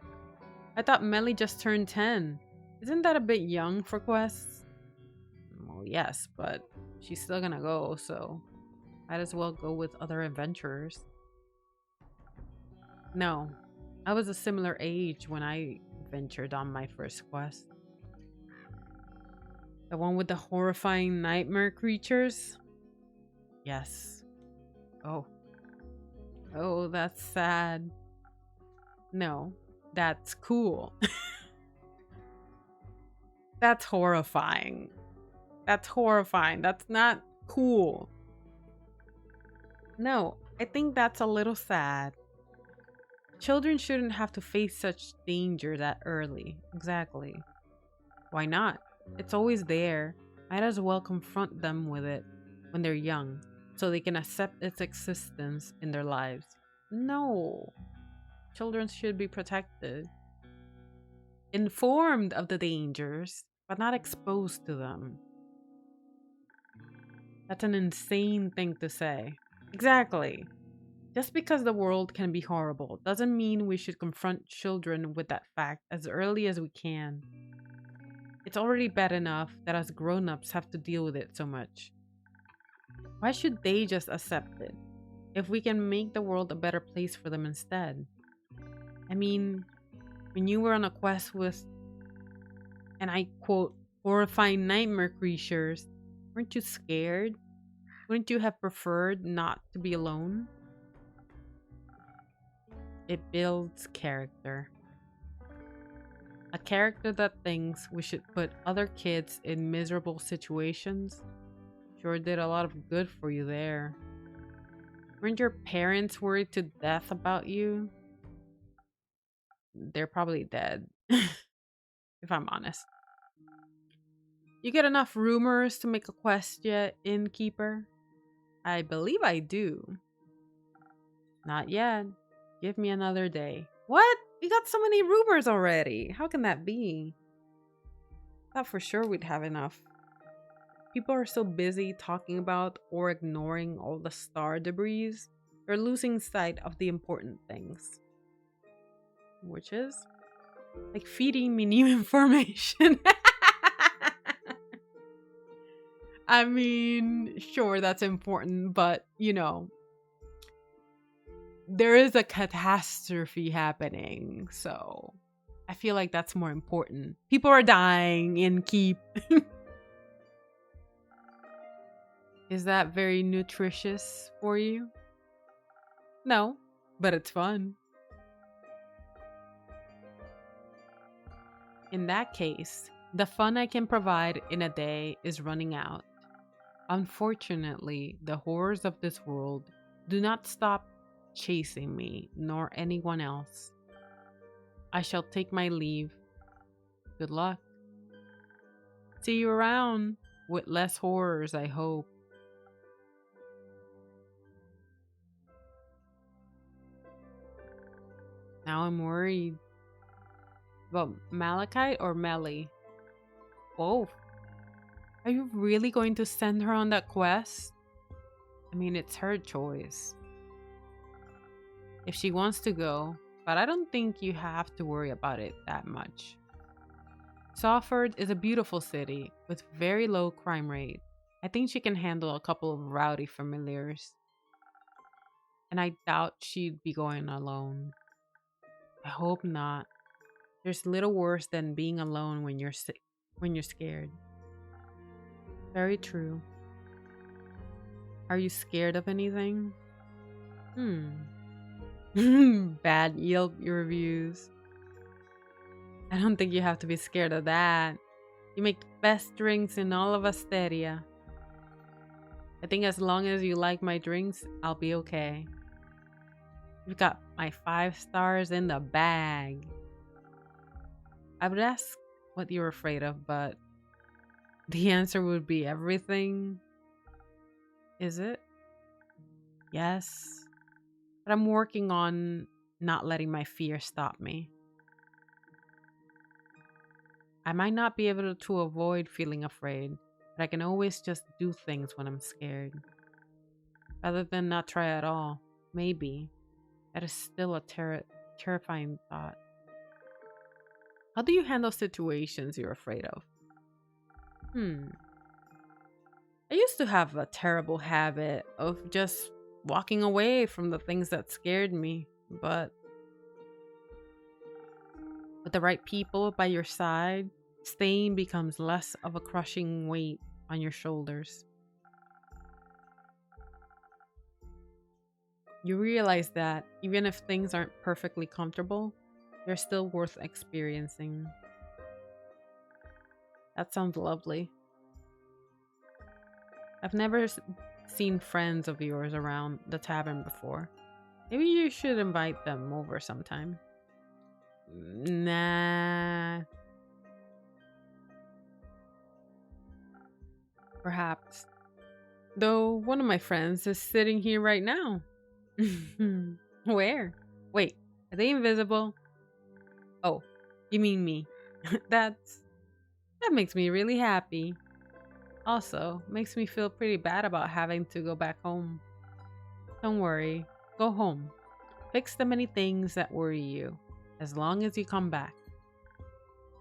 I thought Melly just turned 10. Isn't that a bit young for quests? Well, yes, but she's still gonna go, so might as well go with other adventurers. No, I was a similar age when I ventured on my first quest. The one with the horrifying nightmare creatures? Yes. Oh. Oh, that's sad. No, that's cool. That's horrifying. That's horrifying. That's not cool. No, I think that's a little sad. Children shouldn't have to face such danger that early. Exactly. Why not? It's always there. Might as well confront them with it when they're young so they can accept its existence in their lives. No. Children should be protected. Informed of the dangers, but not exposed to them. That's an insane thing to say. Exactly. Just because the world can be horrible doesn't mean we should confront children with that fact as early as we can. It's already bad enough that us grown-ups have to deal with it so much. Why should they just accept it if we can make the world a better place for them instead? I mean, when you were on a quest with, and I quote, horrifying nightmare creatures, weren't you scared? Wouldn't you have preferred not to be alone? It builds character. A character that thinks we should put other kids in miserable situations sure did a lot of good for you there. Weren't your parents worried to death about you? They're probably dead, if I'm honest. You get enough rumors to make a quest yet, innkeeper? I believe I do. Not yet. Give me another day. What? We got so many rumors already. How can that be? Thought for sure we'd have enough. People are so busy talking about or ignoring all the star debris, they're losing sight of the important things. Which is? Like feeding me new information. I mean, sure, that's important, but, you know, there is a catastrophe happening, so I feel like that's more important. People are dying in Keep. Is that very nutritious for you? No, but it's fun. In that case, the fun I can provide in a day is running out. Unfortunately, the horrors of this world do not stop chasing me, nor anyone else. I shall take my leave. Good luck. See you around. with less horrors, I hope. Now I'm worried. About Malachite or Melly? Both. Are you really going to send her on that quest? I mean, it's her choice. If she wants to go, but I don't think you have to worry about it that much. Salford is a beautiful city with very low crime rate. I think she can handle a couple of rowdy familiars. And I doubt she'd be going alone. I hope not. There's little worse than being alone when you're scared. Very true. Are you scared of anything? Bad Yelp reviews. I don't think you have to be scared of that. You make the best drinks in all of Asteria. I think as long as you like my drinks, I'll be okay. You've got my 5 stars in the bag. I would ask what you're afraid of, but the answer would be everything. Is it? Yes. But I'm working on not letting my fear stop me. I might not be able to avoid feeling afraid, but I can always just do things when I'm scared. Rather than not try at all. Maybe. That is still a terrifying thought. How do you handle situations you're afraid of? I used to have a terrible habit of just walking away from the things that scared me, but with the right people by your side, staying becomes less of a crushing weight on your shoulders. You realize that even if things aren't perfectly comfortable, they're still worth experiencing. That sounds lovely. I've never seen friends of yours around the tavern before. Maybe you should invite them over sometime. Nah. Perhaps. Though one of my friends is sitting here right now. Where? Wait, are they invisible? Oh, you mean me. That makes me really happy. Also, makes me feel pretty bad about having to go back home. Don't worry, go home. Fix the many things that worry you, as long as you come back.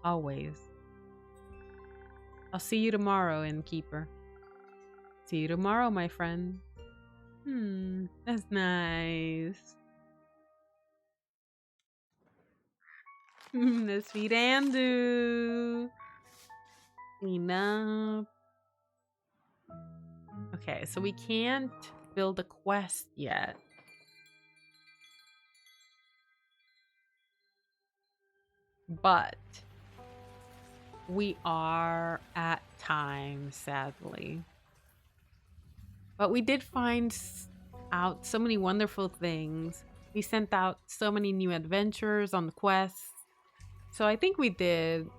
Always. I'll see you tomorrow, innkeeper. See you tomorrow, my friend. That's nice. The sweet Andu. Clean up. Okay, so we can't build a quest yet. But we are at time, sadly. But we did find out so many wonderful things. We sent out so many new adventures on the quests. So I think we did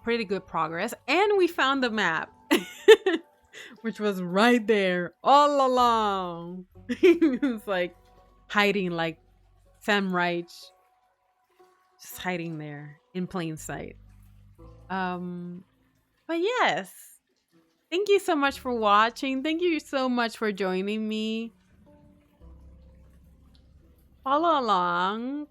pretty good progress. And we found the map. Which was right there all along. It was like hiding like Sam Reich. Just hiding there in plain sight. But yes. Thank you so much for watching. Thank you so much for joining me. Follow along.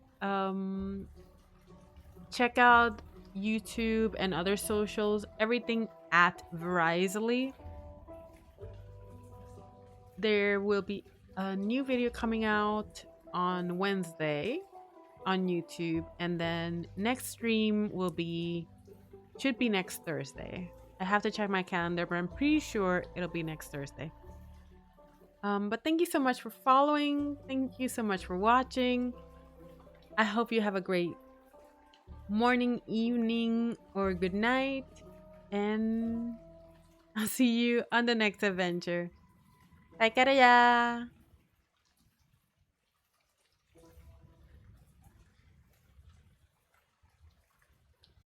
Check out YouTube and other socials. Everything at Verizely. There will be a new video coming out on Wednesday on YouTube, and then next stream should be next Thursday. I have to check my calendar, but I'm pretty sure it'll be next Thursday. But thank you so much for following. Thank you so much for watching. I hope you have a great morning, evening, or good night, and I'll see you on the next adventure. Bye, Karaya!